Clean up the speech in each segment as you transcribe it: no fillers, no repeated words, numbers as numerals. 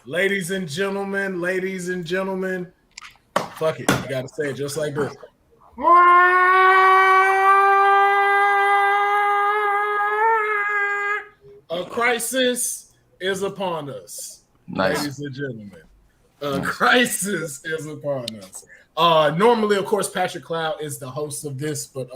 Ladies and gentlemen, fuck it. You gotta say it just like this. A crisis is upon us. Nice. Ladies and gentlemen. A crisis is upon us. Normally, of course, Patrick Khleo is the host of this, but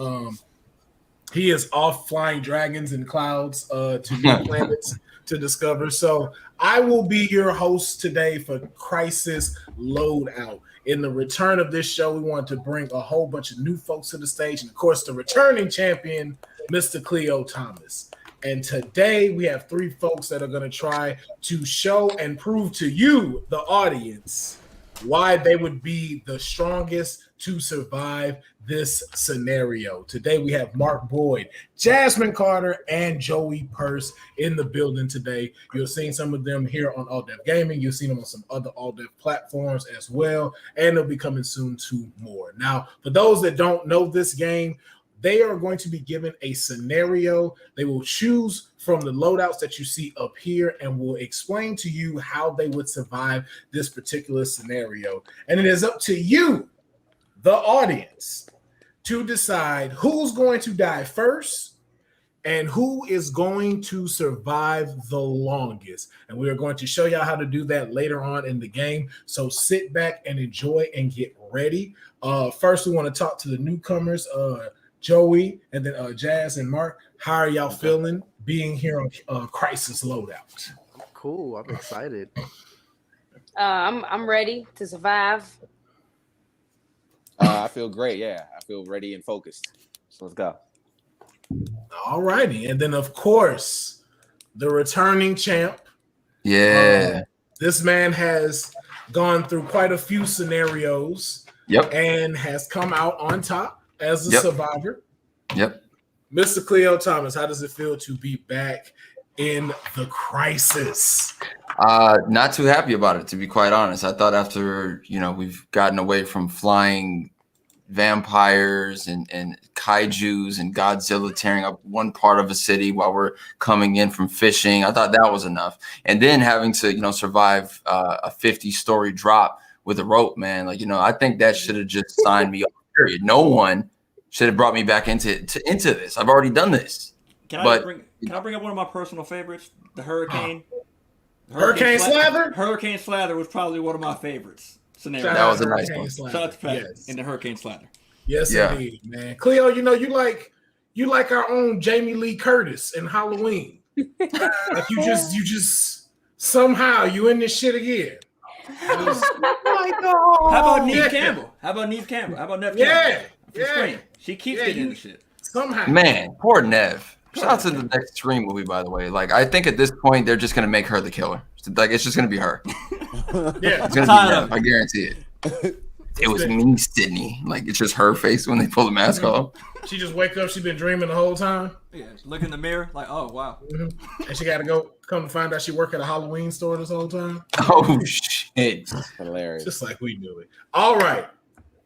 he is off flying dragons and clouds to new planets to discover. So I will be your host today for Crisis Loadout. In the return of this show, we want to bring a whole bunch of new folks to the stage, and of course, the returning champion, Mr. Khleo Thomas. And today we have three folks that are going to try to show and prove to you, the audience, why they would be the strongest to survive this scenario. Today we have Mark Boyd, Jasmine Carter, and Joey Purse in the building today. You've seen some of them here on All Dev Gaming. You've seen them on some other All Dev platforms as well, and they'll be coming soon to more. Now, for those that don't know this game, they are going to be given a scenario. They will choose from the loadouts that you see up here and will explain to you how they would survive this particular scenario. And it is up to you, the audience, to decide who's going to die first and who is going to survive the longest. And we are going to show y'all how to do that later on in the game. So sit back and enjoy and get ready. First, we want to talk to the newcomers, Joey, and then Jazz and Mark. How are y'all feeling being here on Crisis Loadout? Cool. I'm excited. I'm ready to survive. I feel great. Yeah, I feel ready and focused. So let's go. All righty. And then, of course, the returning champ. Yeah. This man has gone through quite a few scenarios. Yep. And has come out on top as a survivor. Yep. Mr. Khleo Thomas, how does it feel to be back in the crisis? Not too happy about it, to be quite honest. I thought after, we've gotten away from flying vampires and kaijus and Godzilla tearing up one part of a city while we're coming in from fishing, I thought that was enough. And then having to, survive a 50-story drop with a rope, man. I think that should have just signed me off, period. No one should have brought me back into this. I've already done this. Can I bring up one of my personal favorites? The Hurricane. Hurricane Slather? Hurricane Slather was probably one of my favorites. Scenario. That was a nice one. Shout out to Pat in the Hurricane Slather. Yes, indeed, man. Khleo, you like our own Jamie Lee Curtis in Halloween. Like you just somehow you in this shit again. How about Neve Campbell? How about Neve Campbell? Yeah. She keeps getting the shit. Somehow. Man, poor Nev. Shout out to the next Scream movie, by the way. I think at this point they're just gonna make her the killer. It's just gonna be her. Yeah, it's gonna be Nev. I guarantee it. It was me, Sydney. It's just her face when they pull the mask off. She just wake up. She been dreaming the whole time. Yeah, look in the mirror. Oh wow. Mm-hmm. And she got to come to find out she work at a Halloween store this whole time. Oh shit! That's hilarious. Just like we knew it. All right.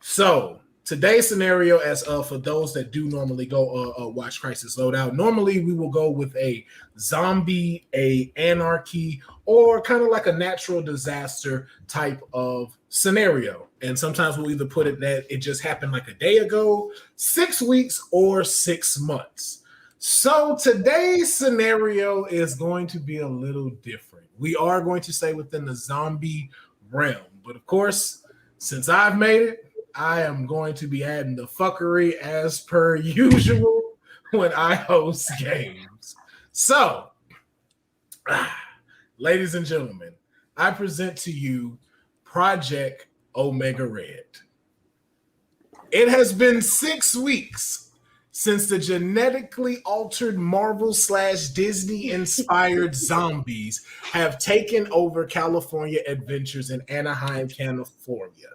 So today's scenario, as for those that do normally go watch Crisis Loadout, normally we will go with a zombie, a anarchy, or kind of like a natural disaster type of scenario. And sometimes we'll either put it that it just happened like a day ago, 6 weeks, or 6 months. So today's scenario is going to be a little different. We are going to stay within the zombie realm. But of course, since I've made it, I am going to be adding the fuckery as per usual when I host games. So, ladies and gentlemen, I present to you Project Omega Red. It has been 6 weeks since the genetically altered Marvel/Disney inspired zombies have taken over California Adventures in Anaheim, California.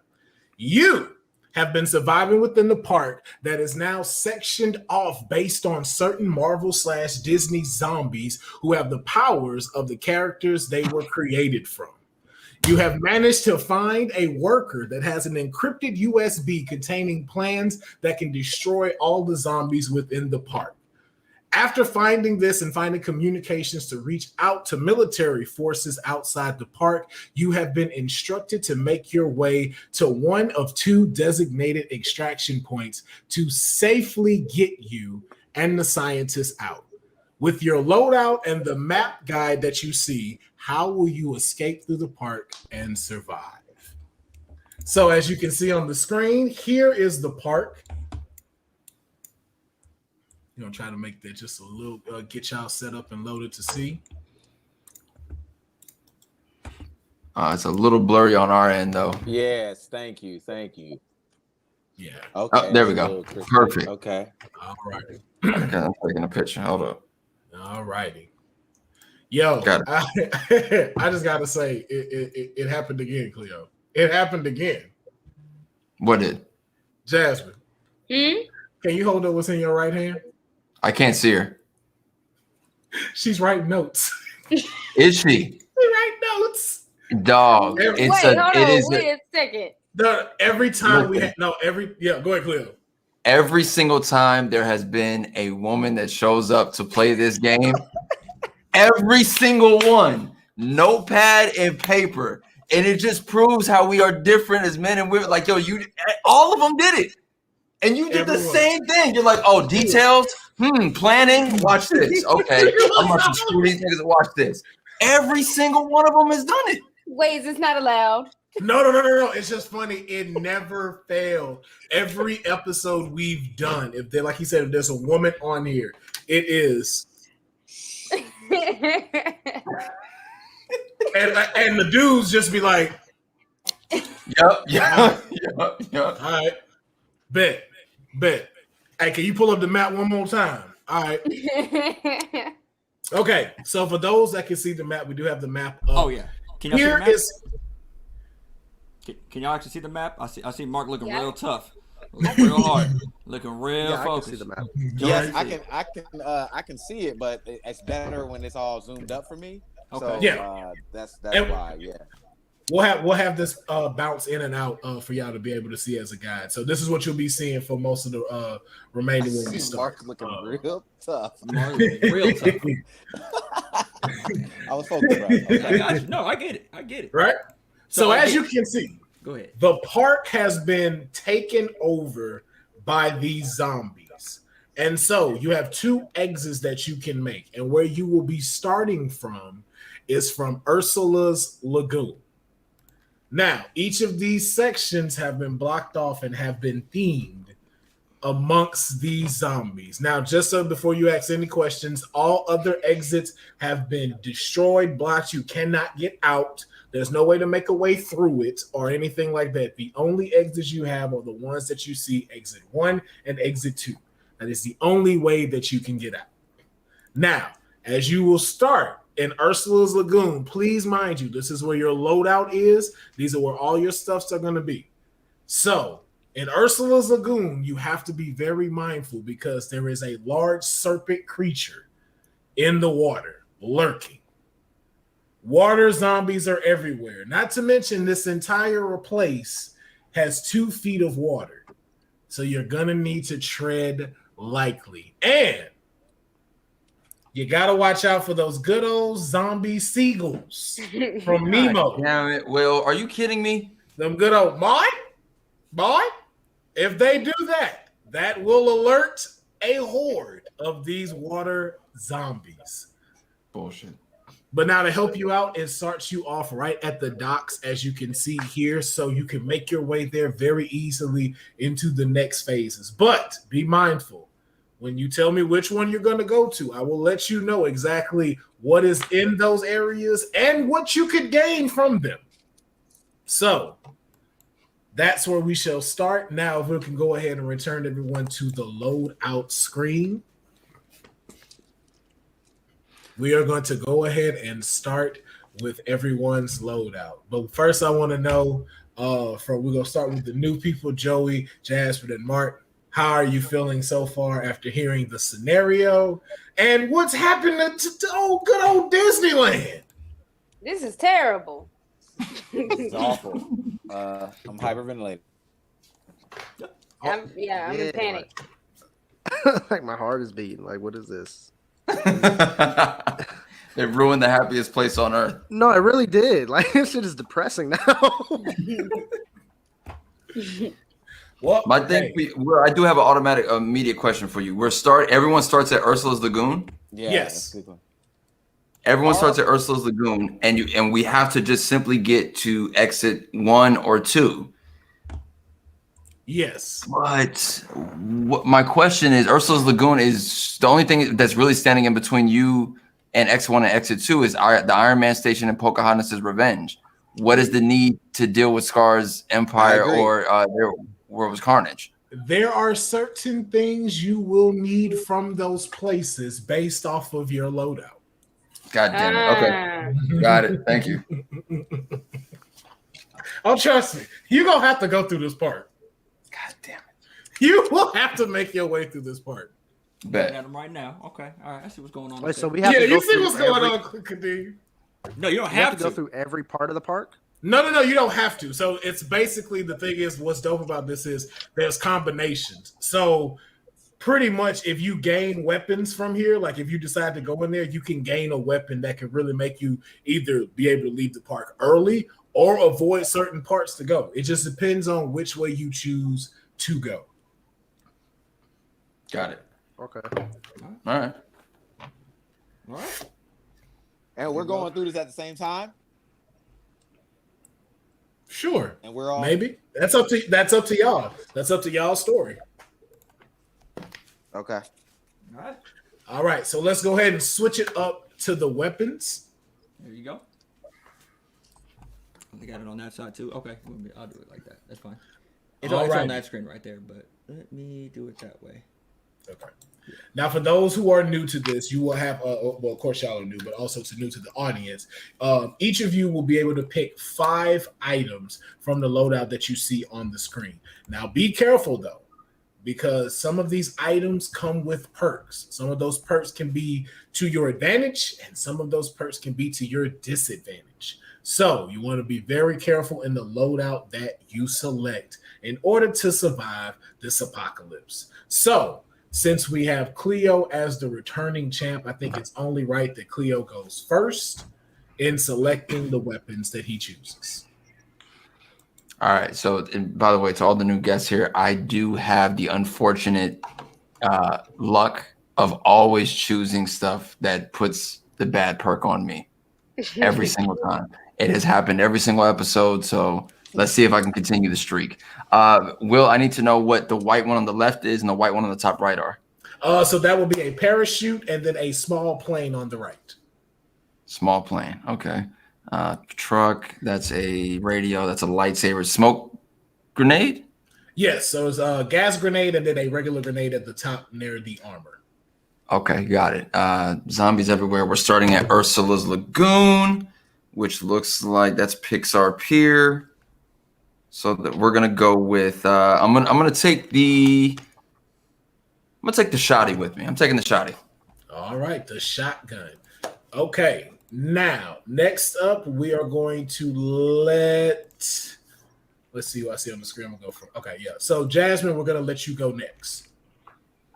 You have been surviving within the park that is now sectioned off based on certain Marvel/Disney zombies who have the powers of the characters they were created from. You have managed to find a worker that has an encrypted USB containing plans that can destroy all the zombies within the park. After finding this and finding communications to reach out to military forces outside the park, you have been instructed to make your way to one of 2 designated extraction points to safely get you and the scientists out. With your loadout and the map guide that you see, how will you escape through the park and survive? So as you can see on the screen, here is the park. You know, try to make that just a little, get y'all set up and loaded to see. It's a little blurry on our end, though. Yes, thank you. Yeah. Okay. Oh, there we go. Perfect. Okay. All right. Okay, I'm taking a picture. Hold up. All righty. Yo, I just got to say, it happened again, Khleo. It happened again. What did? Jasmine. Can you hold up what's in your right hand? I can't see her. She's writing notes. Is she? She writing notes. Dog. Wait, hold on. Wait a second. Every time go ahead, Khleo. Every single time there has been a woman that shows up to play this game, every single one, notepad and paper. And it just proves how we are different as men and women. Like, yo, all of them did it. And you did the same thing. You're like, oh, details? Planning? Watch this. Okay. I'm going to screw these niggas and watch this. Every single one of them has done it. Wait, is this not allowed? No. It's just funny. It never failed. Every episode we've done, if they, like he said, if there's a woman on here, it is. and the dudes just be like, Yep. All right. Bet. Hey, can you pull up the map one more time? All right. Okay. So for those that can see the map, we do have the map up. Oh yeah. Can y'all see the map? Can y'all actually see the map? I see Mark looking real tough, real hard, looking real focused. I can see the map. Yes, I can see it, but it's better when it's all zoomed up for me. Okay. So, that's why. Yeah. We'll have this bounce in and out for y'all to be able to see as a guide. So this is what you'll be seeing for most of the remaining when we start. Mark looking real tough. Real tough. I was focused, right? Okay. I got you. No, I get it. Right? So as you can see, go ahead. The park has been taken over by these zombies. And so you have 2 exits that you can make. And where you will be starting from is from Ursula's Lagoon. Now, each of these sections have been blocked off and have been themed amongst these zombies. Now, just so before you ask any questions, all other exits have been destroyed, blocked. You cannot get out. There's no way to make a way through it or anything like that. The only exits you have are the ones that you see, exit 1 and exit 2. That is the only way that you can get out. Now, as you will start in Ursula's Lagoon, please mind you, this is where your loadout is. These are where all your stuffs are going to be. So in Ursula's Lagoon, you have to be very mindful because there is a large serpent creature in the water lurking. Water zombies are everywhere. Not to mention this entire place has 2 feet of water. So you're going to need to tread lightly. And you got to watch out for those good old zombie seagulls from Nemo. Damn it, Will. Are you kidding me? Them good old, boy, if they do that, that will alert a horde of these water zombies. Bullshit. But now to help you out, it starts you off right at the docks, as you can see here, so you can make your way there very easily into the next phases. But be mindful. When you tell me which one you're going to go to, I will let you know exactly what is in those areas and what you could gain from them. So that's where we shall start. Now, if we can go ahead and return everyone to the loadout screen. We are going to go ahead and start with everyone's loadout. But first, I want to know we're going to start with the new people, Joey, Jasper, and Mark. How are you feeling so far after hearing the scenario? And what's happening to good old Disneyland? This is terrible. It's awful. I'm hyperventilating. I'm in panic. Like my heart is beating. Like, what is this? They ruined the happiest place on earth. No, it really did. Like, this shit is depressing now. Well, I think I do have an automatic immediate question for you. Everyone starts at Ursula's Lagoon. Yeah, Yes. that's a good one. Everyone starts at Ursula's Lagoon, and we have to just simply get to exit 1 or 2. Yes. But my question is, Ursula's Lagoon is the only thing that's really standing in between you and X1 and Exit 2 is the Iron Man Station and Pocahontas' Revenge. What is the need to deal with Scar's Empire or where it was Carnage? There are certain things you will need from those places based off of your loadout. God damn it. Okay. Got it. Thank you. Oh, trust me. You're going to have to go through this part. God damn it. You will have to make your way through this part. Bet. I got them right now. Okay. All right. I see what's going on. Wait, so we have to go you see through what's going on, Kadeem. No, you don't We have have to go through every part of the park? No, you don't have to. So it's basically, the thing is, what's dope about this is there's combinations. So pretty much if you gain weapons from here, like if you decide to go in there, you can gain a weapon that can really make you either be able to leave the park early or avoid certain parts to go. It just depends on which way you choose to go. Got it. Okay. All right. All right. And we're going through this at the same time. Sure. And we're all maybe that's up to y'all. That's up to y'all's story. okay. All right. All right. So let's go ahead and switch it up to the weapons. There you go. They got it on that side too. Okay. I'll do it like that. That's fine. It's on that screen right there, but let me do it that way. Okay. Now, for those who are new to this, you will have, well, of course, y'all are new, but also new to the audience. Each of you will be able to pick 5 items from the loadout that you see on the screen. Now, be careful, though, because some of these items come with perks. Some of those perks can be to your advantage, and some of those perks can be to your disadvantage. So you want to be very careful in the loadout that you select in order to survive this apocalypse. So, since we have Khleo as the returning champ, I think it's only right that Khleo goes first in selecting the weapons that he chooses. All right. So, and by the way, to all the new guests here, I do have the unfortunate luck of always choosing stuff that puts the bad perk on me every single time. It has happened every single episode. So let's see if I can continue the streak. Will, I need to know what the white one on the left is and the white one on the top right are. So that will be a parachute and then a small plane on the right. Small plane. Okay. Truck. That's a radio. That's a lightsaber. Smoke grenade? Yes. So it's a gas grenade and then a regular grenade at the top near the armor. Okay. Got it. Zombies everywhere. We're starting at Ursula's Lagoon, which looks like that's Pixar Pier. So that we're gonna go with I'm gonna take the shotty with me. I'm taking the shotty. All right, the shotgun. Okay, now next up we are going to let's see what I see on the screen. I'm gonna go for yeah. So Jasmine, we're gonna let you go next.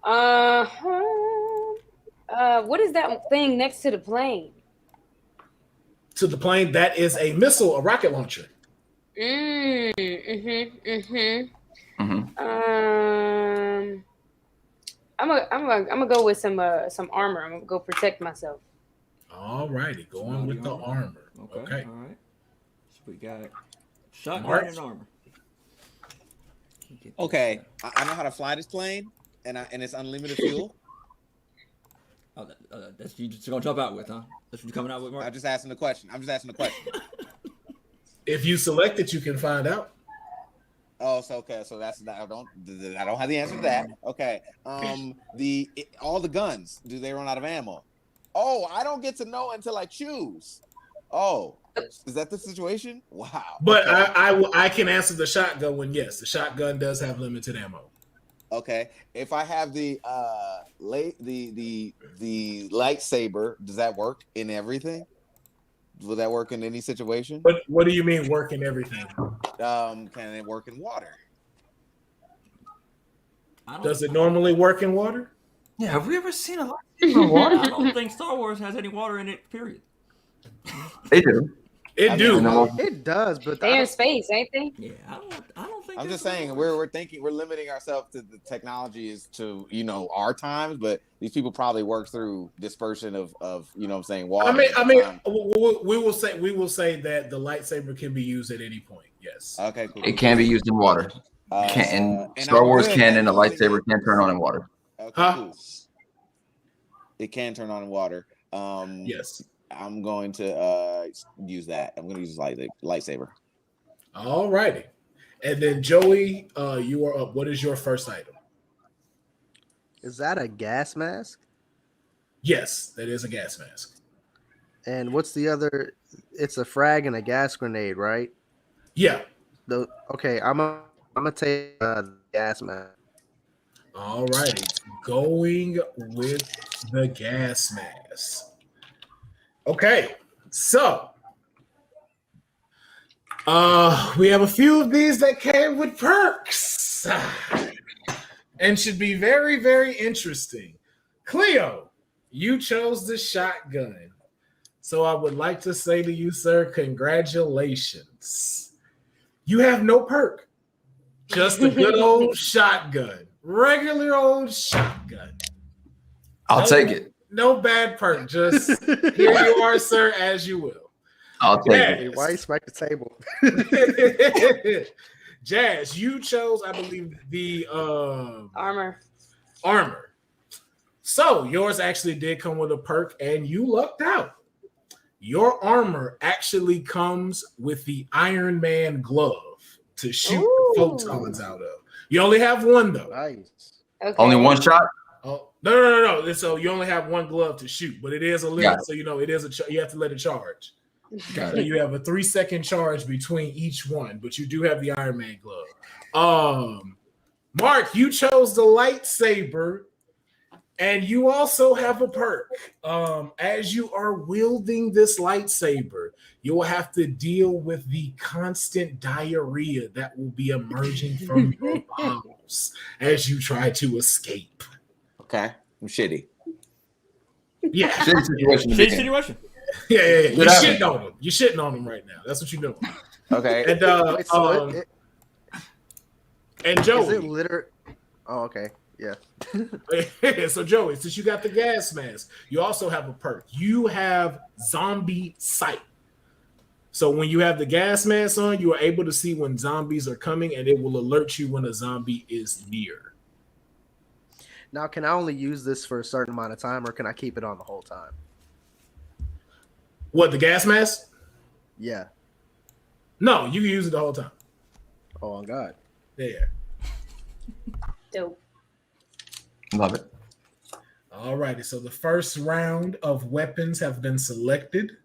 What is that thing next to the plane? To the plane, that is a missile, a rocket launcher. I'm gonna go with some armor. I'm gonna go protect myself. All righty, going with the armor. Okay. All right. So we got shotgun and armor. Okay. I know how to fly this plane, and it's unlimited fuel. Oh, that's you just gonna jump out with, huh? That's what you're coming out with, Mark? I'm just asking the question. If you select it, you can find out. Oh, so okay. So I don't have the answer to that. Okay. All the guns, do they run out of ammo? Oh, I don't get to know until I choose. Oh, is that the situation? Wow. But okay. I can answer the shotgun one. Yes, the shotgun does have limited ammo. Okay. If I have the lightsaber, does that work in everything? Will that work in any situation? What do you mean work in everything? Can it work in water? Does it normally work in water? Yeah, have we ever seen a lightsaber in water? I don't think Star Wars has any water in it. Period. They do. It do. It does, but They're in space, ain't they? Yeah, I don't think. I'm there's just saying any we're limiting ourselves to the technology is to our times, but these people probably work through dispersion of what I'm saying, water. I mean, we will say that the lightsaber can be used at any point. Yes. Okay, cool. It can be used in water. In Star Wars canon, a lightsaber can turn on in water. Okay, cool. It can turn on in water. Yes. I'm going to use that. I'm going to use lightsaber. All righty. And then Joey, you are up. What is your first item? Is that a gas mask? Yes, that is a gas mask. And what's the other? It's a frag and a gas grenade, right? Yeah. Okay, I'm gonna take the gas mask. All righty. Going with the gas mask. Okay, so we have a few of these that came with perks and should be very, very interesting. Khleo, you chose the shotgun. So I would like to say to you, sir, congratulations. You have no perk, just a good old shotgun, regular old shotgun. I'll take it. No bad perk. Just here you are, sir, as you will. I'll take it. Why you smack the table? Jazz, you chose, I believe, the Armor. So yours actually did come with a perk, and you lucked out. Your armor actually comes with the Iron Man glove to shoot photons out of. You only have one though. Nice. Okay. Only one shot? Oh no! So you only have one glove to shoot, but it is a limit. So it is you have to let it charge. So you have a 3-second charge between each one, but you do have the Iron Man glove. Mark, you chose the lightsaber, and you also have a perk. As you are wielding this lightsaber, you will have to deal with the constant diarrhea that will be emerging from your bowels as you try to escape. Okay, I'm shitty. Yeah. Shitty situation. Yeah. You're shitting on them. You're shitting on them right now. That's what you're doing. Okay. And and Joey. Is it literally? Oh, okay. Yeah. So Joey, since you got the gas mask, you also have a perk. You have zombie sight. So when you have the gas mask on, you are able to see when zombies are coming, and it will alert you when a zombie is near. Now, can I only use this for a certain amount of time, or can I keep it on the whole time? What, the gas mask? Yeah. No, you can use it the whole time. Oh, on God. Yeah. Dope. Love it. All righty. So the first round of weapons have been selected.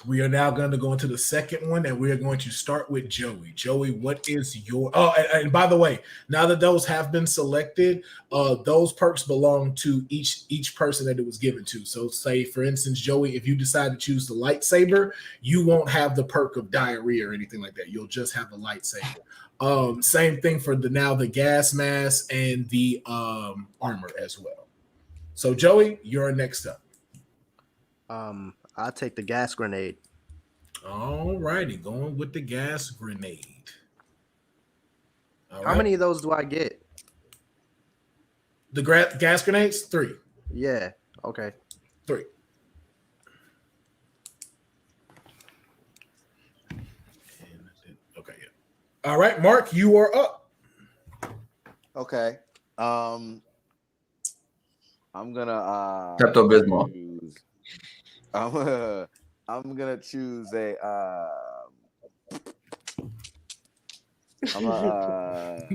We are now going to go into the second one, and we are going to start with Joey. Joey, what is your... Oh, and by the way, now that those have been selected, those perks belong to each person that it was given to. So say, for instance, Joey, if you decide to choose the lightsaber, you won't have the perk of diarrhea or anything like that. You'll just have the lightsaber. Same thing for the gas mask and the armor as well. So Joey, you're next up. I'll take the gas grenade. All righty, going with the gas grenade. How many of those do I get? The gas grenades? 3. Yeah. Okay. 3. Okay. Yeah. All right, Mark, you are up. Okay. I'm gonna Pepto-Bismol. I'm gonna choose a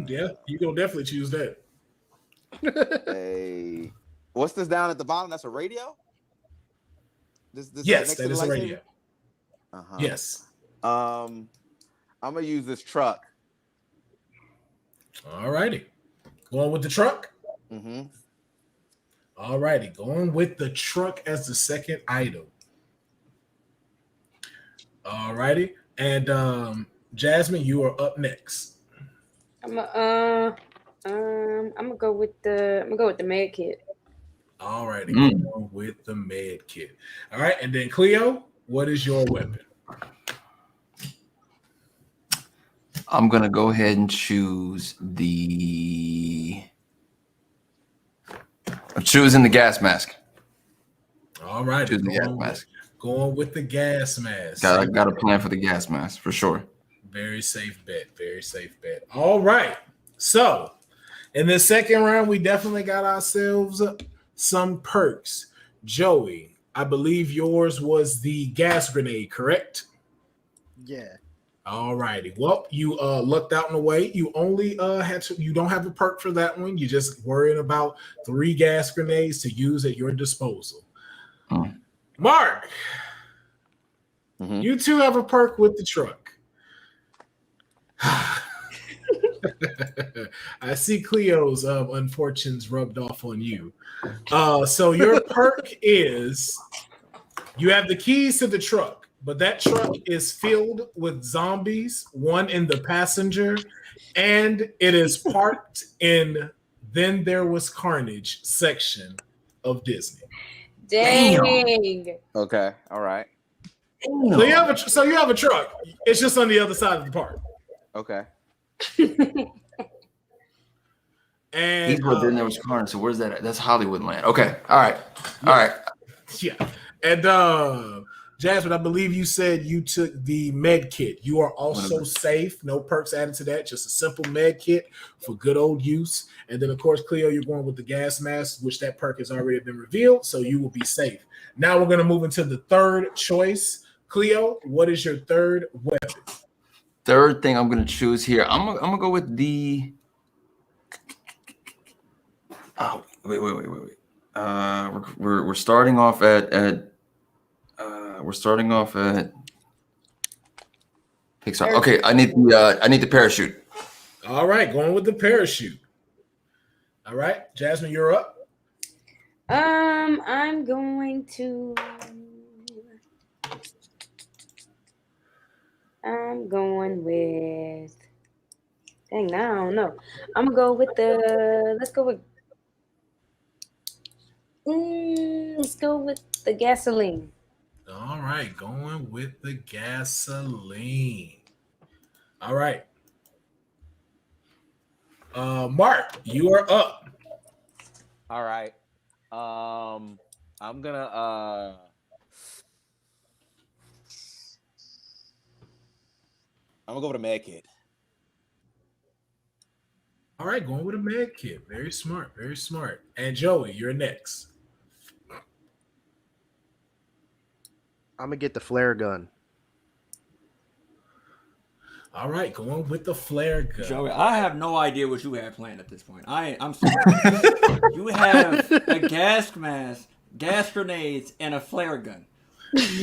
yeah, you gonna definitely choose that. What's this down at the bottom? That's a radio? This yes, that is a radio. Uh-huh. Yes. I'm gonna use this truck. All righty. Going with the truck? Mm-hmm. All righty, going with the truck as the second item. All righty, and Jasmine, you are up next. I'm I'm gonna go with the med kit. All righty, going with the med kit. All right, and then Khleo, what is your weapon? I'm gonna go ahead and choose the. I'm choosing the gas mask. All right, Choosing the gas mask. Going with the gas mask. Got a plan for the gas mask for sure. Very safe bet. Very safe bet. All right. So in the second round, we definitely got ourselves some perks. Joey, I believe yours was the gas grenade, correct? Yeah. All righty. Well, you lucked out in a way. You only you don't have a perk for that one. You just worrying about 3 gas grenades to use at your disposal. Mark, you two have a perk with the truck. I see Cleo's unfortunes rubbed off on you. So your perk is you have the keys to the truck, but that truck is filled with zombies, one in the passenger, and it is parked in Then There Was Carnage section of Disney. Dang. Okay. All right. So you have a truck. It's just on the other side of the park. Okay. And He's where Then There Was Carnage. So where's that at? That's Hollywood land. Okay. All right. Yeah. And Jasmine, I believe you said you took the med kit. You are also safe. No perks added to that. Just a simple med kit for good old use. And then, of course, Khleo, you're going with the gas mask, which that perk has already been revealed, so you will be safe. Now we're going to move into the third choice. Khleo, what is your third weapon? Third thing I'm going to choose here. I'm gonna go with the. Oh, wait. We're starting off at Pixar. Okay, I need the parachute. All right, going with the parachute. All right, Jasmine, you're up. I'm going to. I'm going with. Dang, now I don't know. I'm gonna go with the. Let's go with. Let's go with the gasoline. All right, going with the gasoline. All right. Mark, you are up. All right. I'm gonna go with a med kit. All right, going with a med kit. Very smart, very smart. And Joey, you're next. I'm gonna get the flare gun. All right, going with the flare gun. Joey, I have no idea what you have planned at this point. I'm sorry. You have a gas mask, gas grenades, and a flare gun.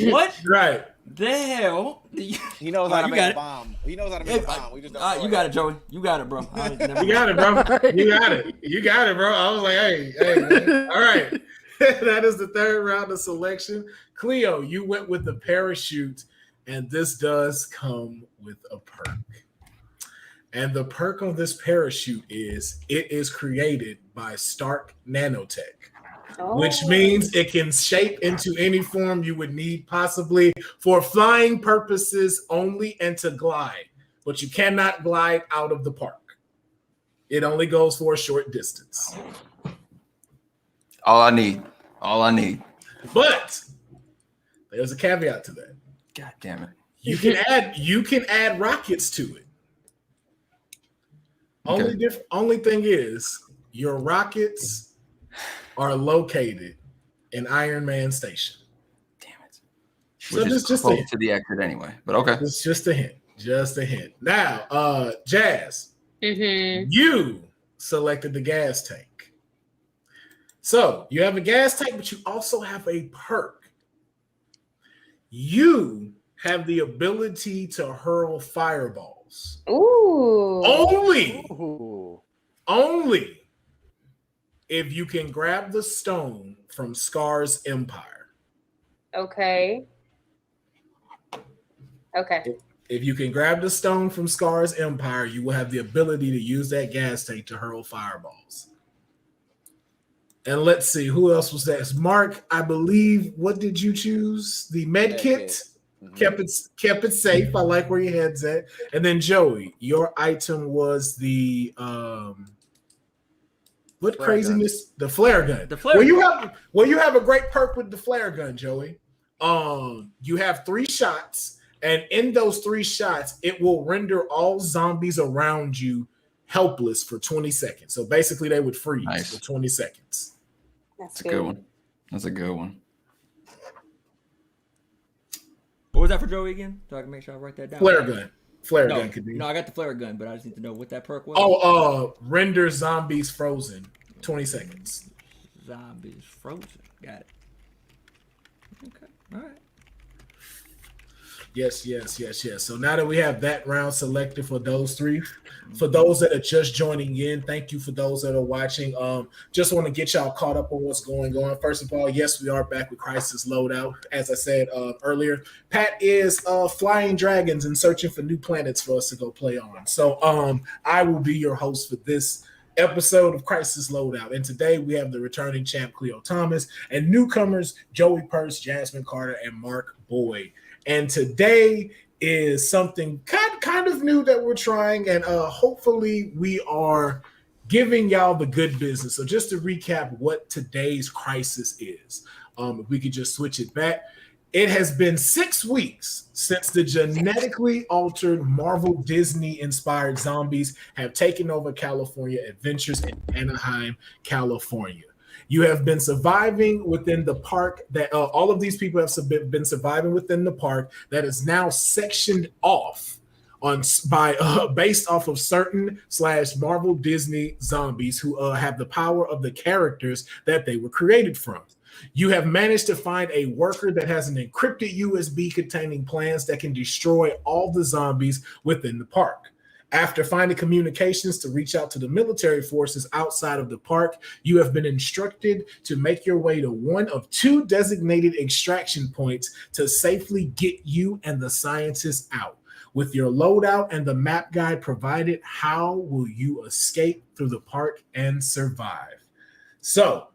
What? Right. The hell? He knows how to make a bomb. He knows how to make a bomb. We just don't you got it, Joey. You got it, bro. You got it, bro. You got it, bro. I was like, hey, man. All right. That is the third round of selection. Khleo, you went with the parachute, and this does come with a perk. And the perk on this parachute is it is created by Stark Nanotech. Which means it can shape into any form you would need, possibly for flying purposes only, and to glide. But you cannot glide out of the park. It only goes for a short distance. All I need. But there's a caveat to that. God damn it. You can add rockets to it. Okay. Only thing is your rockets are located in Iron Man Station. Damn it. So Which this is just close a to the exit anyway. But okay. It's just a hint. Just a hint. Now, Jazz, you selected the gas tank. So you have a gas tank, but you also have a perk. You have the ability to hurl fireballs. Ooh. Only if you can grab the stone from Scar's Empire. Okay. If you can grab the stone from Scar's Empire, you will have the ability to use that gas tank to hurl fireballs. And let's see, who else was that? Mark, I believe, what did you choose? The med kit? Mm-hmm. Kept it safe. I like where your head's at. And then Joey, your item was the what Flare craziness? Gun. The flare gun. The flare gun. You have a great perk with the flare gun, Joey. You have 3 shots, and in those 3 shots, it will render all zombies around you helpless for 20 seconds. So basically, they would freeze for 20 seconds. That's a good one. That's a good one. What was that for Joey again? So I can make sure I write that down. Flare gun. Flare gun could be. No, I got the flare gun, but I just need to know what that perk was. Render zombies frozen. 20 seconds. Zombies frozen. Got it. Okay. All right. Yes. So now that we have that round selected for those 3, for those that are just joining in, thank you for those that are watching. Just want to get y'all caught up on what's going on. First of all, yes, we are back with Crisis Loadout. As I said earlier, Pat is flying dragons and searching for new planets for us to go play on. So I will be your host for this episode of Crisis Loadout. And today we have the returning champ, Khleo Thomas, and newcomers, Joey Purse, Jasmine Carter, and Mark Boyd. And today is something kind of new that we're trying, and hopefully we are giving y'all the good business. So just to recap what today's crisis is, if we could just switch it back. It has been 6 weeks since the genetically altered Marvel Disney-inspired zombies have taken over California Adventures in Anaheim, California. You have been surviving within the park that all of these people have been surviving within the park that is now sectioned off based off of certain / Marvel Disney zombies who have the power of the characters that they were created from. You have managed to find a worker that has an encrypted USB containing plans that can destroy all the zombies within the park. After finding communications to reach out to the military forces outside of the park, you have been instructed to make your way to one of 2 designated extraction points to safely get you and the scientists out. With your loadout and the map guide provided, how will you escape through the park and survive? So,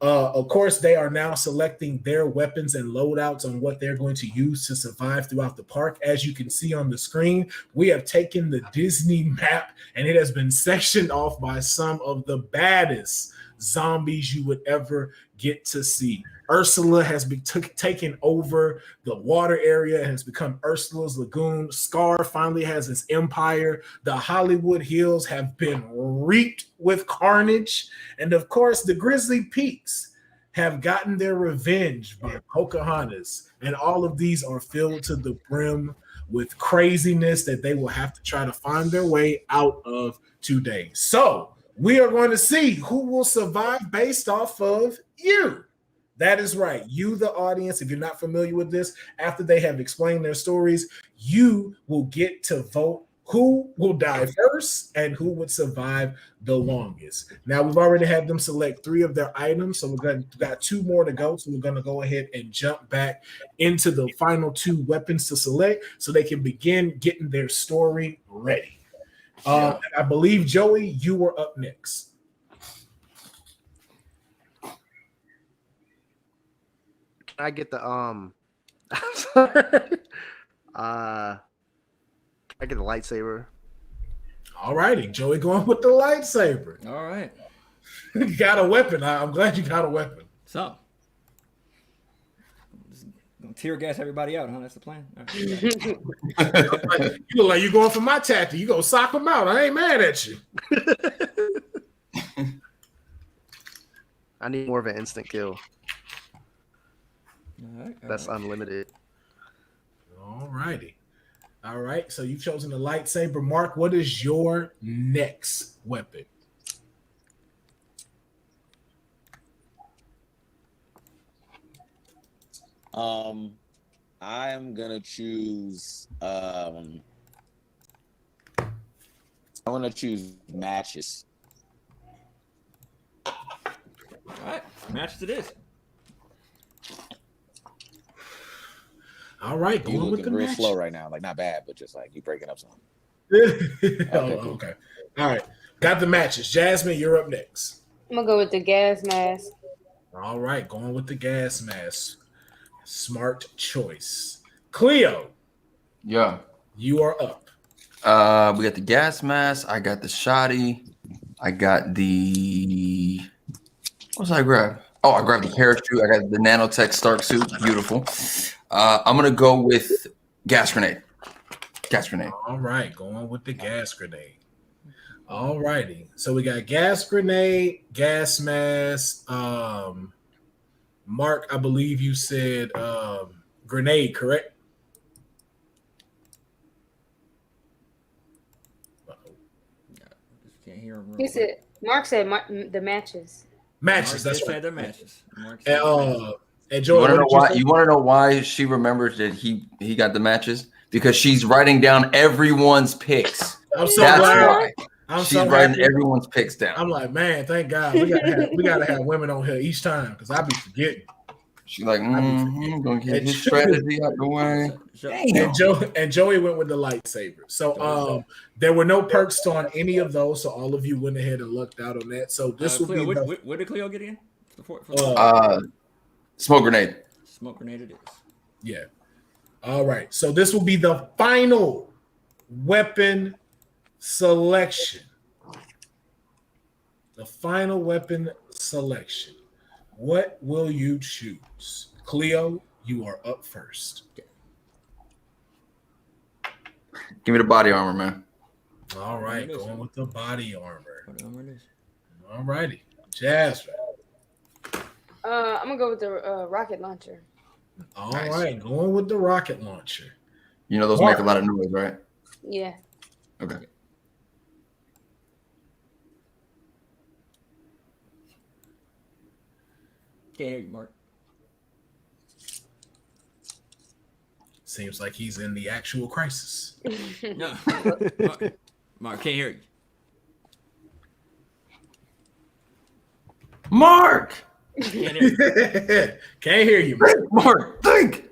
of course, they are now selecting their weapons and loadouts on what they're going to use to survive throughout the park. As you can see on the screen, we have taken the Disney map and it has been sectioned off by some of the baddest zombies you would ever get to see. Ursula has been taken over the water area and has become Ursula's Lagoon. Scar finally has his empire. The Hollywood Hills have been reaped with carnage. And of course, the Grizzly Peaks have gotten their revenge by Pocahontas. And all of these are filled to the brim with craziness that they will have to try to find their way out of today. So we are going to see who will survive based off of you. That is right. You, the audience, if you're not familiar with this, after they have explained their stories, you will get to vote who will die first and who would survive the longest. Now, we've already had them select 3 of their items, so we've got 2 more to go. So we're going to go ahead and jump back into the final 2 weapons to select so they can begin getting their story ready. I believe, Joey, you were up next. I get the I get the lightsaber. All righty, Joey going with the lightsaber. All right. You got a weapon. I'm glad you got a weapon. So, gonna tear gas everybody out, huh? That's the plan. All right. You look like you're going for my tactic. You gonna sock them out. I ain't mad at you. I need more of an instant kill. All right. That's unlimited. All righty. All right. So you've chosen the lightsaber. Mark, what is your next weapon? I'm gonna choose. I'm gonna choose matches. All right. Matches it is. All right, You going with the looking real match. slow right now. Like not bad, but just like you breaking up something. Oh, okay. All right. Got the matches. Jasmine, you're up next. I'm gonna go with the gas mask. All right, going with the gas mask. Smart choice. Khleo, Yeah. you are up. We got the gas mask. I got the shoddy. I got the. What did I grab? Oh, I grabbed the parachute. I got the nanotech Stark suit. Beautiful. I'm gonna go with gas grenade. Gas grenade. All right, going with the gas grenade. All righty. So we got gas grenade, gas mask. Mark, I believe you said grenade, correct? Can't hear him. He said Mark said the matches. Matches. Mark That's right. the matches. Mark And, said the matches. and You Joey, want to know what why? did you You want to know why she remembers that he got the matches? Because she's writing down everyone's picks. say? I'm so That's glad. why. I'm She's so writing happy. everyone's picks down. I'm like, man, thank God we gotta have women on here each time because I be forgetting. She's like, gonna get And his strategy out the way. And Joey went with the lightsaber. So there were no perks on any of those. So all of you went ahead and lucked out on that. So this will Khleo, be where did Khleo get in? Smoke grenade. Smoke grenade it is. yeah. All right. So this will be the final weapon selection. The final weapon selection. What will you choose? Khleo, you are up first. Give me the body armor, man. All right, going with the body armor. What armor it is? All righty. Jasmine. I'm gonna go with the rocket launcher. All Nice. right, going with the rocket launcher. You know those Mark. make a lot of noise, right? Yeah. Okay. Can't hear you, Mark. Seems like he's in the actual crisis. No. Mark, can't hear you. Mark! Can't hear you. Can't hear you, man. Mark, think!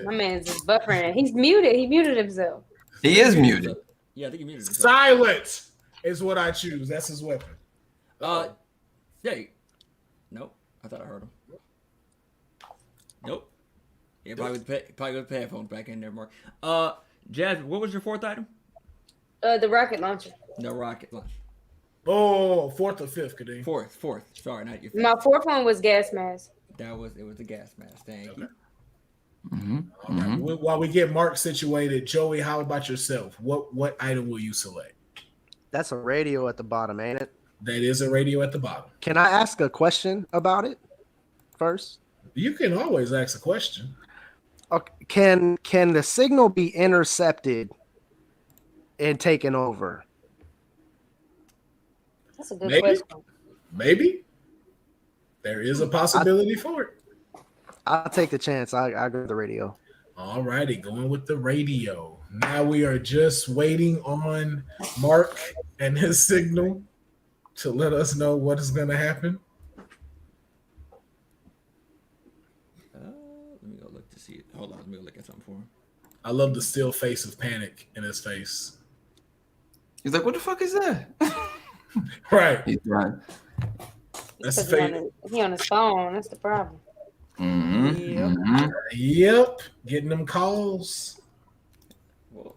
My man's just buffering. He's muted. He muted himself. He is muted. Yeah, I think you muted himself. Silence is what I choose. That's his weapon. Yeah. Nope. I thought I heard him. Nope. Yeah, probably with the headphones back in there, Mark. Jasmine, what was your fourth item? The rocket launcher. No rocket launch. Oh, fourth or fifth, Kadeem. Fourth. Sorry, not your fifth. My fourth one was gas mask. It was the gas mask. Thank you. All right. While we get Mark situated, Joey, how about yourself? What item will you select? That's a radio at the bottom, ain't it? That is a radio at the bottom. Can I ask a question about it first? You can always ask a question. Okay, can the signal be intercepted and taken over? That's a good Maybe. question. Maybe. There is a possibility for it. I'll take the chance. I go with the radio. All righty, going with the radio. Now we are just waiting on Mark and his signal to let us know what is going to happen. Let me go look to see it. Hold on, let me go look at something for him. I love the still face of panic in his face. He's like, what the fuck is that? Right. He's right. That's the Because face. he on his phone. That's the problem. Yep. Getting them calls. Well,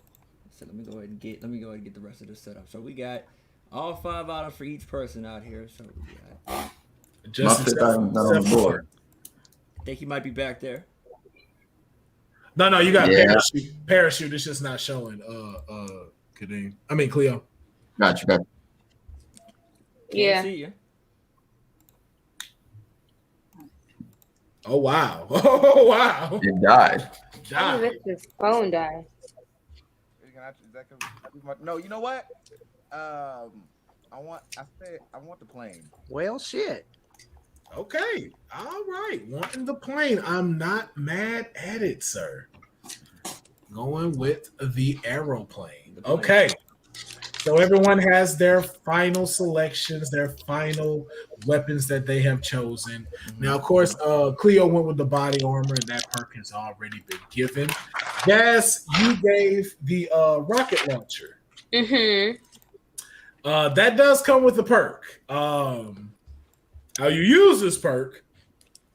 so let me go ahead and get the rest of this set up. So we got all 5 items for each person out here. So we got, Just My fifth item's not on the board. I think he might be back there. No, you got Yeah. parachute. Parachute. It's just not showing. Kadeem. I mean, Khleo. Got you. Yeah. See you. Oh wow! Oh wow! It died. Oh, that's his phone died. No, you know what? I want the plane. Well, shit. Okay. All right. Wanting the plane. I'm not mad at it, sir. Going with the aeroplane. Okay. So everyone has their final selections, their final weapons that they have chosen. Now, of course, Khleo went with the body armor, and that perk has already been given. Jazz, you gave the rocket launcher. Mm-hmm. That does come with a perk. How you use this perk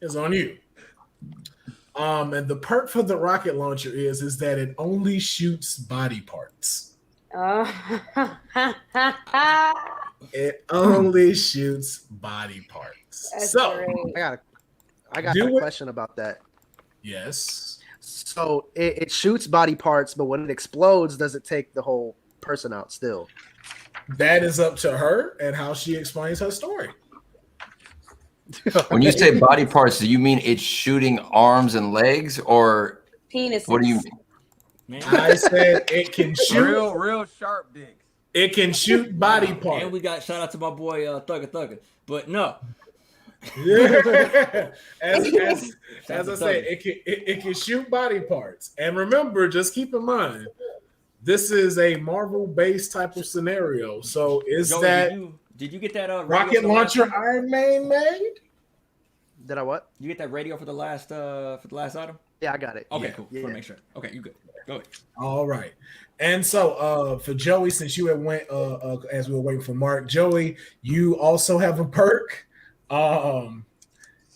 is on you. And the perk for the rocket launcher is that it only shoots body parts. Oh. It only shoots body parts. That's So great. I got a question about that. yes. So it shoots body parts, but when it explodes, does it take the whole person out still? That is up to her and how she explains her story. When you say body parts, do you mean it's shooting arms and legs, or Penises. what do you mean? Man. I said it can shoot. Real sharp dicks. It can shoot body And parts. we got shout out to my boy Thugger. But no. as I said, it can shoot body parts. And remember, just keep in mind, this is a Marvel-based type of scenario. So is Joey, that did you get that radio rocket for the last launcher one? Iron Man made? Did I what? You get that radio for the last item? Yeah, I got it. Okay, Yeah. cool. Yeah. Want to make sure. Okay, you good. Go ahead. All right. And so for Joey, since you had went as we were waiting for Mark, Joey, you also have a perk.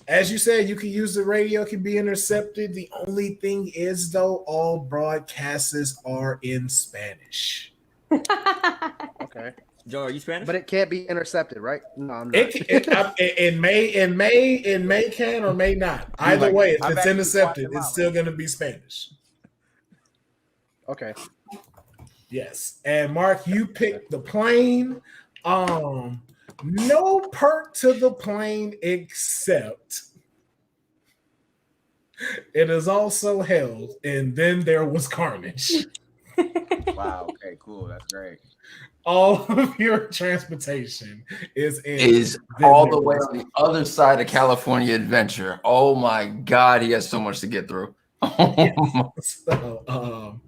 As you said, you can use the radio, it can be intercepted. The only thing is, though, all broadcasts are in Spanish. Okay. Joe, are you Spanish? But it can't be intercepted, right? No, I'm not. It may can or may not. Either like, way, if I've it's actually intercepted, watched them it's out, still going to be Spanish. Okay. Yes. And Mark, you picked the plane. No perk to the plane except it is also held, and then there was carnage. Wow. Okay. Cool. That's great. All of your transportation is All the way on the other side of California Adventure. Oh my God, he has so much to get through. So,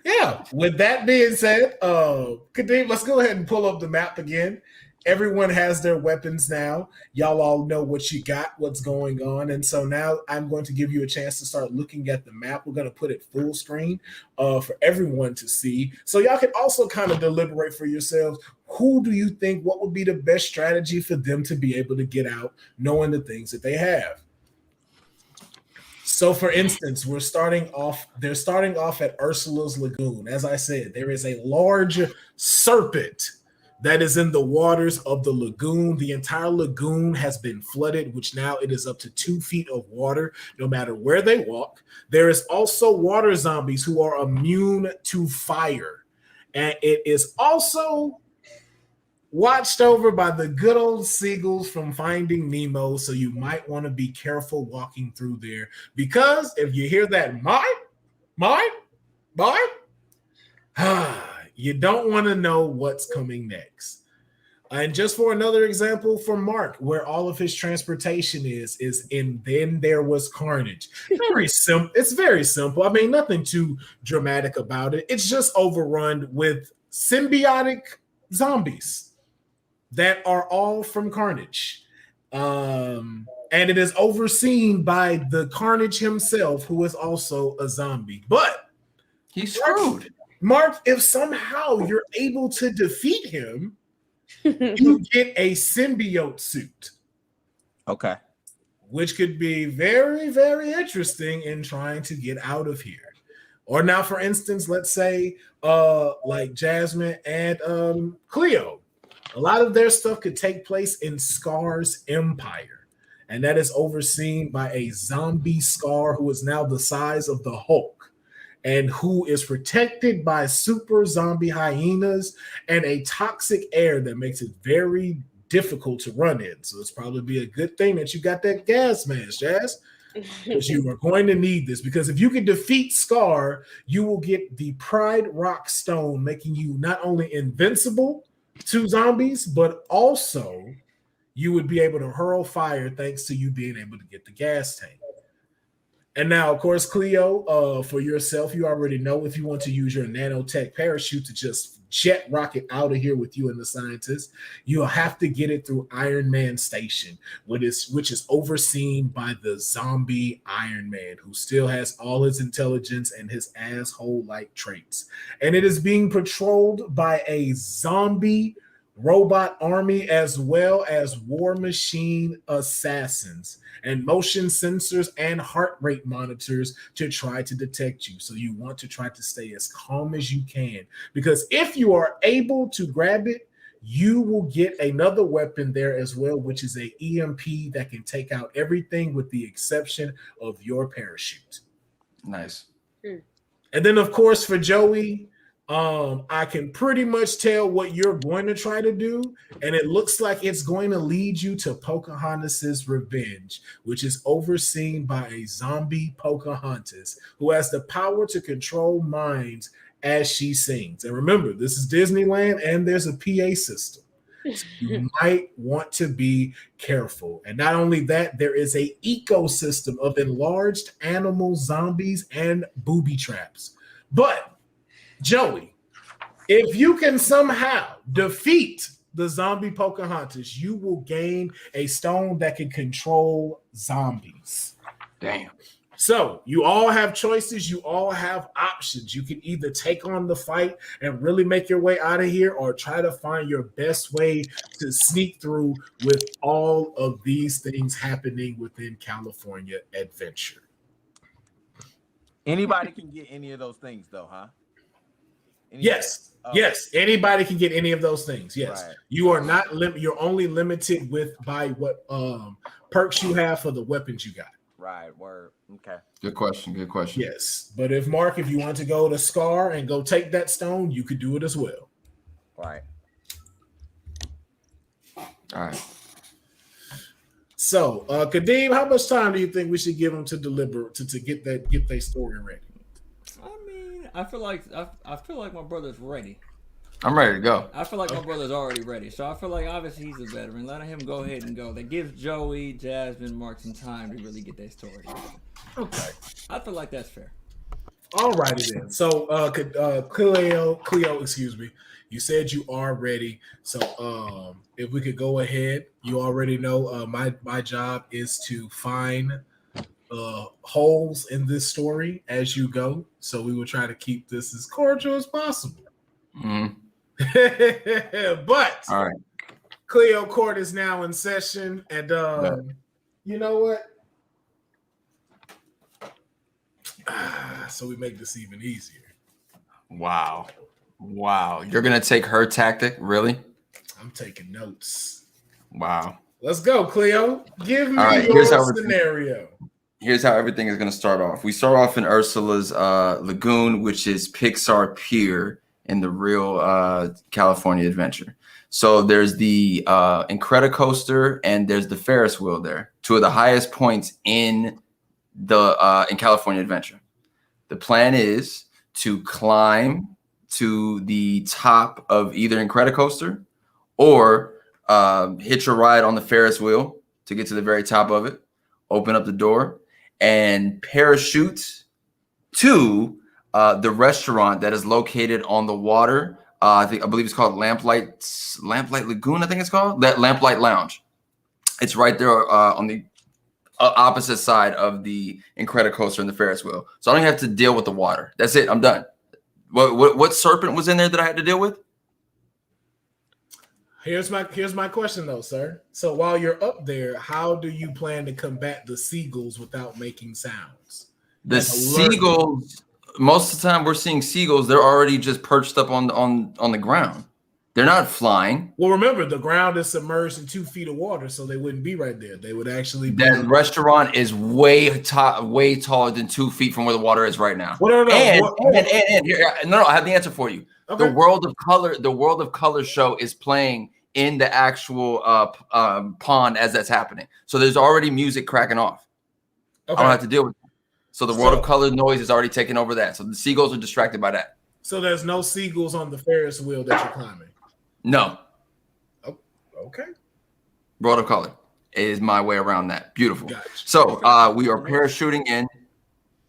yeah. With that being said, Kadeem, let's go ahead and pull up the map again. Everyone has their weapons now. Y'all all know what you got, what's going on. And so now I'm going to give you a chance to start looking at the map. We're going to put it full screen for everyone to see. So y'all can also kind of deliberate for yourselves. Who do you think, what would be the best strategy for them to be able to get out knowing the things that they have? So for instance, they're starting off at Ursula's Lagoon. As I said, there is a large serpent that is in the waters of the lagoon. The entire lagoon has been flooded, which now it is up to 2 feet of water, no matter where they walk. There is also water zombies who are immune to fire. And it is also watched over by the good old seagulls from Finding Nemo. So you might want to be careful walking through there, because if you hear that, mine, you don't want to know what's coming next. And just for another example for Mark, where all of his transportation is in Then There Was Carnage. Very simple. It's very simple. I mean, nothing too dramatic about it. It's just overrun with symbiotic zombies that are all from Carnage. And it is overseen by the Carnage himself, who is also a zombie. But He's screwed. Mark, if somehow you're able to defeat him, you get a symbiote suit. Okay. Which could be very, very interesting in trying to get out of here. Or now, for instance, let's say like Jasmine and Khleo. A lot of their stuff could take place in Scar's empire. And that is overseen by a zombie Scar who is now the size of the Hulk, and who is protected by super zombie hyenas and a toxic air that makes it very difficult to run in. So it's probably be a good thing that you got that gas mask, Jazz, because you are going to need this. Because if you can defeat Scar, you will get the Pride Rock Stone, making you not only invincible to zombies, but also you would be able to hurl fire thanks to you being able to get the gas tank. And now, of course, Khleo, for yourself, you already know if you want to use your nanotech parachute to just jet rocket out of here with you and the scientists. You'll have to get it through Iron Man Station, which is overseen by the zombie Iron Man, who still has all his intelligence and his asshole-like traits. And it is being patrolled by a zombie robot army as well as war machine assassins and motion sensors and heart rate monitors to try to detect you. So you want to try to stay as calm as you can, because if you are able to grab it, you will get another weapon there as well, which is a EMP that can take out everything with the exception of your parachute. Nice. And then, of course, for Joey, I can pretty much tell what you're going to try to do, and it looks like it's going to lead you to Pocahontas's Revenge, which is overseen by a zombie Pocahontas who has the power to control minds as she sings. And remember, this is Disneyland, and there's a PA system. So you might want to be careful. And not only that, there is a ecosystem of enlarged animal zombies and booby traps. But Joey, if you can somehow defeat the zombie Pocahontas, you will gain a stone that can control zombies. Damn. So you all have choices. You all have options. You can either take on the fight and really make your way out of here, or try to find your best way to sneak through with all of these things happening within California Adventure. Anybody can get any of those things, though, huh? Yes. Yes. Anybody can get any of those things. Yes. Right. You are not you're only limited by what perks you have for the weapons you got. Right. Word. Okay. Good question. Good question. Yes. But if you want to go to Scar and go take that stone, you could do it as well. Right. All right. So, Kadeem, how much time do you think we should give them to deliver to get their story ready? I feel like my brother's ready. I'm ready to go. I feel like my brother's already ready. So I feel like obviously he's a veteran. Let him go ahead and go. That gives Joey, Jasmine, Mark some time to really get their story. Okay. I feel like that's fair. All righty then. So, Khleo, excuse me. You said you are ready. So, if we could go ahead, you already know my job is to find holes in this story as you go. So we will try to keep this as cordial as possible. Mm-hmm. But all right, Khleo Court is now in session, and you know what? So we make this even easier. Wow. You're gonna take her tactic, really? I'm taking notes. Wow. Let's go, Khleo. Give me your scenario. Here's how everything is going to start off. We start off in Ursula's Lagoon, which is Pixar Pier in the real California Adventure. So there's the Incredicoaster and there's the Ferris wheel there, two of the highest points in California Adventure. The plan is to climb to the top of either Incredicoaster or hitch a ride on the Ferris wheel to get to the very top of it, open up the door, and parachute to the restaurant that is located on the water. I believe it's called Lamplight Lagoon. I think it's called that Lamplight Lounge. It's right there on the opposite side of the Incredicoaster and the Ferris wheel. So I don't have to deal with the water. That's it. I'm done. What serpent was in there that I had to deal with? Here's my question though, sir. So while you're up there, how do you plan to combat the seagulls without making sounds? The seagulls, most of the time we're seeing seagulls, they're already just perched up on the ground. They're not flying. Well, remember, the ground is submerged in 2 feet of water, so they wouldn't be right there. They would actually be. That restaurant is way taller than 2 feet from where the water is right now. Well, no, I have the answer for you. Okay. The World of Color show is playing in the actual pond as that's happening. So there's already music cracking off. Okay. I don't have to deal with it. So the World of Color noise is already taking over that. So the seagulls are distracted by that. So there's no seagulls on the Ferris wheel that you're climbing? No. Oh, okay. World of Color is my way around that. Beautiful. Gotcha. So we are parachuting in.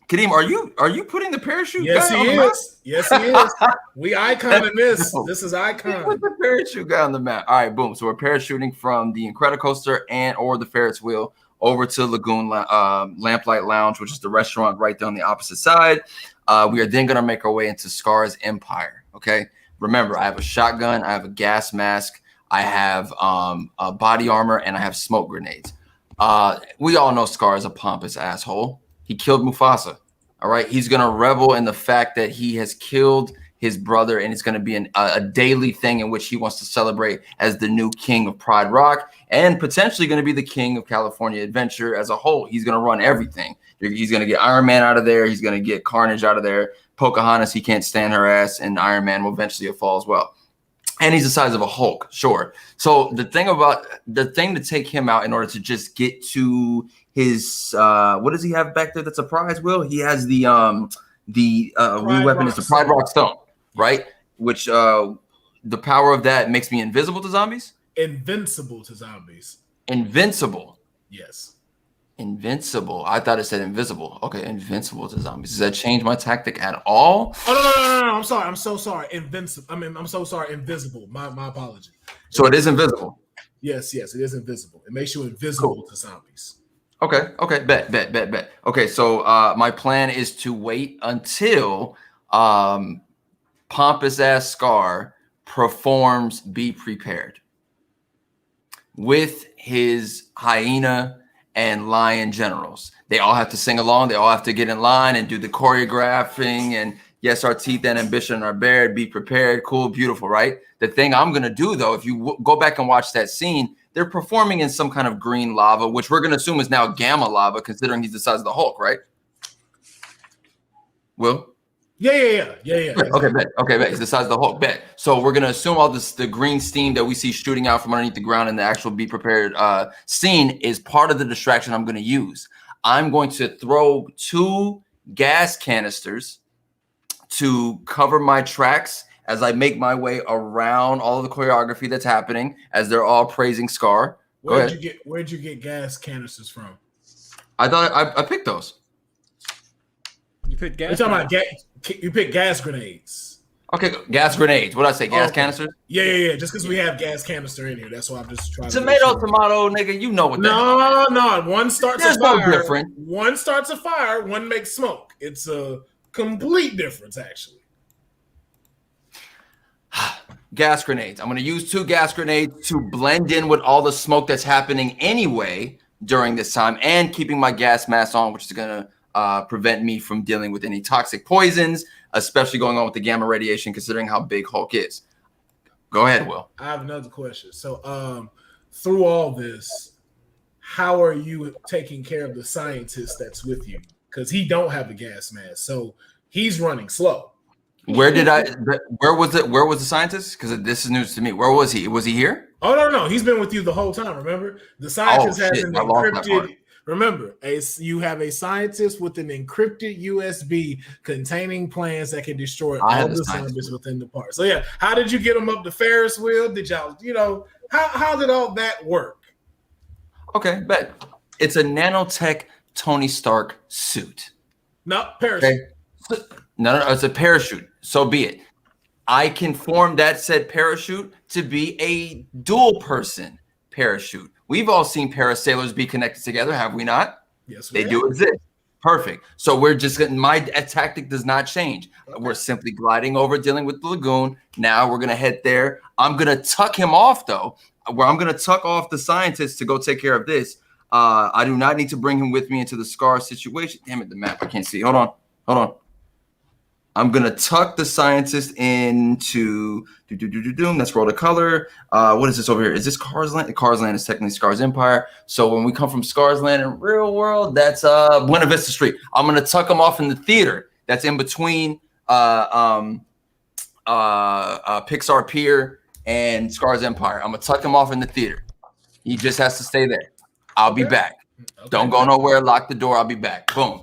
Kadeem, are you putting the parachute Yes, guy he on the map? is. Yes, he is. We icon in this. No. This is Put icon. the parachute guy on the map. All right, boom. So we're parachuting from the Incredicoaster and or the Ferris wheel over to Lagoon Lamplight Lounge, which is the restaurant right there on the opposite side. We are then going to make our way into Scar's Empire. Okay. Remember, I have a shotgun, I have a gas mask, I have a body armor, and I have smoke grenades. We all know Scar is a pompous asshole. He killed Mufasa. All right. He's going to revel in the fact that he has killed his brother, and it's going to be a daily thing in which he wants to celebrate as the new king of Pride Rock and potentially going to be the king of California Adventure as a whole. He's going to run everything. He's going to get Iron Man out of there. He's going to get Carnage out of there. Pocahontas, he can't stand her ass, and Iron Man will eventually fall as well. And he's the size of a Hulk, sure. So the thing to take him out in order to just get to his what does he have back there that's a prize, Will? He has the weapon is the Pride Rock Stone, right? Which the power of that makes me invisible to zombies? Invincible to zombies. Invincible. Yes. Invincible. I thought it said invisible. Okay, invincible to zombies. Does that change my tactic at all? Oh no. I'm sorry. I'm so sorry. Invincible. I'm so sorry. Invisible. My apology. So it is invisible. Yes, it is invisible. It makes you invisible to zombies. Okay. Bet. Okay, so my plan is to wait until pompous ass Scar performs Be Prepared with his hyena and lion generals. They all have to sing along. They all have to get in line and do the choreographing. And yes, our teeth and ambition are bared. Be prepared. Cool, beautiful, right? The thing I'm going to do, though, if you go back and watch that scene, they're performing in some kind of green lava, which we're going to assume is now gamma lava, considering he's the size of the Hulk, right? Will? Yeah. Okay, bet. He's the size of the Hulk. Bet. So we're gonna assume all this, the green steam that we see shooting out from underneath the ground in the actual Be Prepared scene is part of the distraction I'm gonna use. I'm going to throw 2 gas canisters to cover my tracks as I make my way around all of the choreography that's happening as they're all praising Scar. Where'd you get gas canisters from? I thought I picked those. You put gas. You're talking about you pick gas grenades. Okay, gas grenades. What did I say? Gas canisters? Yeah. Just because we have gas canister in here, that's why I'm just trying. Tomato, nigga. You know what that is. No. One starts There's a fire. no difference. One starts a fire. One makes smoke. It's a complete difference, actually. Gas grenades. I'm going to use 2 gas grenades to blend in with all the smoke that's happening anyway during this time, and keeping my gas mask on, which is going to prevent me from dealing with any toxic poisons, especially going on with the gamma radiation, considering how big Hulk is. Go ahead, Will. I have another question. So, through all this, how are you taking care of the scientist that's with you? Because he don't have a gas mask, so he's running slow. Where was the scientist? Because this is news to me. Where was he? Was he here? Oh no, he's been with you the whole time. Remember, the scientist has an encrypted. Remember, you have a scientist with an encrypted USB containing plans that can destroy all the zombies within the park. So yeah, how did you get them up the Ferris wheel? Did y'all, how did all that work? Okay, bet. It's a nanotech Tony Stark suit. No, parachute. Okay. No, it's a parachute. So be it. I can form that said parachute to be a dual person parachute. We've all seen parasailers be connected together, have we not? Yes, they do exist. Perfect. So we're just getting, my tactic does not change. Okay. We're simply gliding over, dealing with the lagoon. Now we're gonna head there. I'm gonna tuck him off though, where I'm gonna tuck off the scientist to go take care of this. I do not need to bring him with me into the Scar situation. Damn it, the map, I can't see. Hold on. I'm going to tuck the scientist into let's roll the color. What is this over here? Is this Cars Land? Cars Land is technically Scar's Empire. So when we come from Scar's Land in real world, that's Buena Vista Street. I'm going to tuck him off in the theater that's in between Pixar Pier and Scar's Empire. I'm going to tuck him off in the theater. He just has to stay there. I'll be back. Okay. Don't go nowhere. Lock the door. I'll be back. Boom.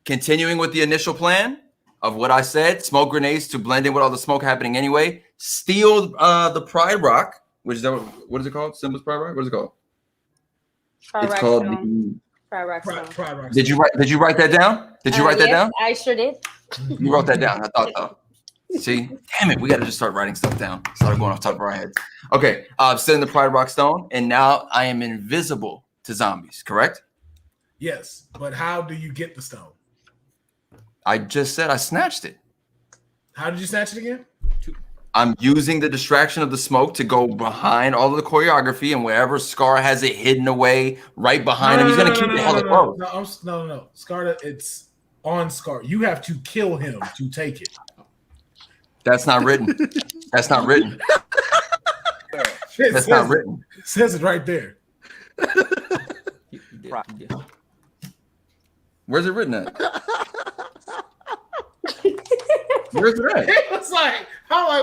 Continuing with the initial plan of what I said, smoke grenades to blend in with all the smoke happening anyway. Steal the Pride Rock, which is what is it called? Simba's Pride Rock? What is it called? It's called Pride Rock Stone. Pride Rock. Did you write that down? Did you write that yes, down? I sure did. You wrote that down. I thought so. See, damn it, we got to just start writing stuff down. Start going off the top of our heads. Okay, still in the Pride Rock Stone, and now I am invisible to zombies. Correct? Yes, but how do you get the stone? I just said I snatched it. How did you snatch it again? I'm using the distraction of the smoke to go behind all of the choreography, and wherever Scar has it hidden away right behind him, he's going to keep it hella close. No. Scar, it's on Scar. You have to kill him to take it. That's not written. That's not written. That's not written. It says it right there. Where's it written at? Where's it at? It was like,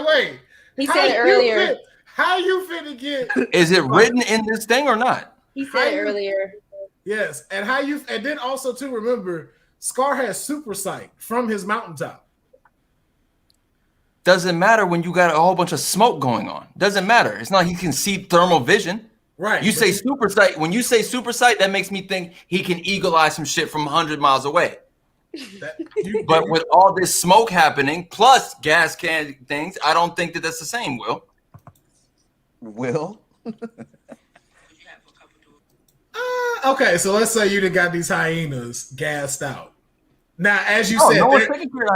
wait. He said it earlier. How you finna get? Is it written in this thing or not? He said it earlier. Yes, and then also too remember, Scar has super sight from his mountaintop. Doesn't matter when you got a whole bunch of smoke going on. Doesn't matter. It's not like he can see thermal vision. Right. You say super sight. When you say super sight, that makes me think he can eagle eye some shit from 100 miles away. But with all this smoke happening, plus gas can things, I don't think that that's the same, Will. Will? Okay, so let's say you done got these hyenas gassed out. Now, as you said,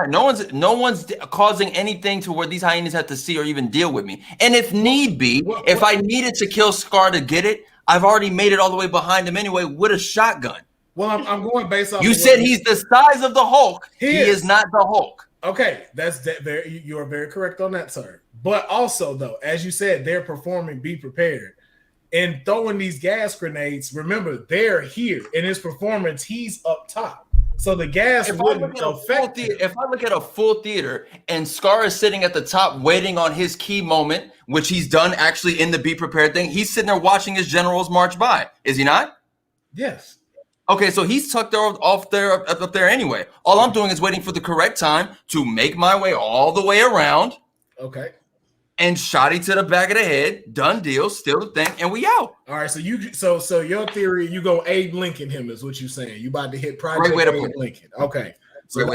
no one's causing anything to where these hyenas have to see or even deal with me. And if need be, if I needed to kill Scar to get it, I've already made it all the way behind him anyway with a shotgun. Well, I'm going based off. You said he's the size of the Hulk. He is not the Hulk. Okay, you are very correct on that, sir. But also, though, as you said, they're performing. Be prepared. And throwing these gas grenades. Remember, they're here in his performance. He's up top. So the gas wouldn't affect him. If I look at a full theater and Scar is sitting at the top waiting on his key moment, which he's done actually in the be prepared thing, he's sitting there watching his generals march by. Is he not? Yes. Okay, so he's tucked up there anyway. All I'm doing is waiting for the correct time to make my way all the way around. Okay. And shotty to the back of the head. Done deal. Still the thing. And we out. All right. So your theory, you go Abe Lincoln him is what you're saying. You about to hit Project Abe Lincoln. Okay. So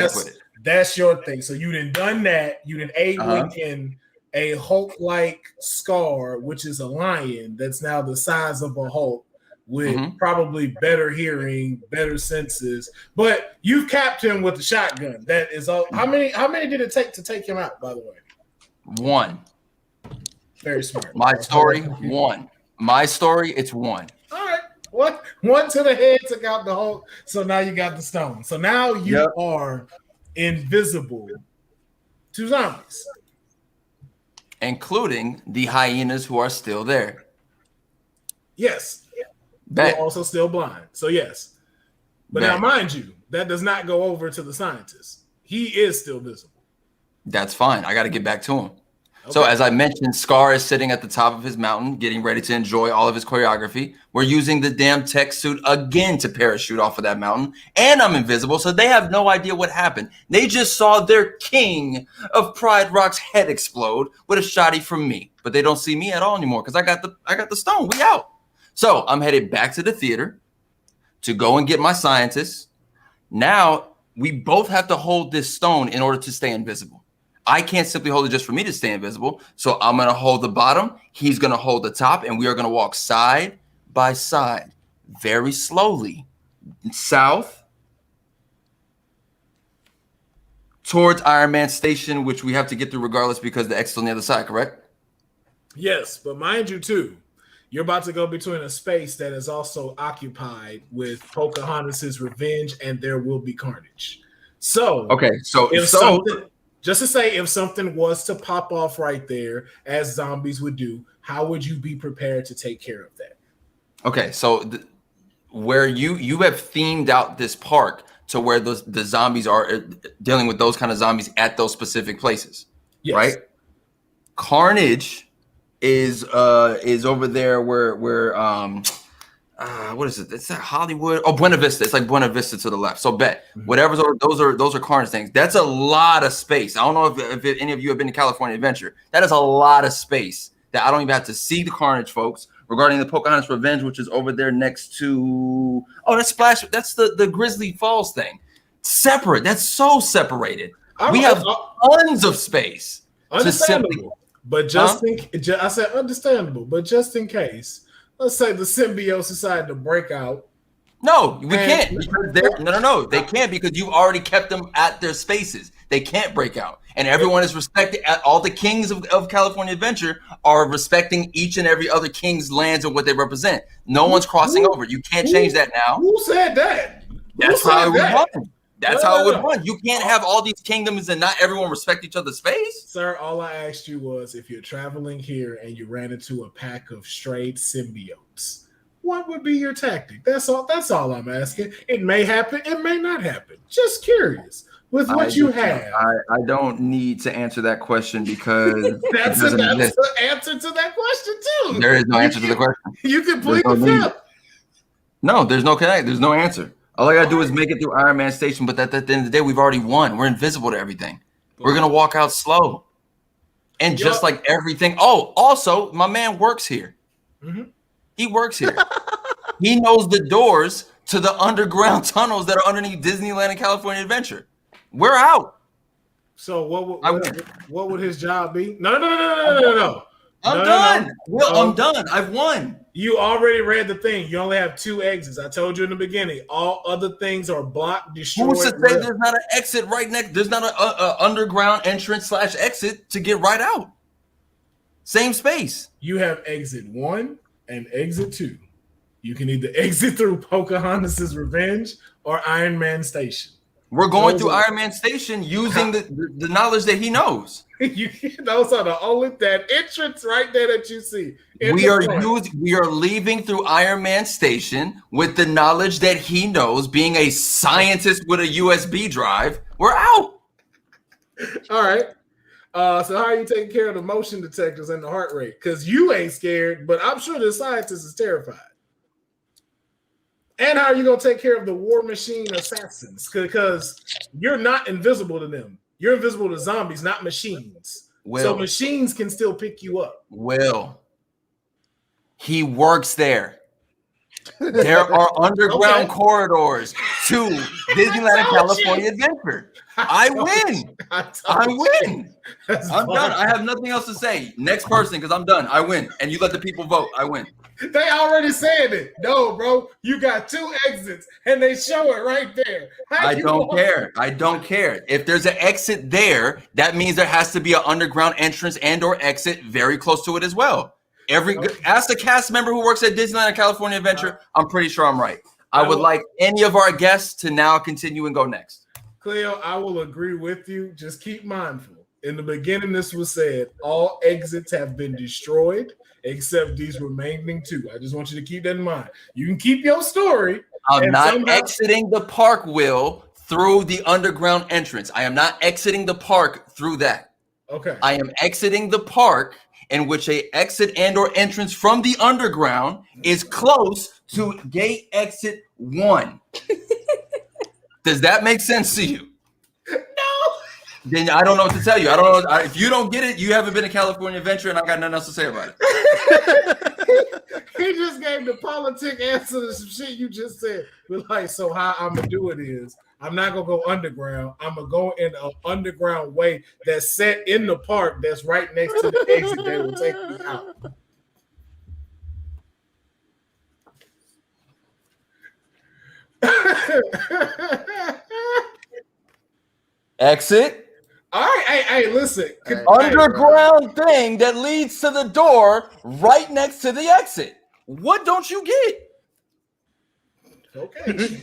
that's your thing. So you done that. You done Abe Lincoln a Hulk-like Scar, which is a lion that's now the size of a Hulk with probably better hearing, better senses. But you've capped him with the shotgun. That is all. How many did it take to take him out, by the way? One. Very smart. My story, one. My story, it's one. All right. One to the head took out the Hulk. So now you got the stone. So now you are invisible to zombies. Including the hyenas who are still there. Yes. They're also still blind. So yes. But now mind you, that does not go over to the scientist. He is still visible. That's fine. I got to get back to him. Okay. So as I mentioned, Scar is sitting at the top of his mountain, getting ready to enjoy all of his choreography. We're using the damn tech suit again to parachute off of that mountain. And I'm invisible, so they have no idea what happened. They just saw their king of Pride Rock's head explode with a shotty from me. But they don't see me at all anymore because I got the stone. We out. So I'm headed back to the theater to go and get my scientists. Now we both have to hold this stone in order to stay invisible. I can't simply hold it just for me to stay invisible. So I'm going to hold the bottom. He's going to hold the top. And we are going to walk side by side very slowly south towards Iron Man Station, which we have to get through regardless because the exit's on the other side, correct? Yes, but mind you, too, you're about to go between a space that is also occupied with Pocahontas's revenge and there will be carnage. So, okay, just to say, if something was to pop off right there, as zombies would do, how would you be prepared to take care of that? Okay, so where you have themed out this park to where the zombies are dealing with those kind of zombies at those specific places, yes. Right? Carnage is over there where what is it? It's Hollywood. Oh, Buena Vista. It's like Buena Vista to the left. So whatever's over, those are Carnage things. That's a lot of space. I don't know if any of you have been to California Adventure. That is a lot of space that I don't even have to see the Carnage folks, regarding the Pocahontas Revenge, which is over there next to that's Splash. That's the Grizzly Falls thing. Separate. That's so separated. We have tons of space. Understandable, but I said understandable, but just in case, let's say the symbiotes decide to break out. No, we can't. No. They can't because you've already kept them at their spaces. They can't break out. And everyone is respected. All the kings of California Adventure are respecting each and every other king's lands and what they represent. No one's crossing over. You can't change that now. Who said that? That's how it would run. That's how it would run. You can't have all these kingdoms and not everyone respect each other's space. Sir, all I asked you was if you're traveling here and you ran into a pack of strayed symbiotes, what would be your tactic? That's all I'm asking. It may happen, it may not happen. Just curious. With what you have. I don't need to answer that question because that's the answer to that question too. There is no answer to the question. You can plead the fifth. No, there's no answer. All I gotta do is make it through Iron Man Station, but at the end of the day, we've already won. We're invisible to everything. We're gonna walk out slow. And just like everything. Oh, also, my man works here. Mm-hmm. He works here. He knows the doors to the underground tunnels that are underneath Disneyland and California Adventure. We're out. So what would his job be? No. I'm done. Will, I'm done. I've won. You already read the thing. You only have 2 exits. I told you in the beginning. All other things are blocked, destroyed. Who's to say there's not an exit right next? There's not an underground entrance / exit to get right out. Same space. You have exit 1 and exit 2. You can either exit through Pocahontas' Revenge or Iron Man Station. We're going through Iron Man Station using the knowledge that he knows. Those are the only that entrance right there that you see. We are leaving through Iron Man Station with the knowledge that he knows. Being a scientist with a USB drive, we're out. All right. So how are you taking care of the motion detectors and the heart rate? Because you ain't scared, but I'm sure the scientist is terrified. And how are you going to take care of the war machine assassins? Because you're not invisible to them. You're invisible to zombies, not machines. So machines can still pick you up. He works there. There are underground corridors to Disneyland and California Adventure. I win. I win. I'm done. I have nothing else to say. Next person, because I'm done. I win. And you let the people vote. I win. They already said it. No, bro. You got 2 exits, and they show it right there. I don't care. I don't care. If there's an exit there, that means there has to be an underground entrance and or exit very close to it as well. Ask the cast member who works at Disneyland and California Adventure. I'm pretty sure I'm right. I would like any of our guests to now continue and go next. Khleo, I will agree with you. Just keep mindful. In the beginning, this was said, all exits have been destroyed except these remaining 2. I just want you to keep that in mind. You can keep your story. I'm not exiting the park, Will, through the underground entrance. I am not exiting the park through that. Okay. I am exiting the park in which a exit and or entrance from the underground is close to gate exit 1. Does that make sense to you? No. Then I don't know what to tell you. I don't know. If you don't get it, you haven't been to California Adventure, and I got nothing else to say about it. He just gave the politic answer to some shit you just said. But like, so how I'm gonna do it is I'm not gonna go underground. I'm gonna go in an underground way that's set in the park that's right next to the exit that will take me out. Exit. All right, hey, listen. Underground thing that leads to the door right next to the exit. What don't you get? Okay.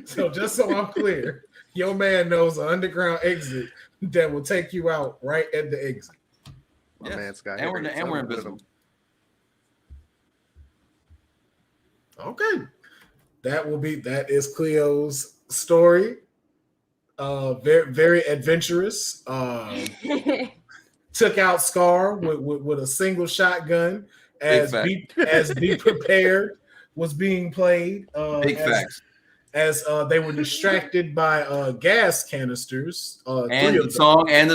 So just so I'm clear, your man knows an underground exit that will take you out right at the exit. My man's got and we're invisible. Okay. That is Khleo's story. Very, very adventurous. Took out Scar with a single shotgun as Be Prepared was being played. Big facts. As they were distracted by gas canisters. And the song and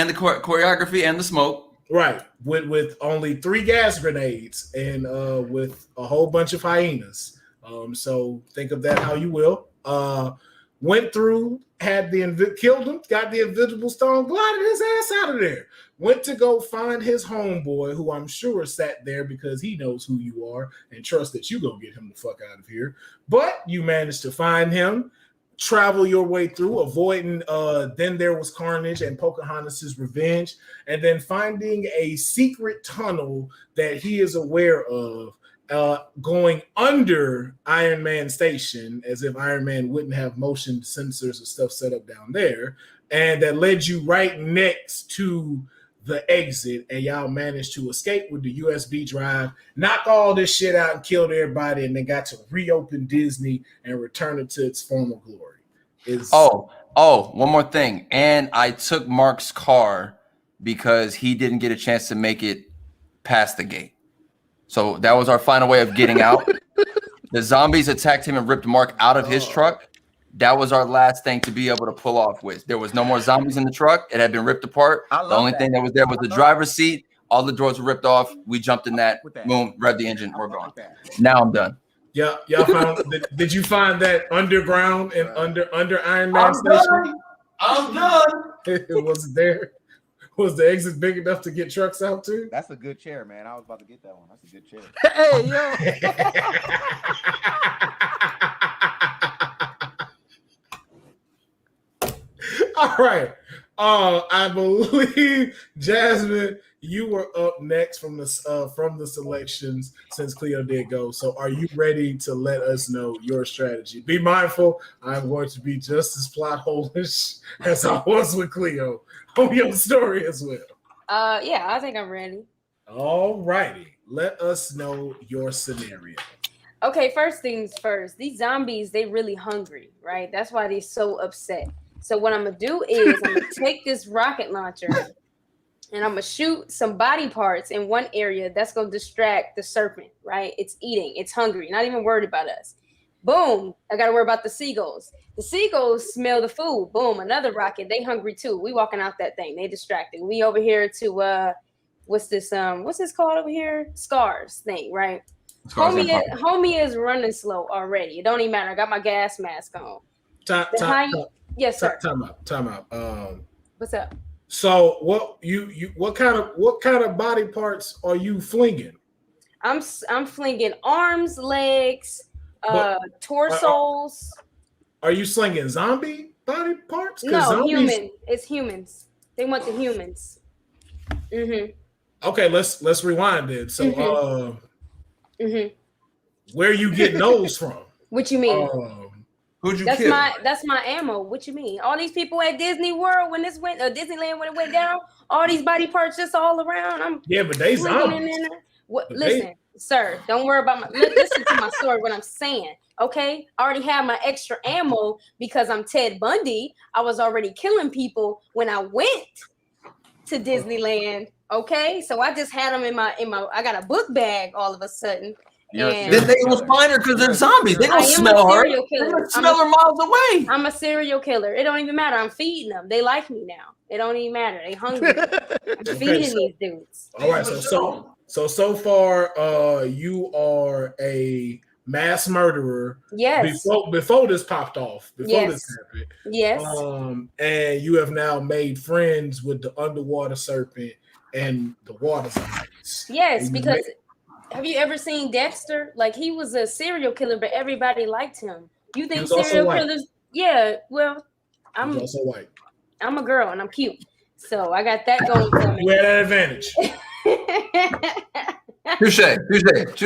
the choreography and the smoke. Right, with only 3 gas grenades and with a whole bunch of hyenas. So think of that how you will. Went through, had killed him, got the invisible stone, glided his ass out of there. Went to go find his homeboy, who I'm sure sat there because he knows who you are and trusts that you gonna get him the fuck out of here. But you managed to find him, travel your way through, avoiding Then There Was Carnage and Pocahontas's Revenge, and then finding a secret tunnel that he is aware of, going under Iron Man Station, as if Iron Man wouldn't have motion sensors and stuff set up down there, and that led you right next to the exit, and y'all managed to escape with the USB drive, knock all this shit out and killed everybody, and then got to reopen Disney and return it to its former glory. One more thing. And I took Mark's car because he didn't get a chance to make it past the gate. So that was our final way of getting out. The zombies attacked him and ripped Mark out of his truck. That was our last thing to be able to pull off with. There was no more zombies in the truck. It had been ripped apart. The only thing that was there was the driver's seat. All the doors were ripped off. We jumped in that. Boom, revved the engine. We're gone. Now I'm done. Yeah, y'all found. Did you find that underground and under Iron Man Station? I'm done. It wasn't there. Was the exit big enough to get trucks out too? That's a good chair, man. I was about to get that one. That's a good chair. Hey, yo. All right. I believe Jasmine, you were up next from the selections since Khleo did go. So, are you ready to let us know your strategy? Be mindful, I'm going to be just as plot holish as I was with Khleo on your story as well. Yeah, I think I'm ready. All righty, let us know your scenario. Okay, first things first. These zombies, they really hungry, right? That's why they're so upset. So what I'm gonna do is I'm gonna take this rocket launcher and I'm gonna shoot some body parts in one area that's gonna distract the serpent, right? It's eating, it's hungry, not even worried about us. Boom, I gotta worry about the seagulls. The seagulls smell the food. Boom, another rocket, they hungry too. We walking out that thing, they distracted. We over here to what's this called over here? Scars thing, right? Homie is running slow already. It don't even matter. I got my gas mask on. Yes, sir. Time out. What's up? So what kind of body parts are you flinging? I'm flinging arms, legs, torsos. Are you slinging zombie body parts? No, human. It's humans. They want the humans. Mm-hmm. Okay, let's rewind then. So where are you getting those from? What you mean? Who'd you kill? That's my ammo. What you mean? All these people at Disney World when this went Disneyland when it went down, all these body parts just all around. But they zombies. Listen, sir, don't worry about listen to my story. What I'm saying, okay? I already have my extra ammo because I'm Ted Bundy. I was already killing people when I went to Disneyland. Okay, so I just had them in my. I got a book bag all of a sudden. Then they will find her because they're zombies. They don't smell her. They don't smell her miles away. I'm a serial killer. It don't even matter. I'm feeding them. They like me now. It don't even matter. They hungry. I'm feeding these dudes. All right. So far, you are a mass murderer. Yes. Before this popped off. Before this happened. Yes. And you have now made friends with the underwater serpent and the water zombies. Yes, because. Have you ever seen Dexter? Like, he was a serial killer, but everybody liked him. You think serial killers? Yeah, well, I'm also white. I'm a girl and I'm cute, so I got that going for me. You had that advantage. Touche,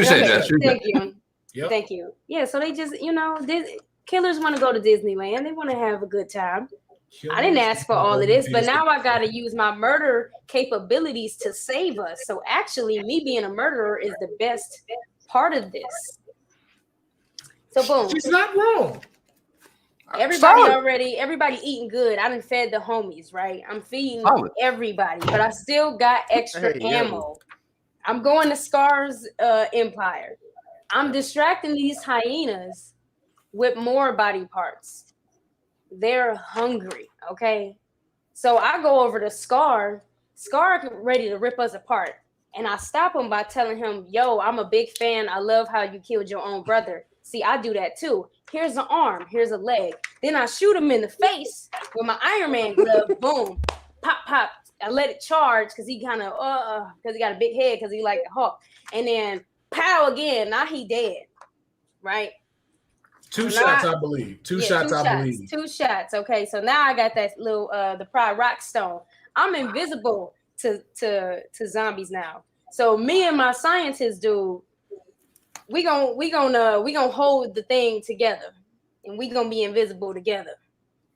Jess. Thank you. Yep. Thank you. Yeah, so they just, killers want to go to Disneyland. They want to have a good time. I didn't ask for all of this, but now I got to use my murder capabilities to save us. So actually, me being a murderer is the best part of this. So boom. She's not wrong. Everybody eating good. I done fed the homies, right? I'm feeding everybody, but I still got extra ammo. I'm going to Scar's Empire. I'm distracting these hyenas with more body parts. They're hungry, okay? So I go over to Scar Scar ready to rip us apart. And I stop him by telling him, yo, I'm a big fan. I love how you killed your own brother. See, I do that too. Here's an arm. Here's a leg. Then I shoot him in the face with my Iron Man glove. Boom. Pop, pop. I let it charge because he kind of, because he got a big head because he like the Hulk. And then pow again. Now he dead. Right? Two shots, I believe. Two shots, I believe. 2 shots. Okay, so now I got that little, the Pride Rock Stone. I'm invisible to zombies now. So me and my scientist dude, we gonna hold the thing together, and we gonna be invisible together,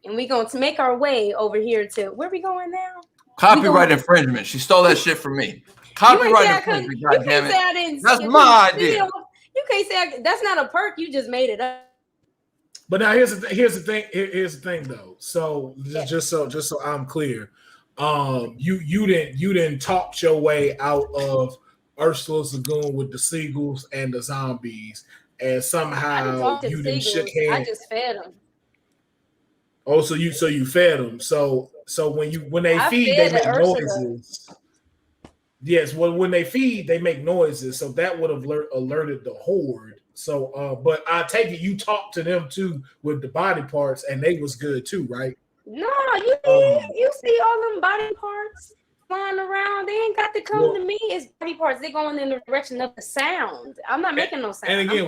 and we gonna make our way over here to where we going now? Copyright infringement. She stole that shit from me. Copyright infringement. God damn it. That's my idea. You can't say that's not a perk. You just made it up. But now here's the thing though. So just so I'm clear. You didn't talk your way out of Ursula's Lagoon with the seagulls and the zombies, and somehow you didn't shook hands. I just fed them. Oh, so you fed them. So when they feed, they make noises. Yes, when they feed, they make noises. So that would have alerted the horde. So, but I take it you talked to them too with the body parts, and they was good too, right? No, you see all them body parts flying around. They ain't got to come to me. It's body parts. They're going in the direction of the sound. I'm not making no sound. And again,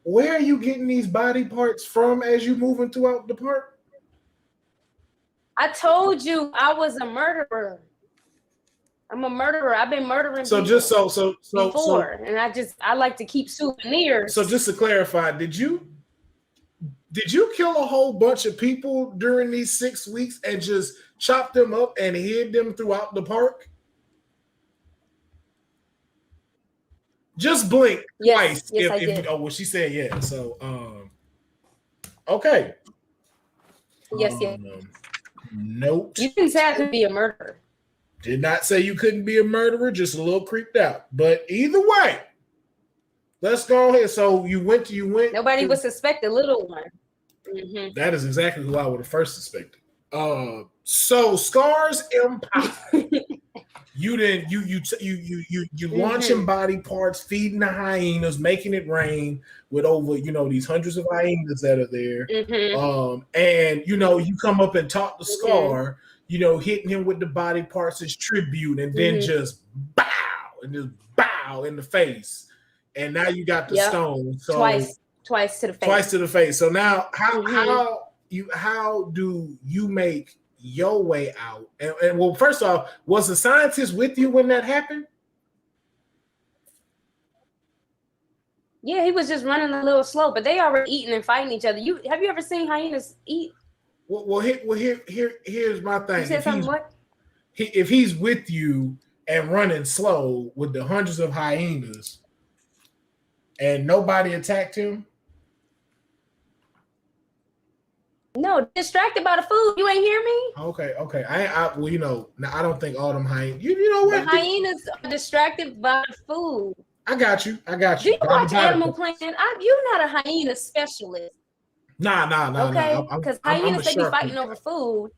where are you getting these body parts from as you moving throughout the park? I told you I was a murderer. I'm a murderer. I've been murdering people before, and I like to keep souvenirs. So just to clarify, did you kill a whole bunch of people during these 6 weeks and just chop them up and hid them throughout the park? Just blink twice. Yes, I did. Oh, well, she said yeah. So, okay. Yes. Nope. You didn't say I could be a murderer. Did not say you couldn't be a murderer. Just a little creeped out. But either way, let's go ahead. So you went. Nobody would suspect the little one. Mm-hmm. That is exactly who I would have first suspected. So Scar's Empire. You launching body parts, feeding the hyenas, making it rain with over these hundreds of hyenas that are there. Mm-hmm. And you come up and talk to Scar, hitting him with the body parts as tribute, and then just bow in the face. And now you got the stone. So twice to the face. Twice to the face. So now how do you make your way out? And well, first off, was the scientist with you when that happened? Yeah, he was just running a little slow, but they already eating and fighting each other. Have you ever seen hyenas eat? Here's my thing. You said something, what? If he's with you and running slow with the hundreds of hyenas and nobody attacked him? No, distracted by the food. You ain't hear me? Okay. I don't think all them hyenas. You know what? The hyenas are distracted by the food. I got you. Do you watch Animal Planet? You're not a hyena specialist. Nah. Okay, because hyenas they be fighting over food.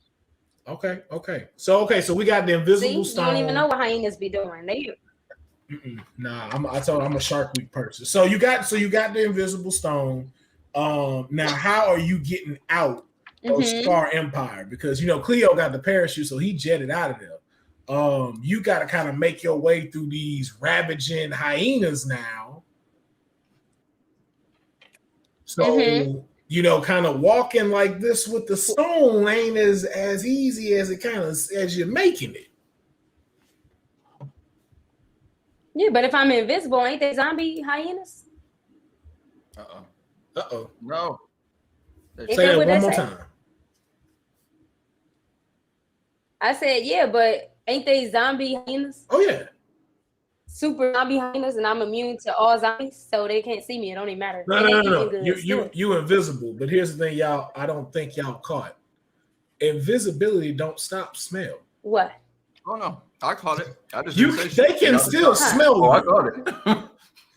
Okay. So we got the invisible stone. You don't even know what hyenas be doing. I'm a Shark Week person. So you got the invisible stone. Now how are you getting out of Scar Empire? Because Khleo got the parachute, so he jetted out of there. You got to kind of make your way through these ravaging hyenas now. So kind of walking like this with the stone ain't as easy as as you're making it. Yeah, but if I'm invisible, ain't they zombie hyenas? Uh-oh. No. Say that one more time. I said, yeah, but ain't they zombie hyenas? Oh, yeah. Super zombie hyenas, and I'm immune to all zombies, so they can't see me. It don't even matter. No. You invisible. But here's the thing, y'all. I don't think y'all caught. Invisibility don't stop smell. What? Oh, no. I caught it. I just they can still smell you. Oh, I caught it.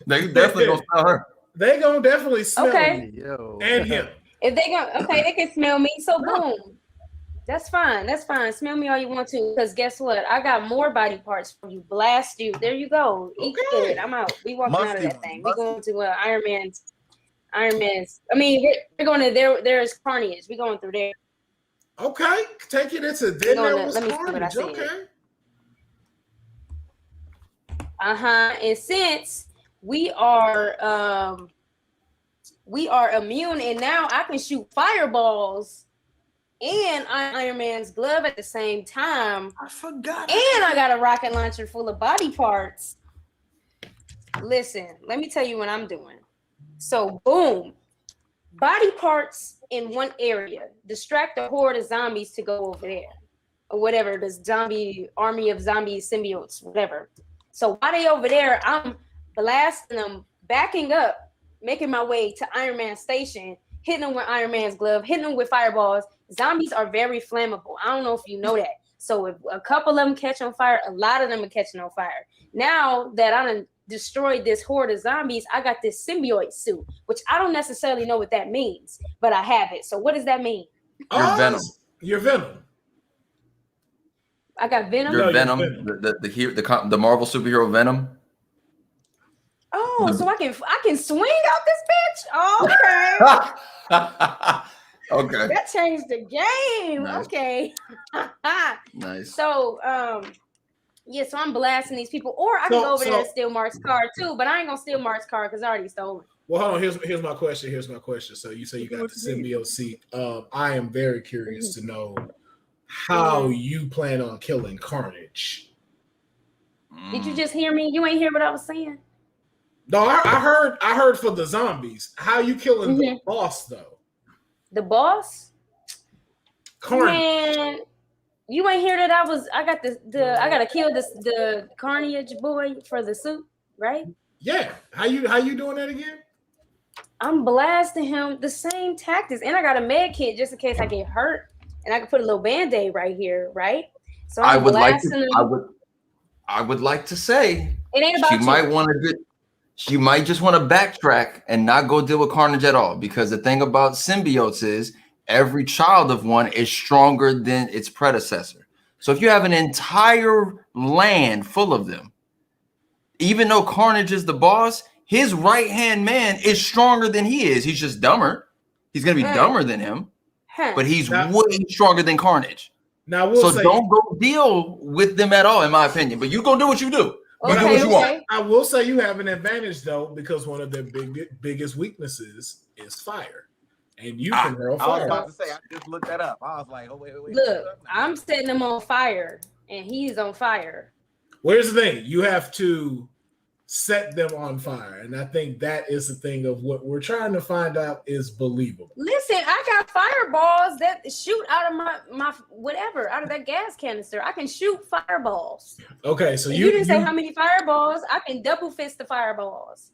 They definitely gonna smell her. They gonna definitely smell you. Yo. And him. If they they can smell me. So boom. That's fine. That's fine. Smell me all you want to, because guess what? I got more body parts for you. Blast you. There you go. Eat good. I'm out. We walking out of that thing. We going to Iron Man's. Iron Man's. I mean, we're going to there. There's Carnage. We going through there. Okay, take it into Let there. me see what I said. Okay. And since we are immune, and now I can shoot fireballs and Iron Man's glove at the same time. I forgot. And I got a rocket launcher full of body parts. Listen, let me tell you what I'm doing. So, boom. Body parts in one area. Distract the horde of zombies to go over there. Or whatever, this zombie army of zombie symbiotes, whatever. So while they over there, I'm blasting them, backing up, making my way to Iron Man's station, hitting them with Iron Man's glove, hitting them with fireballs. Zombies are very flammable. I don't know if you know that. So if a couple of them catch on fire, a lot of them are catching on fire. Now that I done destroyed this horde of zombies, I got this symbiote suit, which I don't necessarily know what that means, but I have it. So what does that mean? You're Venom. You're Venom. I got Venom. You're Venom. The Marvel superhero Venom. Oh, so I can swing out this bitch? Oh, okay. Okay. That changed the game. Nice. Okay. Nice. So, yeah, so I'm blasting these people, or I can go over there and steal Mark's car too, but I ain't gonna steal Mark's car because I already stole it. Well, hold on. Here's my question. So you say you got the symbiote seat. I am very curious to know how you plan on killing Carnage. Did you just hear me? You ain't hear what I was saying? No, I heard for the zombies. How you killing the boss though? The boss? Carnage. Man, you ain't hear that I got I gotta kill the Carnage boy for the suit, right? Yeah. How you doing that again? I'm blasting him the same tactics, and I got a med kit just in case I get hurt, and I can put a little band-aid right here, right? So I would like to say it ain't about she might just want to backtrack and not go deal with Carnage at all, because the thing about symbiotes is every child of one is stronger than its predecessor. So if you have an entire land full of them, even though Carnage is the boss, his right-hand man is stronger than he is. He's just dumber. He's going to be dumber than him, but he's way stronger than Carnage. Now, don't go deal with them at all, in my opinion. But you go do what you do. But do what you want. I will say you have an advantage though, because one of their biggest weaknesses is fire, and you can hurl fire. I was about to say, I just looked that up. I was like, oh wait. Look, I'm setting him on fire, and he's on fire. Where's the thing? You have to set them on fire, and I think that is the thing of what we're trying to find out is believable. Listen, I got fireballs that shoot out of my whatever, out of that gas canister. I can shoot fireballs. Okay, so you didn't say how many fireballs. I can double fist the fireballs.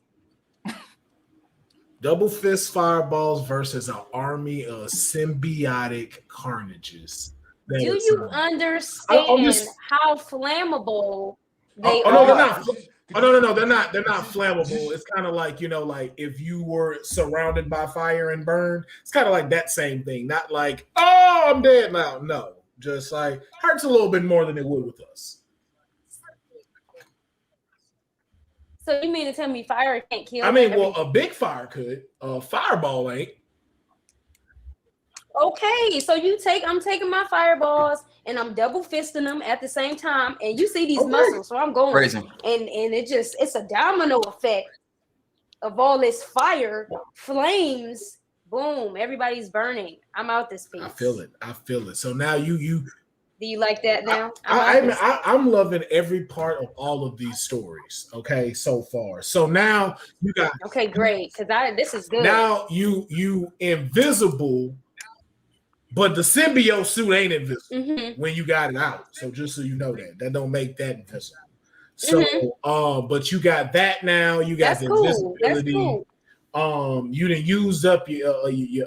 Double fist fireballs versus an army of symbiotic carnages. Do you understand how flammable they are? No, they're not. Oh no, they're not flammable. It's kind of like, like if you were surrounded by fire and burned, it's kind of like that same thing. Not like, oh, I'm dead now. No, just like hurts a little bit more than it would with us. So you mean to tell me fire can't kill? I mean, well, a big fire could. A fireball ain't. Okay, so I'm taking my fireballs and I'm double fisting them at the same time, and you see these muscles, so I'm going crazy. And it's a domino effect of all this fire, flames, boom, everybody's burning. I'm out this piece. I feel it. So now you do you like that now? I'm loving every part of all of these stories. Okay, so far. So now you got great, because this is good. Now you invisible. But the symbiote suit ain't invisible when you got it out. So just so you know that don't make that invisible. So, but you got that now. You got the invisibility. Cool. You done used up your you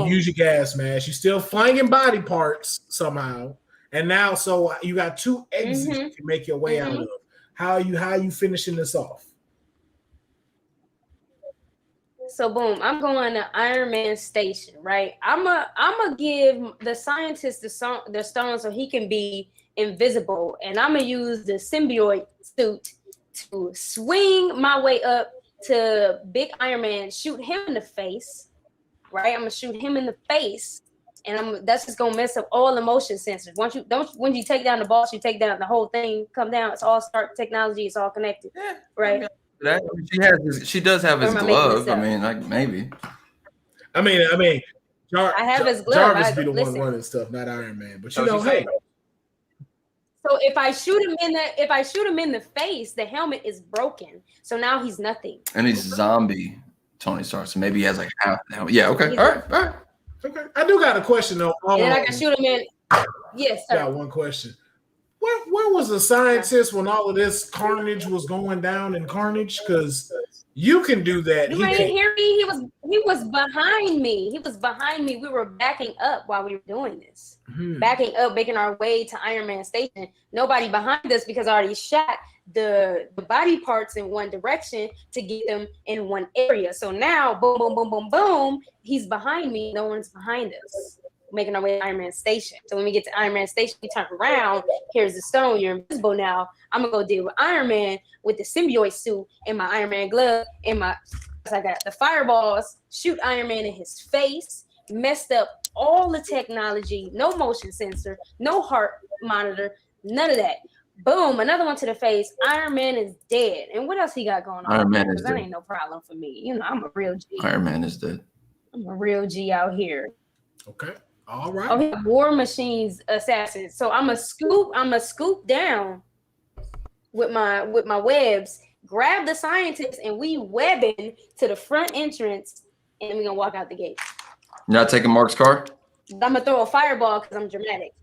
use your gas mask. You still flinging body parts somehow, and now so you got two exits you can make your way out of. How are you finishing this off? So boom, I'm going to Iron Man Station, right? I'm give the scientist the stone so he can be invisible, and I'm gonna use the symbiote suit to swing my way up to Big Iron Man, shoot him in the face, right? I'm gonna shoot him in the face, and that's just gonna mess up all the motion sensors. When you take down the boss, you take down the whole thing. Come down, it's all Stark technology. It's all connected, right? She does have his glove. I mean, like maybe. I mean, I have his glove. Jarvis be the one running stuff, not Iron Man. But you know, hey. So if I shoot him in the face, the helmet is broken. So now he's nothing. And he's zombie Tony Stark. So maybe he has like half the helmet. Yeah. Okay. All right. Okay. I do got a question though. And then I can shoot him in. Yes, sir. Got one question. Where was the scientist when all of this carnage was going down in Carnage? Because you can do that. You didn't hear me? He was behind me. He was behind me. We were backing up while we were doing this. Backing up, making our way to Iron Man Station. Nobody behind us because I already shot the body parts in one direction to get them in one area. So now, boom, boom, boom, boom, boom, he's behind me. No one's behind us. Making our way to Iron Man Station. So when we get to Iron Man Station, we turn around. Here's the stone. You're invisible now. I'm gonna go deal with Iron Man with the symbiote suit and my Iron Man glove and I got the fireballs. Shoot Iron Man in his face. Messed up all the technology. No motion sensor. No heart monitor. None of that. Boom! Another one to the face. Iron Man is dead. And what else he got going on? Iron Man is dead. That ain't no problem for me. You know, I'm a real G. Iron Man is dead. I'm a real G out here. Okay. All right. Oh, he War Machine's assassin. So I'm a scoop down with my webs, grab the scientist, and we webbing to the front entrance, and we're gonna walk out the gate. You're not taking Mark's car? I'm gonna throw a fireball because I'm dramatic.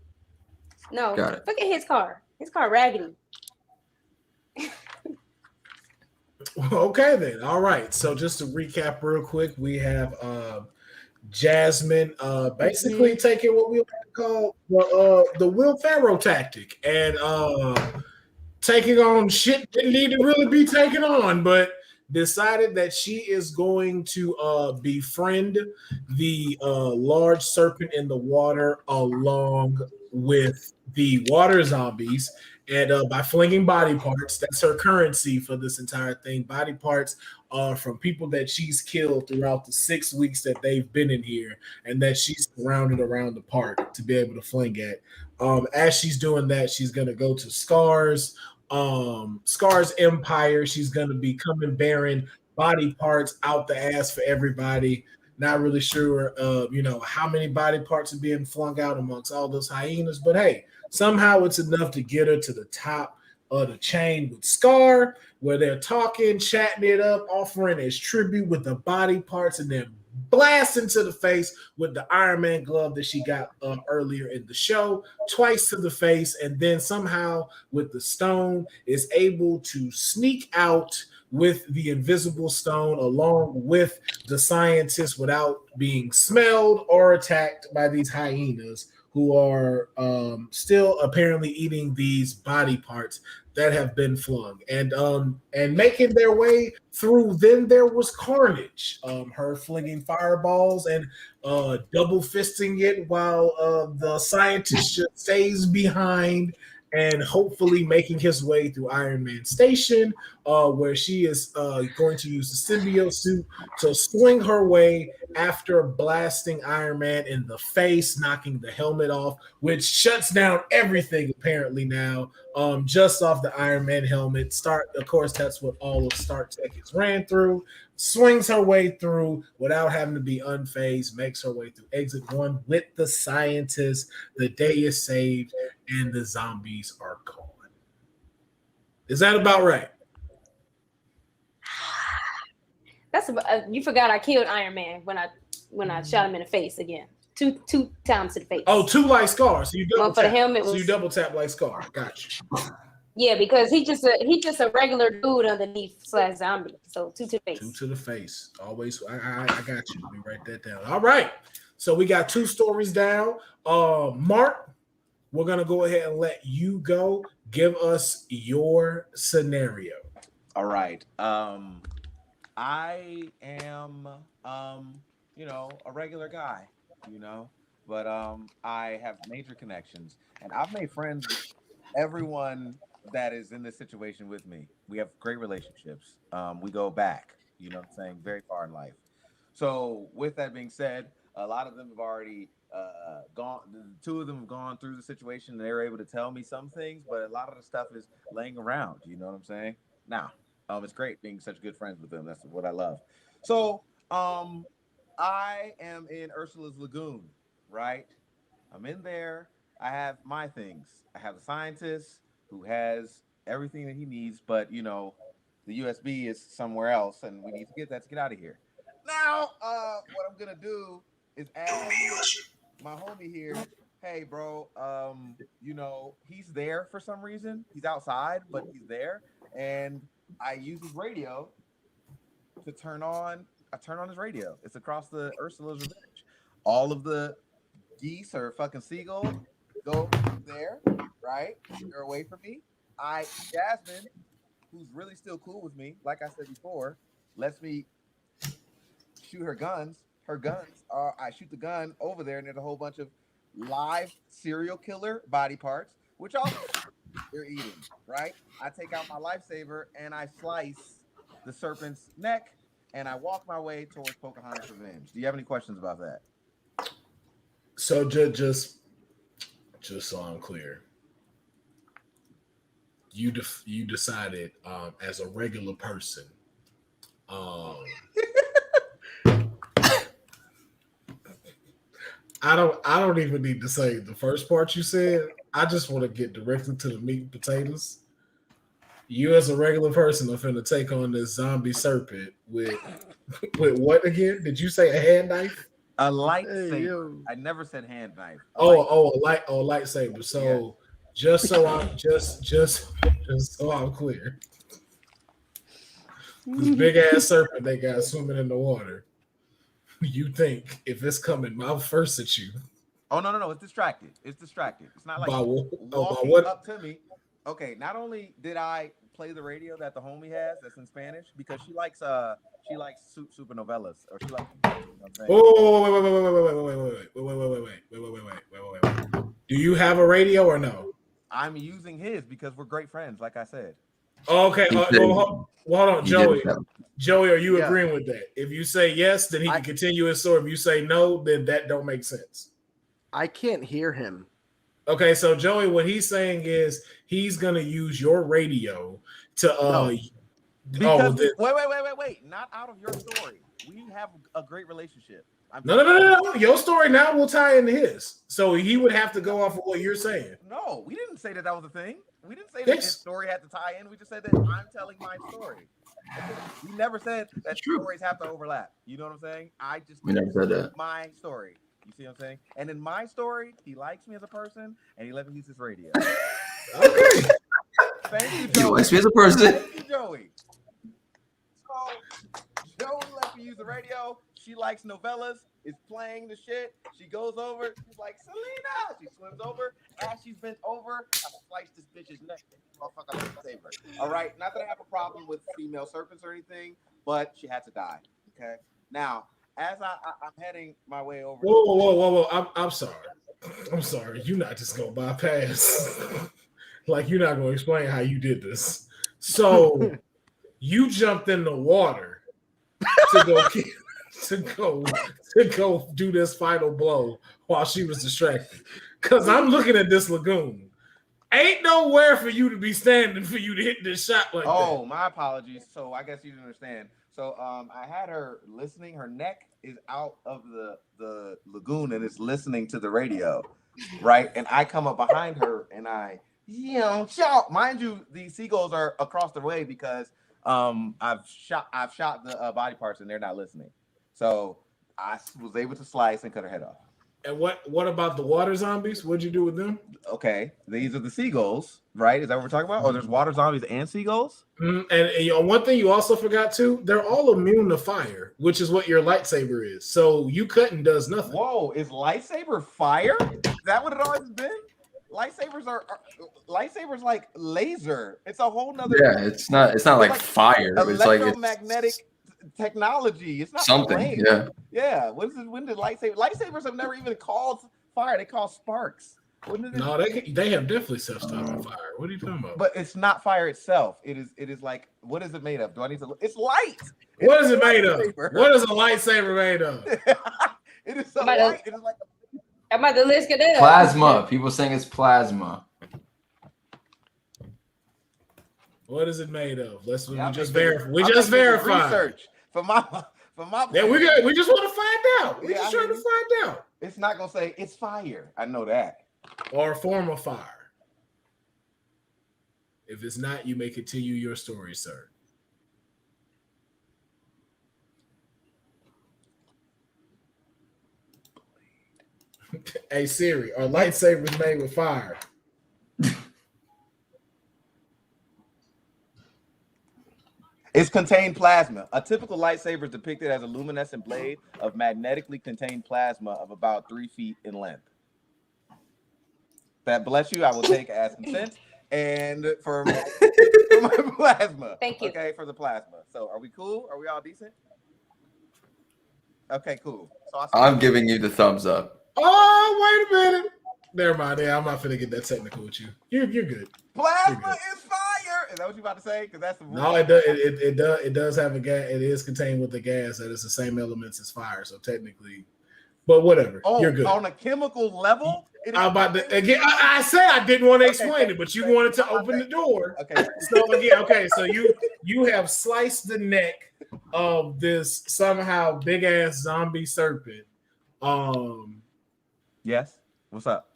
No, got it. Look at his car. His car raggedy. Okay then. All right. So just to recap real quick, we have Jasmine basically taking what we like to call the Will Pharaoh tactic and taking on shit that need to really be taken on, but decided that she is going to befriend the large serpent in the water along with the water zombies. And by flinging body parts, that's her currency for this entire thing. Body parts from people that she's killed throughout the 6 weeks that they've been in here and that she's surrounded around the park to be able to fling at. As she's doing that, she's going to go to Scar's empire. She's going to be coming bearing body parts out the ass for everybody. Not really sure, how many body parts are being flung out amongst all those hyenas, but hey, somehow it's enough to get her to the top of the chain with Scar, where they're talking, chatting it up, offering as tribute with the body parts, and then blast into the face with the Iron Man glove that she got earlier in the show, twice to the face, and then somehow with the stone is able to sneak out with the invisible stone along with the scientists without being smelled or attacked by these hyenas who are still apparently eating these body parts that have been flung and making their way through. Then there was carnage, her flinging fireballs and double fisting it while the scientist just stays behind and hopefully making his way through Iron Man Station, where she is going to use the symbiote suit to swing her way after blasting Iron Man in the face, knocking the helmet off, which shuts down everything apparently now, just off the Iron Man helmet. Of course, that's what all of Stark Tech has ran through. Swings her way through without having to be unfazed, makes her way through exit 1 with the scientists. The day is saved and the zombies are gone. Is that about right? That's you forgot I killed Iron Man when I shot him in the face again. Two times to the face. Oh, 2 like Scar. So you double for tap. The helmet So you double tap like Scar. Gotcha. Yeah, because he just a regular dude underneath / zombie. So 2 to the face. 2 to the face. Always. I got you. Let me write that down. All right. So we got 2 stories down. Mark, we're gonna go ahead and let you go. Give us your scenario. All right. I am, a regular guy, but I have major connections, and I've made friends with everyone that is in this situation with me. We have great relationships. We go back, what I'm saying, very far in life. So, with that being said, a lot of them have already gone. The two of them have gone through the situation. And they were able to tell me some things, but a lot of the stuff is laying around. You know what I'm saying? Now, it's great being such good friends with them. That's what I love. So, I am in Ursula's Lagoon, right? I'm in there. I have my things. I have a scientist who has everything that he needs, but the USB is somewhere else, and we need to get that to get out of here. Now, what I'm gonna do is ask my homie here. Hey, bro. He's there for some reason. He's outside, but he's there, and I use his radio to turn on. I turn on his radio. It's across the Ursula's Revenge. All of the geese or fucking seagulls go there, right? They're away from me. Jasmine, who's really still cool with me, like I said before, lets me shoot her guns. I shoot the gun over there, and there's a whole bunch of live serial killer body parts, which also they're eating, right? I take out my lifesaver and I slice the serpent's neck, and I walk my way towards Pocahontas' Revenge. Do you have any questions about that? So just so I'm clear, you decided as a regular person, I don't even need to say the first part you said. I just want to get directly to the meat and potatoes. You as a regular person are finna take on this zombie serpent with what again? Did you say a hand knife? A lightsaber. I never said hand knife. A lightsaber. So just so I'm clear, this big ass serpent they got swimming in the water. You think if it's coming mouth first at you? Oh no! It's distracted. It's not like walking up to me. Okay, not only did I play the radio that the homie has that's in Spanish because she likes supernovelas or she likes. Wait. Do you have a radio or no? I'm using his because we're great friends, like I said. Okay. Hold on, Joey. Joey, are you agreeing with that? If you say yes, then he can continue his story. If you say no, then that don't make sense. I can't hear him. Okay, so Joey, what he's saying is he's gonna use your radio to Because wait. Not out of your story. We have a great relationship. No. Your story now will tie into his. So he would have to go off of what you're saying. No, we didn't say that was a thing. We didn't say that his story had to tie in. We just said that I'm telling my story. We never said that stories have to overlap. You know what I'm saying? We never said that. My story. You see what I'm saying? And in my story, he likes me as a person, and he let me use his radio. Okay. Thank you, Joey. He likes me as a person. Thank you, Joey. So, Joey let me use the radio. She likes novellas. Is playing the shit. She goes over. She's like, Selena. She swims over. As she's bent over, I slice this bitch's neck. Motherfucker, save her. All right. Not that I have a problem with female serpents or anything, but she had to die. Okay. Now, as I'm heading my way over. Whoa. I'm sorry. You're not just gonna bypass. Like you're not gonna explain how you did this. So you jumped in the water to go do this final blow while she was distracted. Cause I'm looking at this lagoon. Ain't nowhere for you to be standing for you to hit this shot like that. Oh, my apologies. So I guess you didn't understand. So I had her listening. Her neck is out of the lagoon and is listening to the radio, right? And I come up behind her and I shout. Mind you, the seagulls are across the way because I've shot the body parts and they're not listening. So I was able to slice and cut her head off. And what about the water zombies? What'd you do with them? Okay, these are the seagulls, right? Is that what we're talking about? Oh, there's water zombies and seagulls? And one thing you also forgot too, they're all immune to fire, which is what your lightsaber is. So you cutting does nothing. Whoa, is lightsaber fire? Is that what it always been? Lightsabers are like laser. It's a whole nother. Yeah, it's not like fire. It's like electromagnetic technology. It's not Something. flame. Yeah. Yeah. When did lightsabers have never even called fire? They call sparks. No, they have definitely self-stopping fire. What are you talking about? But it's not fire itself. It is like, what is it made of? Do I need to look? It's light. What is it made of? What is a lightsaber made of? It is so light. It is like I'm about to list it up. Plasma. People saying it's plasma. What is it made of? We just verify. Research for my. Yeah, we just want to find out. We're just trying to find out. It's not gonna say it's fire. I know that. Or a form of fire. If it's not, you may continue your story, sir. Hey Siri, are lightsabers made with fire? It's contained plasma. A typical lightsaber is depicted as a luminescent blade of magnetically contained plasma of about 3 feet in length. That bless you, I will take as consent. And for my plasma. Thank you. Okay, for the plasma. So are we cool? Are we all decent? Okay, cool. So I'm giving you the thumbs up. Oh, wait a minute. Never mind. Yeah, I'm not finna get that technical with you. You're good. Plasma is fire. Is that what you about to say? Because that's the no. It does have a gas. It is contained with the gas that is the same elements as fire. So technically, but whatever. Oh, you're good on a chemical level. I'm about to again. I said I didn't want to explain it, but you wanted to open the door. Okay. So again, okay. So you have sliced the neck of this somehow big ass zombie serpent. Yes. What's up?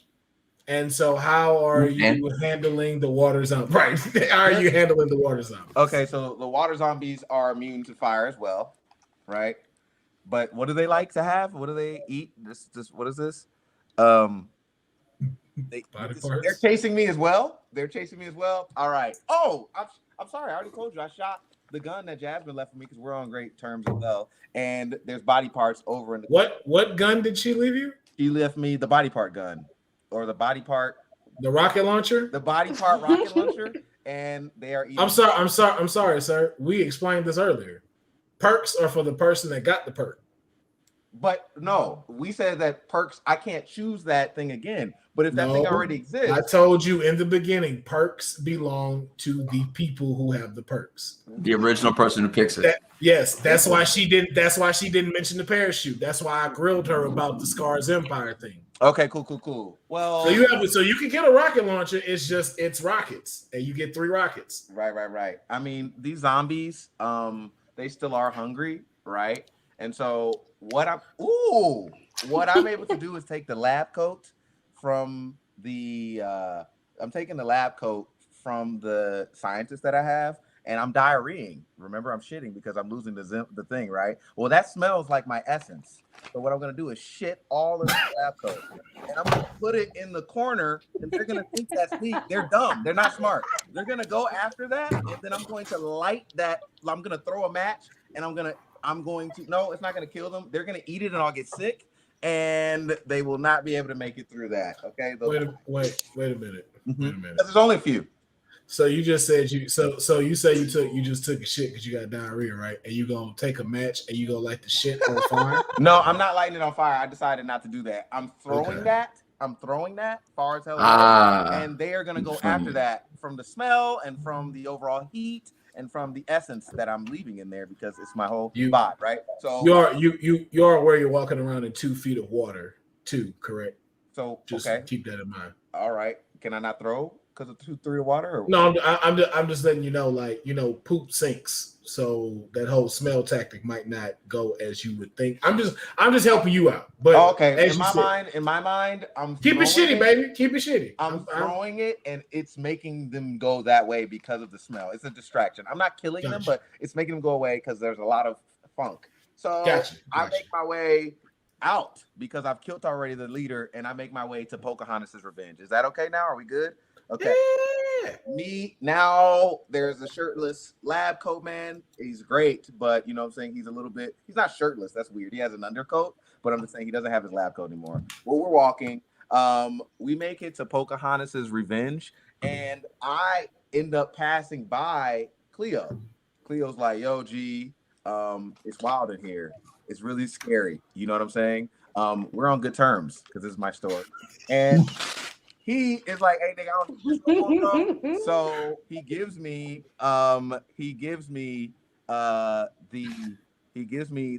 And so, how are you handling the water zombie? Right? How are you handling the water zombie? Okay, so the water zombies are immune to fire as well, right? But what do they like to have? What do they eat? This what is this? They're chasing me as well. They're chasing me as well. All right. Oh, I'm sorry. I already told you. I shot the gun that Jasmine left for me because we're on great terms as well. And there's body parts over in the what gun did she leave you? She left me the body part gun. Or the body part, the rocket launcher, the body part rocket launcher, and they are eating. I'm sorry, sir. We explained this earlier. Perks are for the person that got the perk. But no, we said that perks. I can't choose that thing again. But if that thing already exists, I told you in the beginning, perks belong to the people who have the perks. The original person who picks it. That's why she didn't. That's why she didn't mention the parachute. That's why I grilled her about the Scars Empire thing. Okay, cool. Well, so you can get a rocket launcher. It's rockets, and you get 3 rockets. Right. I mean, these zombies, they still are hungry, right? And so what I'm able to do is take the lab coat from the. I'm taking the lab coat from the scientist that I have, and I'm diarrheaing. Remember, I'm shitting because I'm losing the thing, right? Well, that smells like my essence. So what I'm gonna do is shit all of the lab coat, and I'm gonna put it in the corner, and they're gonna think that's me. They're dumb. They're not smart. They're gonna go after that, and then I'm going to light that. I'm gonna throw a match, and I'm going to. No, it's not gonna kill them. They're gonna eat it, and I'll get sick, and they will not be able to make it through that. Okay. Wait a minute. Wait a minute. There's only a few. So you just said you just took a shit because you got diarrhea, right? And you gonna take a match and you gonna light the shit on fire? No, I'm not lighting it on fire. I decided not to do that. I'm throwing that far as hell, and they are gonna go after that from the smell and from the overall heat and from the essence that I'm leaving in there because it's my whole spot, right? So you are where you're walking around in 2 feet of water too, correct? So just keep that in mind. All right, can I not throw because of 2, 3 of water? Or no, I'm just letting you know, like, poop sinks, so that whole smell tactic might not go as you would think. I'm just helping you out. But okay, in my mind, I'm keep it shitty, baby. Keep it shitty. I'm throwing it, and it's making them go that way because of the smell. It's a distraction. I'm not killing them, but it's making them go away because there's a lot of funk. So I make my way out because I've killed already the leader, and I make my way to Pocahontas' revenge. Is that okay now? Are we good? Okay. Yeah. Me now. There's a shirtless lab coat man. He's great, but you know what I'm saying, he's not shirtless. That's weird. He has an undercoat, but I'm just saying he doesn't have his lab coat anymore. Well, we're walking. We make it to Pocahontas' revenge, and I end up passing by Khleo. Cleo's like, yo, G, It's wild in here. It's really scary. You know what I'm saying? We're on good terms because this is my story. And he is like, hey, nigga, I don't need this no more, bro. So he gives me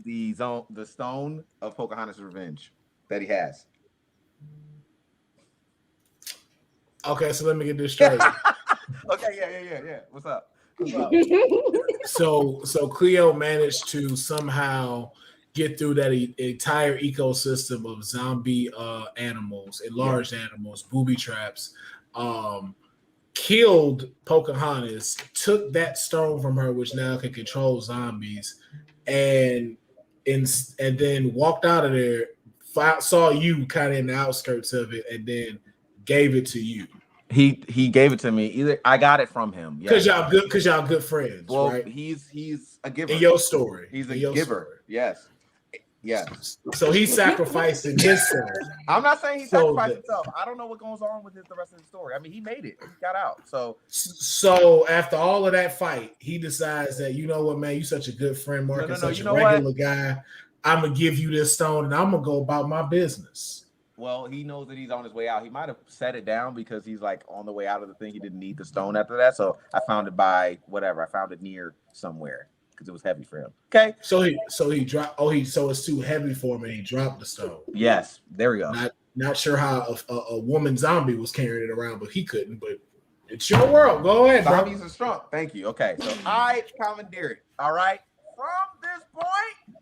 the stone of Pocahontas' revenge that he has. Okay, so let me get this straight. Okay, yeah. What's up? So Khleo managed to somehow get through that entire ecosystem of zombie animals, enlarged animals, booby traps, killed Pocahontas, took that stone from her, which now can control zombies, and then walked out of there, saw you kind of in the outskirts of it, and then gave it to you. He gave it to me. Either I got it from him. Because y'all good friends, well, right? He's a giver. In your story. He's a giver. Story. Yes. So he's sacrificing himself. I'm not saying he sacrificed himself. I don't know what goes on with the rest of the story. I mean, he made it. He got out. So after all of that fight, he decides that, you know what, man, you such a good friend, Marcus, such a regular guy. I'm gonna give you this stone and I'm gonna go about my business. Well, he knows that he's on his way out. He might have set it down because he's like on the way out of the thing. He didn't need the stone after that. So I found it by whatever. I found it near somewhere because it was heavy for him. Okay. So he dropped. So it's too heavy for him, and he dropped the stone. Yes, there we go. Not sure how a woman zombie was carrying it around, but he couldn't. But it's your world. Go ahead, bro. Zombies are strong. Thank you. Okay, so I commandeer it. All right. From this point,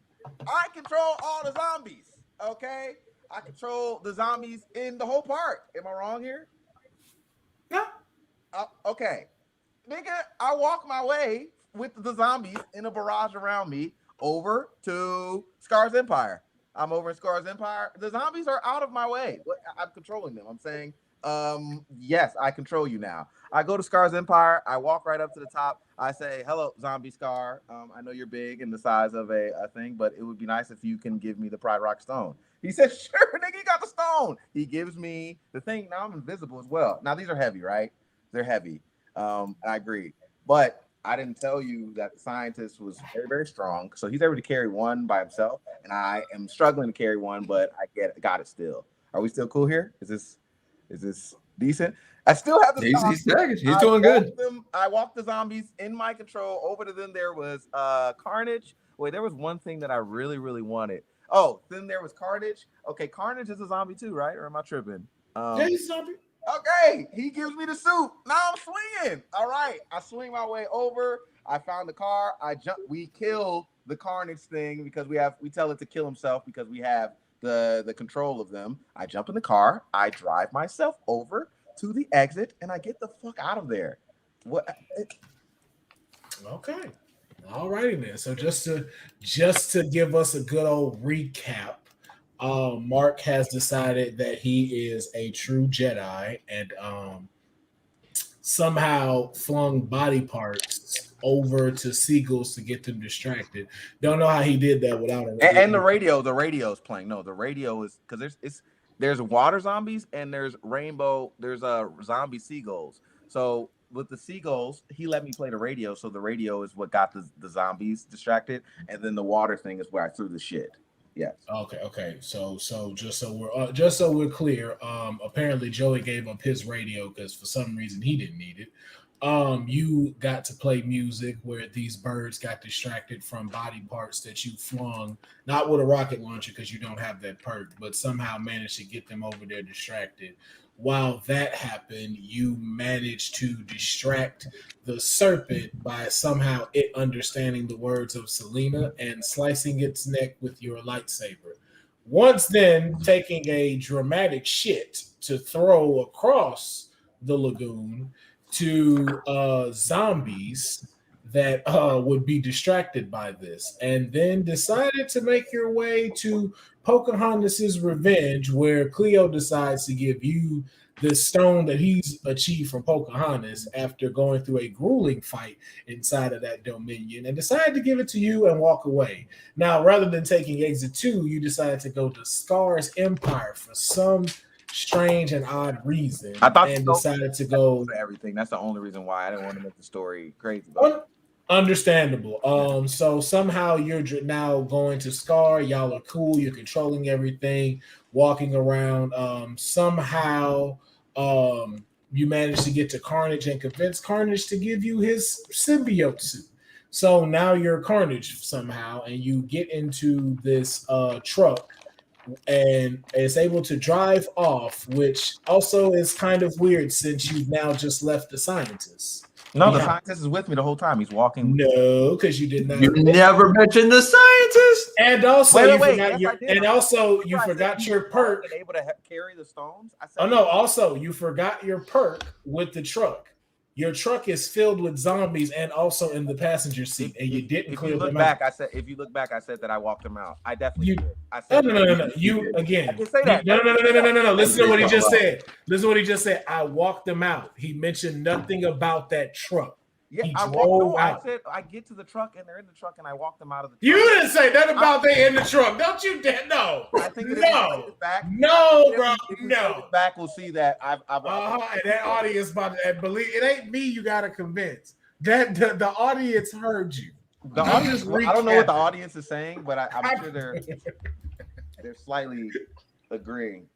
I control all the zombies. Okay. I control the zombies in the whole park. Am I wrong here? Yeah. Okay. Nigga, I walk my way with the zombies in a barrage around me over to Scar's Empire. I'm over in Scar's Empire. The zombies are out of my way. I'm controlling them. I'm saying, yes, I control you now. I go to Scar's Empire. I walk right up to the top. I say, hello, zombie Scar. I know you're big in the size of a thing, but it would be nice if you can give me the Pride Rock Stone. He said, sure, nigga, you got the stone. He gives me the thing. Now I'm invisible as well. Now these are heavy, right? They're heavy. I agree. But I didn't tell you that the scientist was very, very strong. So he's able to carry one by himself. And I am struggling to carry one, but I got it still. Are we still cool here? Is this decent? I still have the zombies. He's doing good. I walked the zombies in my control. Over to them, there was Carnage. Wait, there was one thing that I really, really wanted. Oh, then there was Carnage. Okay, Carnage is a zombie too, right? Or am I tripping? Yeah, he's a zombie. Okay, he gives me the suit. Now I'm swinging. All right, I swing my way over. I found the car. I jump. We kill the Carnage thing because we tell it to kill himself because we have the control of them. I jump in the car. I drive myself over to the exit, and I get the fuck out of there. What? Okay. All righty then. So just to give us a good old recap, Mark has decided that he is a true Jedi and somehow flung body parts over to seagulls to get them distracted. Don't know how he did that without a and the radio's playing. No, the radio is because there's water zombies and there's zombie seagulls. So with the seagulls, he let me play the radio, so the radio is what got the zombies distracted, and then the water thing is where I threw the shit. Yes. Okay. So just so we're clear, apparently Joey gave up his radio because for some reason he didn't need it. You got to play music where these birds got distracted from body parts that you flung, not with a rocket launcher because you don't have that perk, but somehow managed to get them over there distracted. While that happened, you managed to distract the serpent by somehow it understanding the words of Selena and slicing its neck with your lightsaber. Once then, taking a dramatic shit to throw across the lagoon to zombies that would be distracted by this, and then decided to make your way to Pocahontas' revenge, where Khleo decides to give you the stone that he's achieved from Pocahontas after going through a grueling fight inside of that dominion, and decided to give it to you and walk away. Now, rather than taking exit 2, you decided to go to Scar's Empire for some strange and odd reason. I thought and decided to go for everything. That's the only reason why I didn't want to make the story crazy. Understandable. So somehow you're now going to Scar. Y'all are cool. You're controlling everything, walking around. Somehow, you manage to get to Carnage and convince Carnage to give you his symbiote suit. So now you're Carnage somehow, and you get into this truck and is able to drive off, which also is kind of weird since you've now just left the scientists. No, the scientist is with me the whole time. He's walking. No, because you did not. You never mentioned the scientist. And also, Wait, you wait, forgot yes, your. I did. And also, you I said forgot he your was perk. and able to carry the stones. I said, Oh no! Also, you forgot your perk with the truck. Your truck is filled with zombies and also in the passenger seat, and you didn't If clear you look them back, out. I said. If you look back, I said that I walked him out. I definitely You- did. I No, said. no. You again. I can say that. No. Listen to what he just said. Listen to what he just said. I walked them out. He mentioned nothing about that truck. Yeah, He I drove walked. No, I out. said I get to the truck and they're in the truck and I walked them out of the truck. You didn't say nothing about they in the truck. Don't you dare. No. I think that if we play this back, No, bro. if we play this back, we'll see that I've And that audience about to believe it ain't me you gotta convince. That the audience heard you. the I'm audience. just I don't know what the recapping. audience is saying, but I'm sure they're slightly agreeing.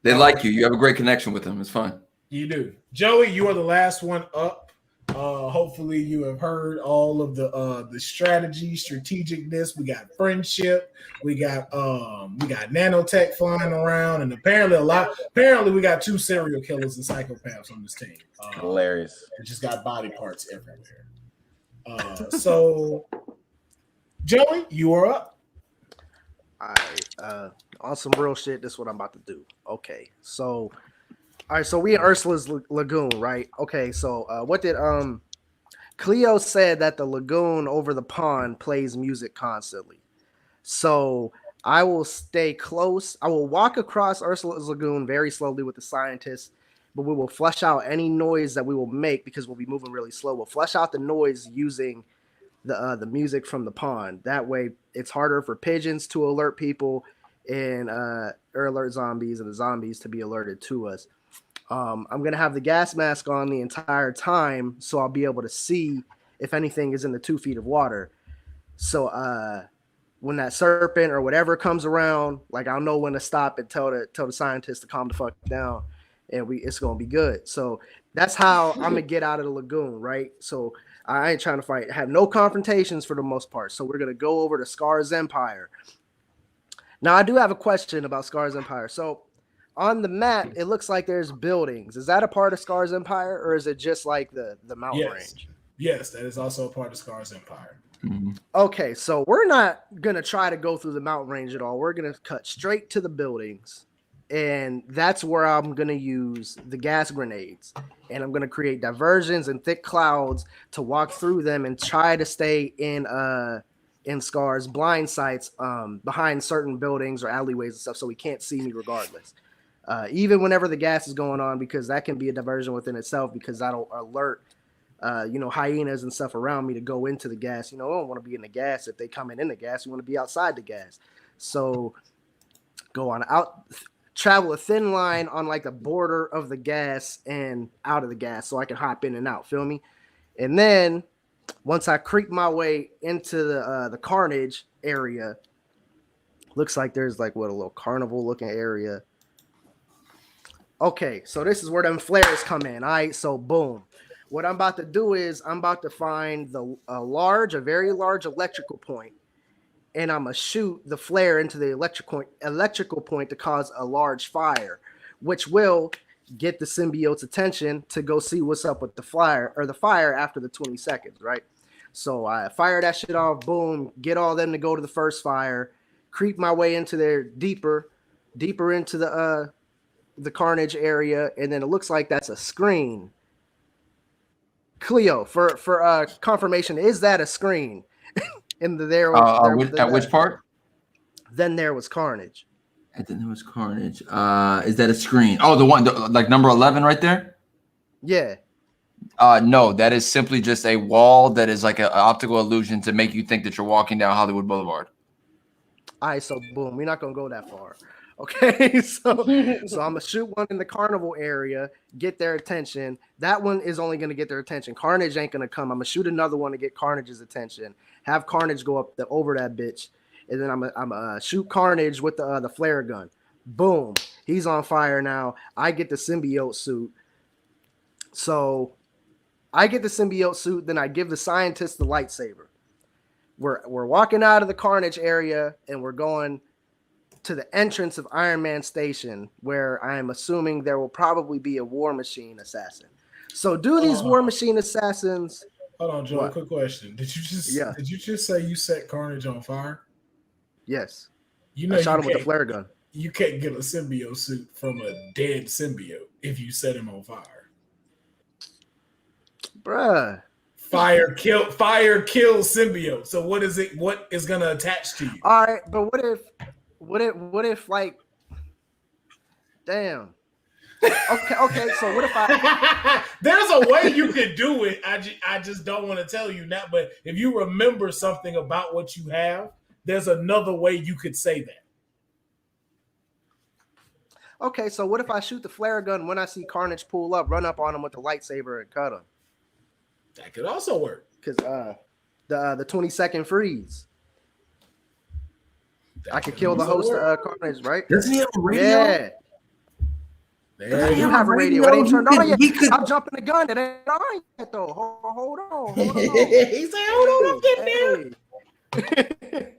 They like you. You have a great connection with them. It's fine. You do. Joey, you are the last one up. Hopefully you have heard all of the strategy, strategicness. We got friendship, we got nanotech flying around, and apparently we got 2 serial killers and psychopaths on this team. Hilarious. We just got body parts everywhere. So Joey, you are up. All right, on some real shit, this is what I'm about to do. Okay, so all right, so we in Ursula's lagoon, right? Okay, so what did Khleo said that the lagoon over the pond plays music constantly. So I will stay close. I will walk across Ursula's lagoon very slowly with the scientists, but we will flush out any noise that we will make because we'll be moving really slow. We'll flush out the noise using the music from the pond. That way, it's harder for pigeons to alert people and alert zombies and the zombies to be alerted to us. I'm going to have the gas mask on the entire time, so I'll be able to see if anything is in the 2 feet of water. So when that serpent or whatever comes around, like I'll know when to stop and tell the scientists to calm the fuck down, and it's going to be good. So that's how I'm going to get out of the lagoon, right? So I ain't trying to fight. I have no confrontations for the most part. So we're going to go over to Scar's Empire. Now, I do have a question about Scar's Empire. So on the map, it looks like there's buildings. Is that a part of Scar's Empire, or is it just like the mountain range? Yes, that is also a part of Scar's Empire. Mm-hmm. Okay, so we're not gonna try to go through the mountain range at all. We're gonna cut straight to the buildings, and that's where I'm gonna use the gas grenades, and I'm gonna create diversions and thick clouds to walk through them and try to stay in Scar's blind sights behind certain buildings or alleyways and stuff, so he can't see me regardless. Even whenever the gas is going on, because that can be a diversion within itself, because that'll alert, hyenas and stuff around me to go into the gas. I don't want to be in the gas. If they come in the gas, you want to be outside the gas. So travel a thin line on like the border of the gas and out of the gas so I can hop in and out. Feel me? And then once I creep my way into the Carnage area, looks like there's like a little carnival looking area. Okay, so this is where them flares come in. All right, so boom. What I'm about to do is I'm about to find a very large electrical point, and I'm gonna shoot the flare into the electrical point to cause a large fire, which will get the symbiote's attention to go see what's up with the fire after the 20 seconds, right? So I fire that shit off, boom, get all them to go to the first fire, creep my way into there deeper into the Carnage area, and then it looks like that's a screen. Khleo, for confirmation, is that a screen? At which part? Then there was Carnage. And then there was Carnage. Is that a screen? Oh, the one like number 11 right there? Yeah. No, that is simply just a wall that is like an optical illusion to make you think that you're walking down Hollywood Boulevard. All right, so boom, we're not gonna go that far. Okay, so I'm gonna shoot one in the carnival area, get their attention. That one is only gonna get their attention. Carnage ain't gonna come. I'm gonna shoot another one to get Carnage's attention. Have Carnage go up over that bitch, and then I'm shoot Carnage with the flare gun. Boom, he's on fire now. I get the symbiote suit. So I get the symbiote suit, then I give the scientist the lightsaber. We're walking out of the Carnage area, and we're going to the entrance of Iron Man Station, where I am assuming there will probably be a War Machine assassin. So do these War Machine assassins? Hold on, Joe. What? Quick question: Did you just say you set Carnage on fire? Yes. You know, I shot him with a flare gun. You can't get a symbiote suit from a dead symbiote if you set him on fire. Bruh. Fire kills symbiote. So what is it? What is gonna attach to you? All right, but what if like, damn. Okay. So what if I? There's a way you could do it. I just don't want to tell you that. But if you remember something about what you have, there's another way you could say that. Okay, so what if I shoot the flare gun when I see Carnage pull up, run up on him with the lightsaber and cut him? That could also work. Because the 20-second freeze. I could kill the host of Carnage, right? Doesn't he have a radio? Yeah. There You have a radio. It ain't turned on yet. I'm jumping the gun. It ain't on yet, though. Hold on. He said, hold on, I'm getting there.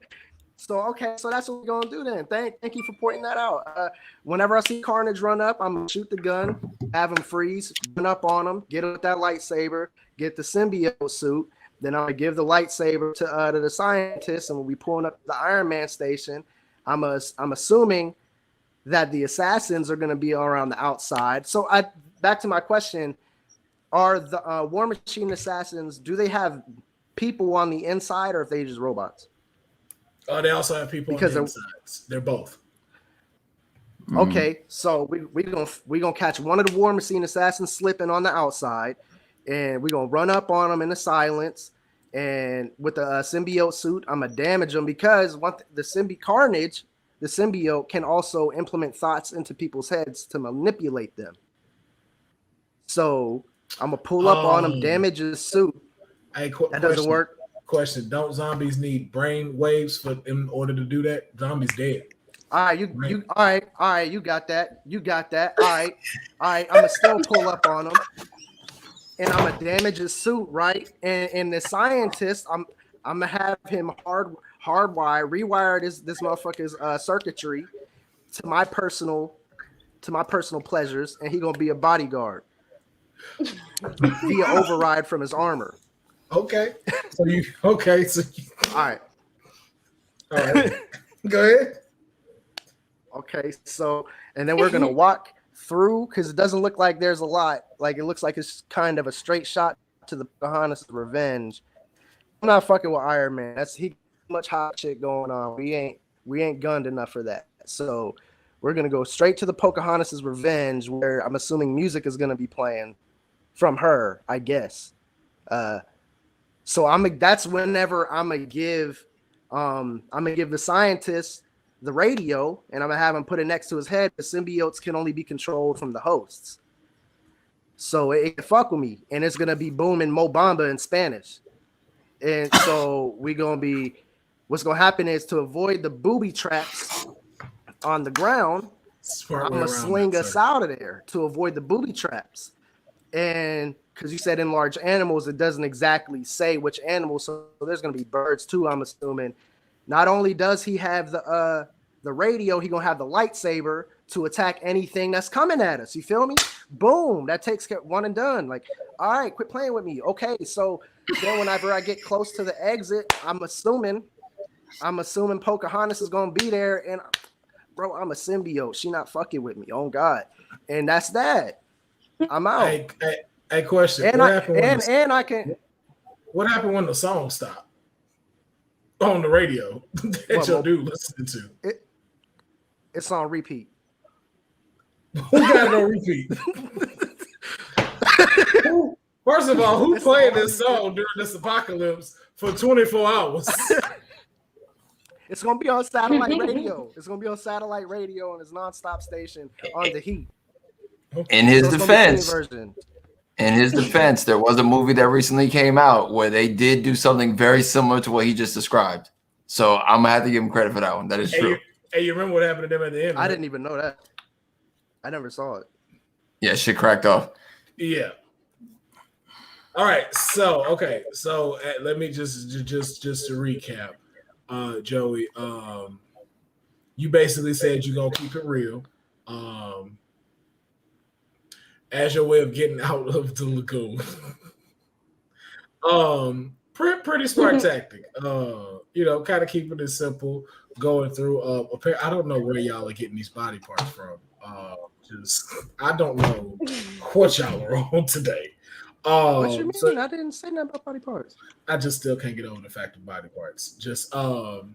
So that's what we're gonna do then. Thank you for pointing that out. Whenever I see Carnage run up, I'm gonna shoot the gun, have him freeze, run up on him, get him with that lightsaber, get the symbiote suit. Then I'm gonna give the lightsaber to the scientist, and we'll be pulling up the Iron Man station. I'm assuming that the assassins are gonna be around the outside. So back to my question: are the War Machine assassins? Do they have people on the inside, or if they just robots? Oh, they also have people on the insides. They're both. Okay, so we gonna catch one of the War Machine assassins slipping on the outside, and we're gonna run up on them in the silence. And with the symbiote suit, I'm gonna damage them because Carnage, the symbiote, can also implement thoughts into people's heads to manipulate them. So I'm gonna pull up on him, damage his suit. That doesn't work. Question: don't zombies need brain waves in order to do that? Zombies dead. All right, you got that. All right. I'm gonna still pull up on him, and I'm gonna damage his suit, right? And the scientist, I'm gonna have him rewire this motherfucker's circuitry to my personal pleasures, and he gonna be a bodyguard via override from his armor. Okay. All right. Go ahead. Okay, so and then we're gonna walk through because it doesn't look like there's a lot. Like it looks like it's kind of a straight shot to the Pocahontas' revenge. I'm not fucking with Iron Man. He much hot shit going on. We ain't gunned enough for that. So we're gonna go straight to the Pocahontas' revenge, where I'm assuming music is gonna be playing from her, I guess. So that's whenever I'm gonna give the scientist the radio, and I'm gonna have him put it next to his head. The symbiotes can only be controlled from the hosts, so it can fuck with me, and it's gonna be booming Mo Bamba in Spanish. And so what's gonna happen is, to avoid the booby traps on the ground, I'm gonna sling us out of there to avoid the booby traps. And because you said in large animals, it doesn't exactly say which animals, so there's gonna be birds too, I'm assuming. Not only does he have the radio, he gonna have the lightsaber to attack anything that's coming at us. You feel me? Boom! That takes care, one and done. Like, all right, quit playing with me. Okay, so then whenever I get close to the exit, I'm assuming Pocahontas is gonna be there, and bro, I'm a symbiote. She not fucking with me. Oh God, and that's that. I'm out. Hey, question. What happened when the song stopped on the radio that your dude listening to? It's on repeat. Who got it on repeat? First of all, who played this song during this apocalypse for 24 hours? It's gonna be on satellite radio. It's gonna be on satellite radio on his nonstop station on the Heat. In his So it's gonna be streaming defense, version. there was a movie that recently came out where they did do something very similar to what he just described. So I'm gonna have to give him credit for that one. That is true. Hey, you remember what happened to them at the end? I didn't even know that. I never saw it. Yeah, shit cracked off. Yeah. All right. So okay. So let me just to recap, Joey. You basically said you're gonna keep it real. As your way of getting out of the lagoon. Pretty smart tactic. Kind of keeping it simple, going through. I don't know where y'all are getting these body parts from. I don't know what y'all are on today. What you mean? I didn't say nothing about body parts. I just still can't get over the fact of body parts. Just so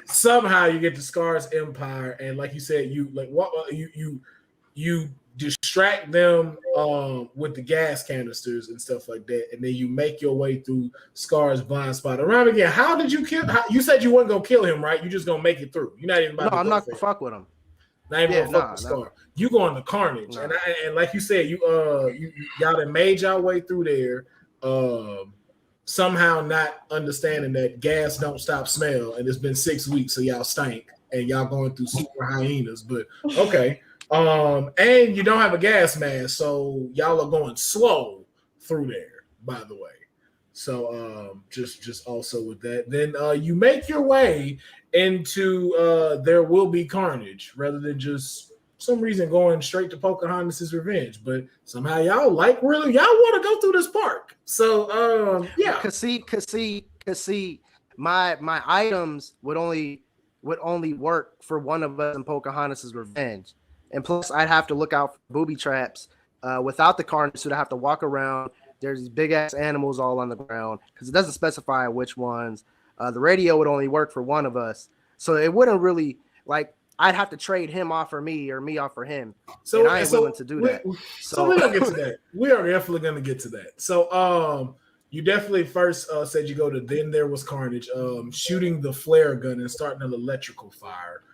somehow you get the Scars Empire, and like you said, you distract them with the gas canisters and stuff like that, and then you make your way through Scar's blind spot. Around again, how did you kill? You said you weren't gonna kill him, right? You just gonna make it through. You're not even about to I'm not gonna fuck with him. Not even gonna fuck with Scar. You going to Carnage, and like you said, y'all done made y'all way through there. Somehow not understanding that gas don't stop smell, and it's been 6 weeks, so y'all stank, and y'all going through super hyenas. But okay. And you don't have a gas mask, so y'all are going slow through there, by the way. So just also with that. Then you make your way into There Will Be Carnage rather than just some reason going straight to Pocahontas' Revenge. But somehow y'all want to go through this park. So yeah. Cause see, my items would only work for one of us in Pocahontas' Revenge. And plus, I'd have to look out for booby traps without the carnage suit. I have to walk around. There's these big ass animals all on the ground because it doesn't specify which ones. The radio would only work for one of us, so it wouldn't really I'd have to trade him off for me or me off for him. So I ain't willing to do that. So we're gonna get to that. We are definitely gonna get to that. So you definitely first said you go to Then There Was Carnage, shooting the flare gun and starting an electrical fire.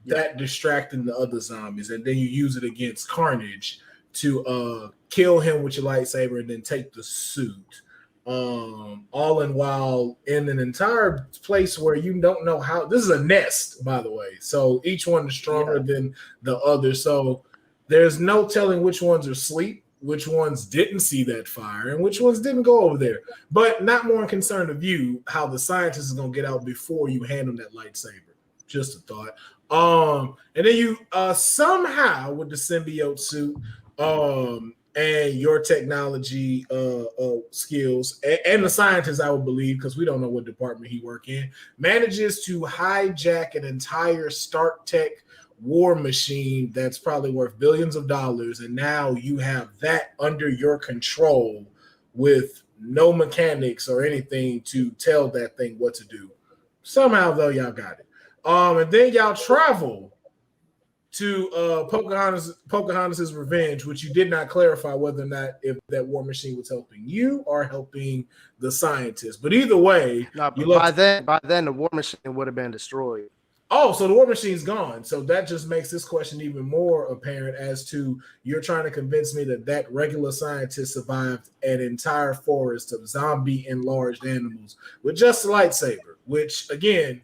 That distracting the other zombies, and then you use it against Carnage to kill him with your lightsaber and then take the suit. All in while in an entire place where you don't know how. This is a nest, by the way, so each one is stronger than the other, so there's no telling which ones are asleep, which ones didn't see that fire, and which ones didn't go over there. But not more concerned of you, how the scientist is gonna get out before you hand him that lightsaber. Just a thought. And then you somehow with the symbiote suit and your technology skills and the scientist, I would believe, because we don't know what department he work in, manages to hijack an entire Stark Tech war machine that's probably worth billions of dollars, and now you have that under your control with no mechanics or anything to tell that thing what to do. Somehow, though, y'all got it. And then y'all travel to Pocahontas' Revenge, which you did not clarify whether or not if that war machine was helping you or helping the scientists. But either way, by then the war machine would have been destroyed. Oh, so the war machine's gone. So that just makes this question even more apparent as to you're trying to convince me that regular scientist survived an entire forest of zombie enlarged animals with just a lightsaber, which again,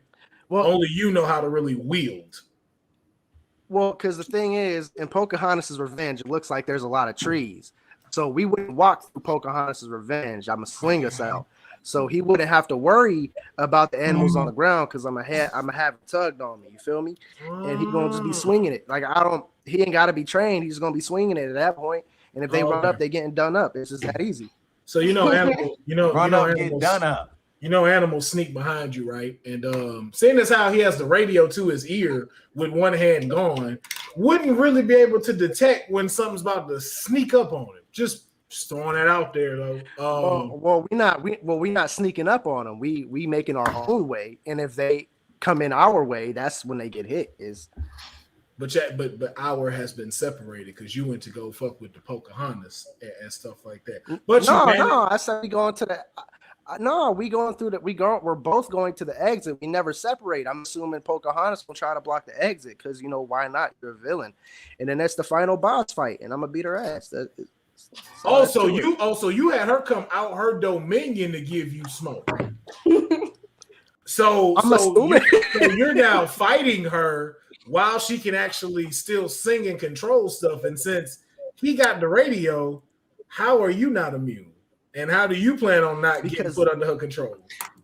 only you know how to really wield. Well, because the thing is, in Pocahontas' Revenge, it looks like there's a lot of trees. So we wouldn't walk through Pocahontas' Revenge. I'm going to swing us out. So he wouldn't have to worry about the animals on the ground because I'm gonna have it tugged on me. You feel me? And he's gonna just be swinging it. He ain't got to be trained. He's gonna be swinging it at that point. And if they run up, they getting done up. It's just that easy. So animals, get done up. Animals sneak behind you, right? And seeing as how he has the radio to his ear with one hand gone, wouldn't really be able to detect when something's about to sneak up on him. Just throwing that out there, though. We're not sneaking up on them. We making our own way, and if they come in our way, that's when they get hit. But our has been separated because you went to go fuck with the Pocahontas and stuff like that. But no, I said we going to that. No, we're both going to the exit. We never separate. I'm assuming Pocahontas will try to block the exit because why not? You're a villain, and then that's the final boss fight, and I'm gonna beat her ass. So you had her come out her dominion to give you smoke. So you're now fighting her while she can actually still sing and control stuff. And since he got the radio, how are you not immune? And how do you plan on not getting put under her control?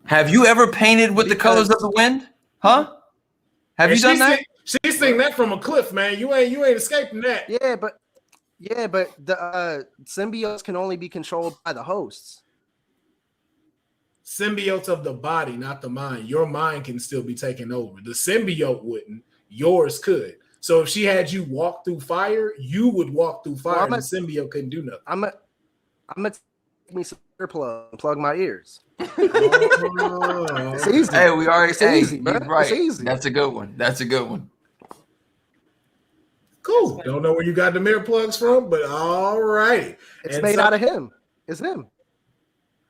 Have you ever painted with the colors of the wind? Huh? Have you done that? She's singing that from a cliff, man. You ain't escaping that. Yeah, but the symbiotes can only be controlled by the hosts. Symbiotes of the body, not the mind. Your mind can still be taken over. The symbiote wouldn't. Yours could. So if she had you walk through fire, you would walk through fire. And the symbiote couldn't do nothing. I'm gonna take me some earplug and plug my ears. It's easy. Hey, we already say easy, bro. Right. It's easy. That's a good one. Cool. Don't know where you got the mirror plugs from, but all right. It's made out of him. It's him.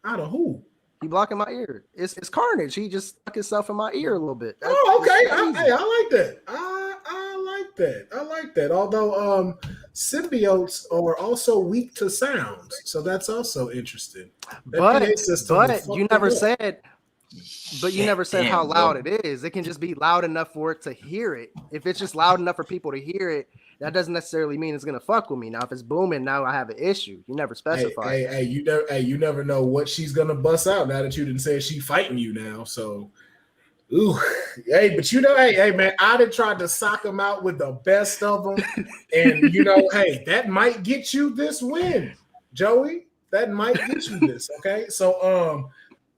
Out of who? He blocking my ear. It's Carnage. He just stuck himself in my ear a little bit. Okay. I like that. I like that. Although symbiotes are also weak to sounds, so that's also interesting. But you never said how loud it is. It can just be loud enough for it to hear it. If it's just loud enough for people to hear it, that doesn't necessarily mean it's gonna fuck with me. Now, if it's booming, now I have an issue. You never specify. You never know what she's gonna bust out now that you didn't say she fighting you now. So, ooh, hey, but hey, man, I done tried to sock him out with the best of them, and hey, that might get you this win, Joey. That might get you this. Okay, so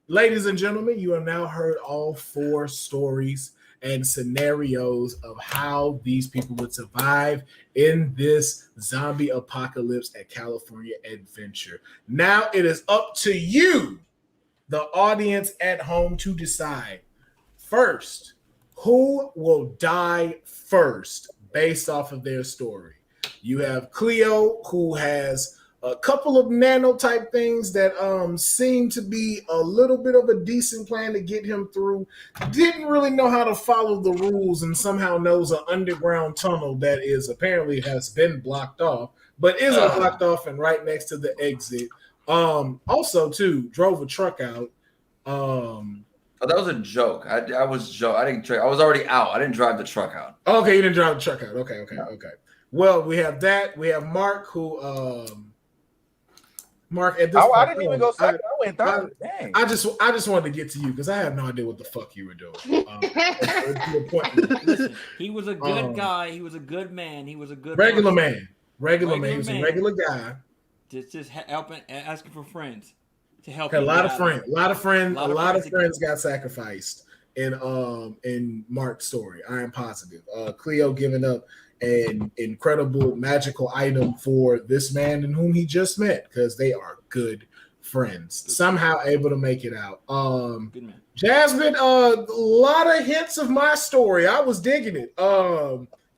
ladies and gentlemen, you have now heard all 4 stories and scenarios of how these people would survive in this zombie apocalypse at California Adventure. Now it is up to you, the audience at home, to decide first who will die first based off of their story. You have Khleo, who has a couple of nano-type things that seem to be a little bit of a decent plan to get him through. Didn't really know how to follow the rules and somehow knows an underground tunnel that is apparently has been blocked off, but isn't blocked off and right next to the exit. Also, too, drove a truck out. Oh, that was a joke. I was already out. I didn't drive the truck out. Okay, you didn't drive the truck out. Okay. Well, we have that. We have Mark, who Mark, at this point, I didn't even go second. I went third. Dang. I just wanted to get to you because I have no idea what the fuck you were doing. Listen, he was a good guy. He was a good man. He was a good regular person. man. Regular man. He was a regular guy. Just helping, asking for friends to help. Had a lot of friends got sacrificed in Mark's story. I am positive. Khleo giving up an incredible magical item for this man and whom he just met because they are good friends. Somehow able to make it out. Jasmine, a lot of hints of my story. I was digging it.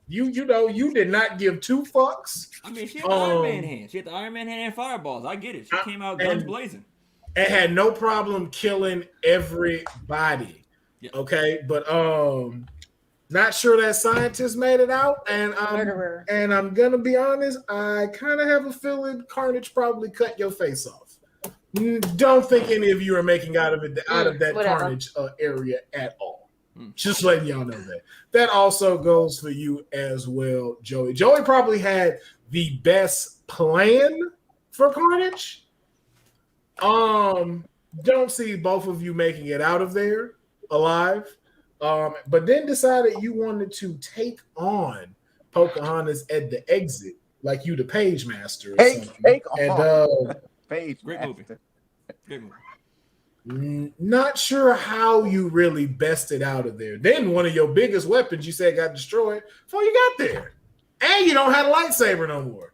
You did not give 2 fucks. I mean, she had the Iron Man hand. She had the Iron Man hand and fireballs. I get it. She came out guns blazing. And had no problem killing everybody. Yeah. Okay, but not sure that scientist made it out, and I'm gonna be honest. I kind of have a feeling Carnage probably cut your face off. Don't think any of you are making out of that Carnage area at all. Just letting y'all know that. That also goes for you as well, Joey. Joey probably had the best plan for Carnage. Don't see both of you making it out of there alive. But then decided you wanted to take on Pocahontas at the exit, like you the page master. Take on. Page great movie. Great movie. Not sure how you really bested out of there. Then one of your biggest weapons you said got destroyed before you got there. And you don't have a lightsaber no more.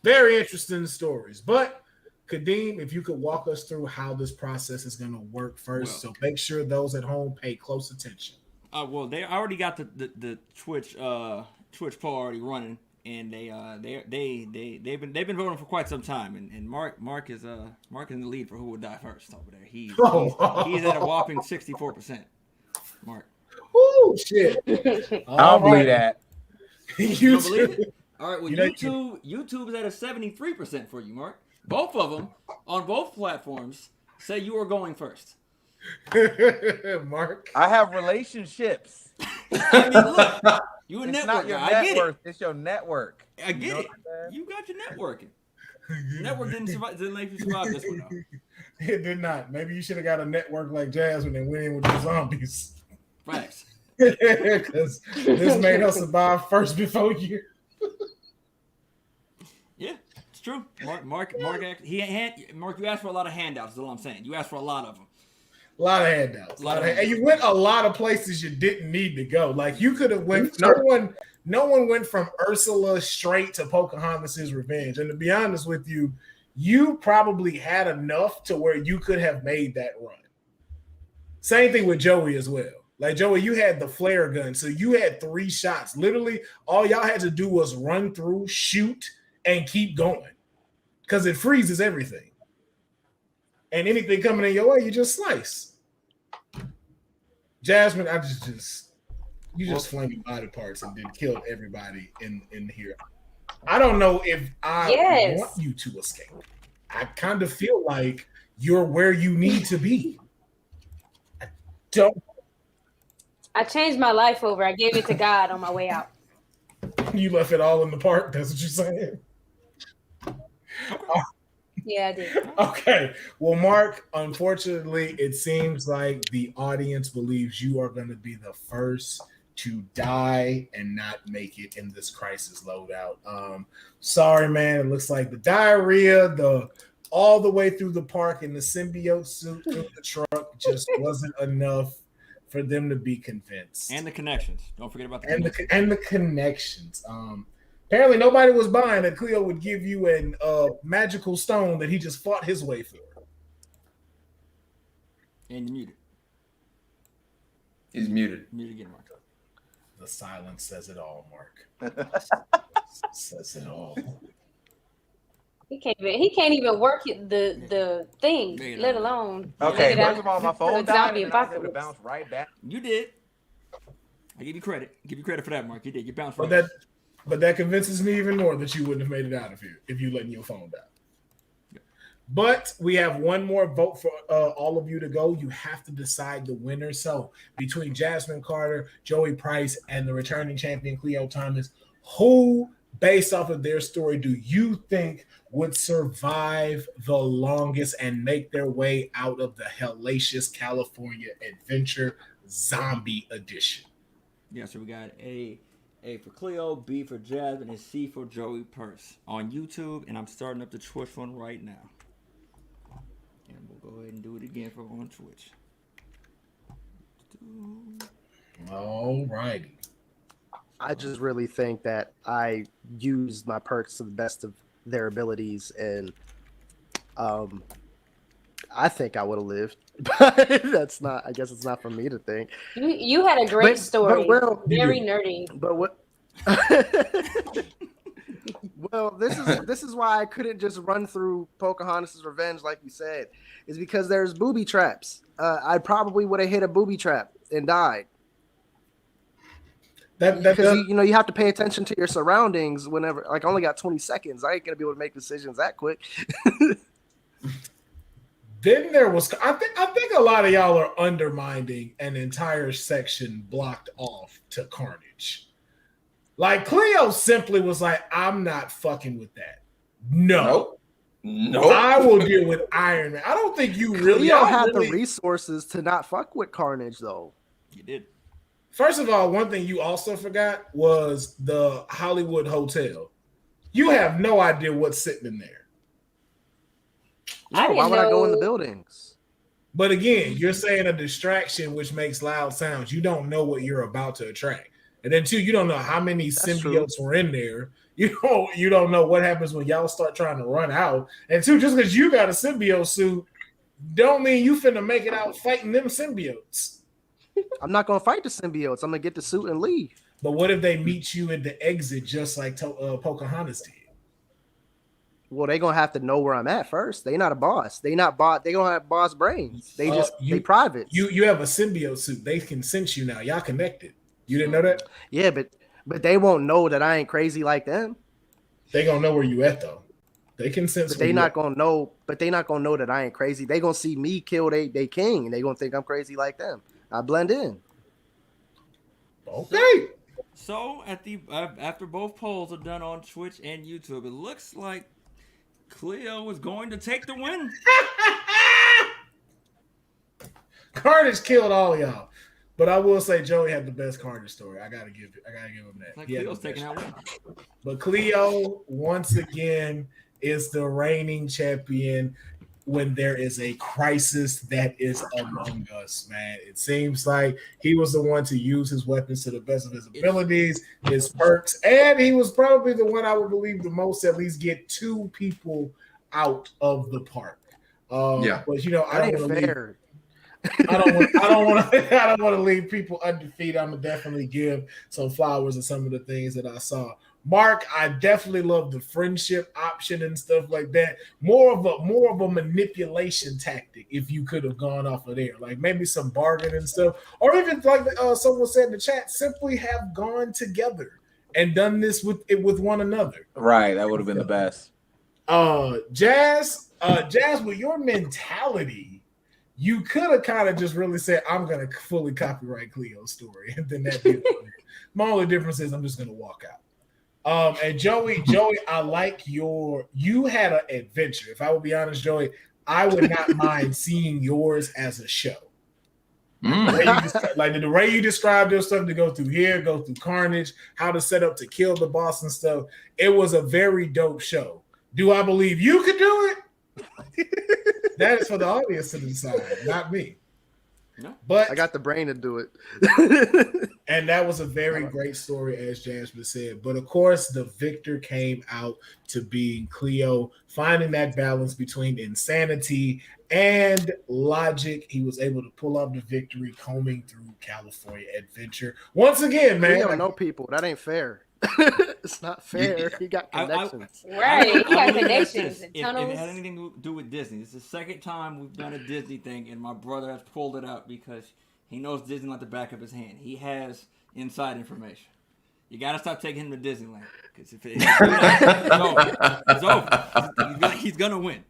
Very interesting stories. But Kadeem, if you could walk us through how this process is going to work first, so make sure those at home pay close attention. Well, they already got the Twitch poll already running, and they've been voting for quite some time, and Mark is in the lead for who would die first over there. He's at a whopping 64%. Mark. Oh shit! I don't believe that. You don't believe it? All right. Well, YouTube is at a 73% for you, Mark. Both of them on both platforms say you are going first. Mark, I have relationships. I mean, look, you a It's network not your guy. net I get worth. it. It's your network. I get You know it. what I'm saying? You got your networking. Network didn't let you survive this one though. it did not. Maybe you should have got a network like Jasmine and went in with the zombies. Facts. Because this made us survive first before you. Yeah, it's true. Mark, you asked for a lot of handouts. Is all I'm saying. You asked for a lot of them. A lot of handouts. And you went a lot of places you didn't need to go. Like you could have went. No one went from Ursula straight to Pocahontas' Revenge. And to be honest with you, you probably had enough to where you could have made that run. Same thing with Joey as well. Like Joey, you had the flare gun, so you had 3 shots. Literally, all y'all had to do was run through, shoot, and keep going, because it freezes everything. And anything coming in your way, you just slice. Jasmine, you just flaming body parts and then killed everybody in here. I don't know if I want you to escape. I kind of feel like you're where you need to be. I changed my life over. I gave it to God on my way out. You left it all in the park. That's what you're saying. Yeah, I did. Okay. Well, Mark, unfortunately, it seems like the audience believes you are going to be the first to die and not make it in this crisis loadout. Sorry, man. It looks like the diarrhea, all the way through the park in the symbiote suit through the truck just wasn't enough for them to be convinced. And the connections. Don't forget about the connections. Apparently nobody was buying that Khleo would give you a magical stone that he just fought his way for. And you're muted. He's muted. Muted again, Mark. The silence says it all, Mark. Says it all. He can't even work the thing, let alone. Okay, first of all, my phone died and I was able to bounce right back. You did. I give you credit. Give you credit for that, Mark. You did. You bounced right. But that convinces me even more that you wouldn't have made it out of here if you letting your phone down. Yeah. But we have one more vote for all of you to go. You have to decide the winner. So between Jasmine Carter, Joey Price, and the returning champion Khleo Thomas, who, based off of their story, do you think would survive the longest and make their way out of the hellacious California adventure zombie edition? Yeah, so we got A for Khleo, B for Jasmine, and C for Joey Purse on YouTube, and I'm starting up the Twitch one right now. And we'll go ahead and do it again for on Twitch. All righty. I just really think that I used my perks to the best of their abilities, and I think I would have lived, but that's not. I guess it's not for me to think. You had a great story, but very nerdy. But what? Well, this is why I couldn't just run through Pocahontas' Revenge like you said. Is because there's booby traps. I probably would have hit a booby trap and died. Because you have to pay attention to your surroundings whenever. Like, I only got 20 seconds. I ain't gonna be able to make decisions that quick. Then there was, I think a lot of y'all are undermining an entire section blocked off to Carnage. Like, Khleo simply was like, I'm not fucking with that. No. I will deal with Iron Man. I don't think you really had the resources to not fuck with Carnage, though. You did. First of all, one thing you also forgot was the Hollywood Hotel. You have no idea what's sitting in there. Why would I go in the buildings? But again, you're saying a distraction which makes loud sounds. You don't know what you're about to attract. And then two, you don't know how many symbiotes were in there. You don't know what happens when y'all start trying to run out. And two, just because you got a symbiote suit, don't mean you finna make it out fighting them symbiotes. I'm not gonna fight the symbiotes. I'm gonna get the suit and leave. But what if they meet you at the exit just like Pocahontas did? Well, they gonna have to know where I'm at first. They not a boss. They not boss. They gonna have boss brains. They they private. You have a symbiote suit. They can sense you now. Y'all connected. You didn't know that? Yeah, but they won't know that I ain't crazy like them. They gonna know where you at though. They can sense. But they not gonna know. But they not gonna know that I ain't crazy. They gonna see me kill they king, and they gonna think I'm crazy like them. I blend in. Okay. So after both polls are done on Twitch and YouTube, it looks like Khleo is going to take the win. Carnage killed all of y'all, but I will say Joey had the best Carnage story. I gotta give him that. Like Kleo's taking that win. But Khleo once again is the reigning champion when there is a crisis that is among us, man. It seems like he was the one to use his weapons to the best of his abilities, his perks, and he was probably the one I would believe the most to at least get 2 people out of the park. Yeah, but you know, I don't want to leave people undefeated. I'm gonna definitely give some flowers to some of the things that I saw. Mark, I definitely love the friendship option and stuff like that. More of a manipulation tactic. If you could have gone off of there, like maybe some bargain and stuff, or even like someone said in the chat, simply have gone together and done this with one another. Right, that would have been the best. Jazz, with your mentality, you could have kind of just really said, I'm going to fully copyright Kleo's story. And then that did it. My only difference is I'm just going to walk out. And Joey, I like you had an adventure. If I would be honest, Joey, I would not mind seeing yours as a show. Like the way you described your stuff to go through here, go through Carnage, how to set up to kill the boss and stuff. It was a very dope show. Do I believe you could do it? That is for the audience to decide, not me. No. But I got the brain to do it. And that was a very great story, as Jasmine said. But of course, the victor came out to being Khleo, finding that balance between insanity and logic. He was able to pull off the victory, combing through California Adventure. Once again, man. Khleo know people. That ain't fair. It's not fair. He got connections. Right. He got connections. If it had anything to do with Disney, it's the second time we've done a Disney thing, and my brother has pulled it out because he knows Disney like the back of his hand. He has inside information. You got to stop taking him to Disneyland because if it's over. He's going to win.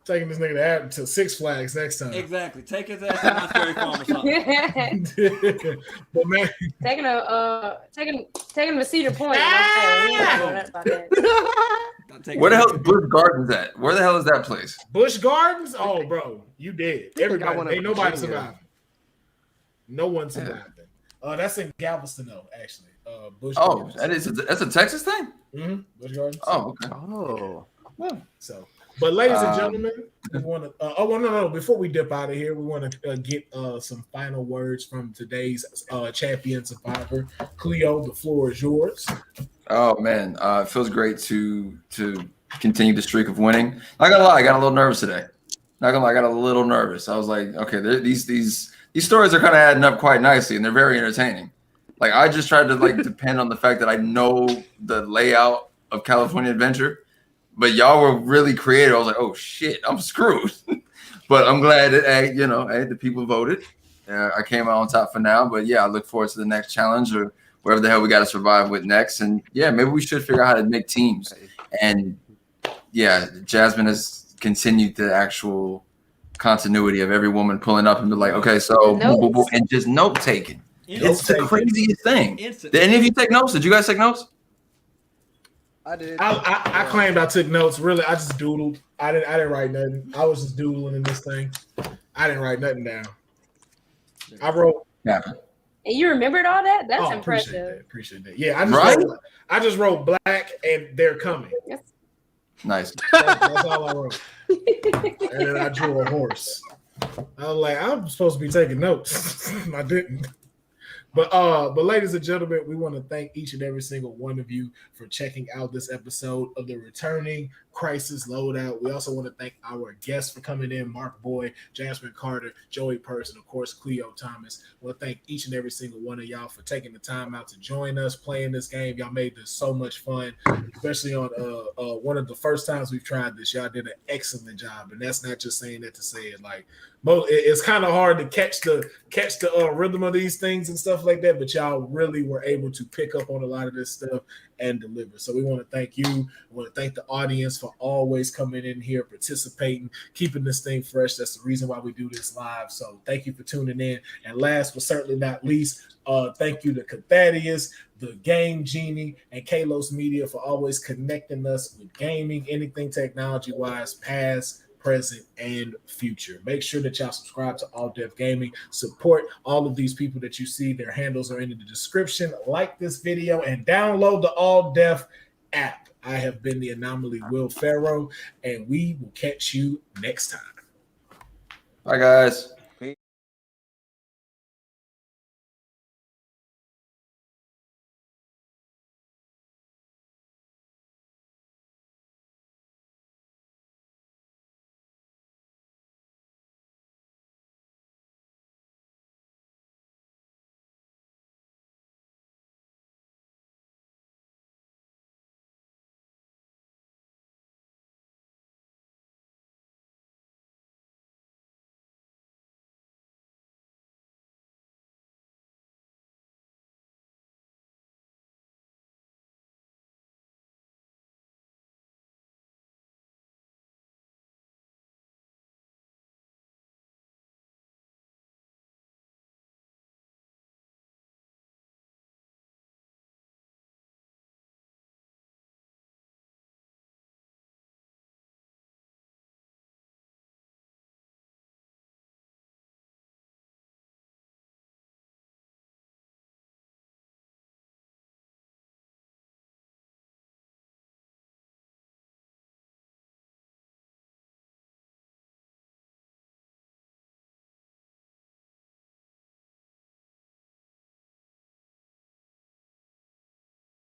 Taking this nigga to Six Flags next time. Exactly. Take his ass to Montgomery Farm or something. But man, taking him to Cedar Point. Where the hell is Busch Gardens at? Where the hell is that place? Busch Gardens? Oh, bro, you did. Everybody, ain't nobody surviving. No one survived it. That's in Galveston, though. Actually, Busch. Oh, Gardens. That's a Texas thing. Mm-hmm. Busch Gardens. Oh, okay. Oh, yeah. So. But ladies and gentlemen, we want to. No. Before we dip out of here, we want to get some final words from today's champion survivor, Khleo. The floor is yours. Oh man, it feels great to continue the streak of winning. Not gonna lie, I got a little nervous today. Not gonna lie, I got a little nervous. I was like, okay, these stories are kind of adding up quite nicely, and they're very entertaining. Like I just tried to depend on the fact that I know the layout of California Adventure. But y'all were really creative. I was like, oh, shit, I'm screwed. But I'm glad that, the people voted. I came out on top for now. But, yeah, I look forward to the next challenge or wherever the hell we got to survive with next. And, yeah, maybe we should figure out how to make teams. And, yeah, Jasmine has continued the actual continuity of every woman pulling up and be like, okay, so, and just note-taking. It's the craziest thing. Did any of you take notes? Did you guys take notes? I did. I claimed I took notes. Really, I just doodled. I didn't write nothing. I was just doodling in this thing. I didn't write nothing down. I wrote. Yeah. And you remembered all that? That's impressive. Appreciate that. Yeah, I just wrote black and they're coming. Yes. Nice. That's all I wrote. And then I drew a horse. I was like, I'm supposed to be taking notes. I didn't. But ladies and gentlemen, we want to thank each and every single one of you for checking out this episode of the returning Crisis Loadout. We also want to thank our guests for coming in, Mark Boyd, Jasmine Carter, Joey Purse, and of course Khleo Thomas. We want to thank each and every single one of y'all for taking the time out to join us, playing this game. Y'all made this so much fun, especially on one of the first times we've tried this. Y'all did an excellent job, and that's not just saying that to say it. Like, it's kind of hard to catch the rhythm of these things and stuff like that, but y'all really were able to pick up on a lot of this stuff and deliver. So we want to thank you. We want to thank the audience for always coming in here, participating, keeping this thing fresh. That's the reason why we do this live. So thank you for tuning in. And last but certainly not least, thank you to Cathadius, the Game Genie, and Khleo Media for always connecting us with gaming, anything technology-wise, past, present, and future. Make sure that y'all subscribe to All Def Gaming. Support all of these people that you see. Their handles are in the description. Like this video and download the All Def app. I have been the Anomaly Will Pharaoh, and we will catch you next time. Bye, guys.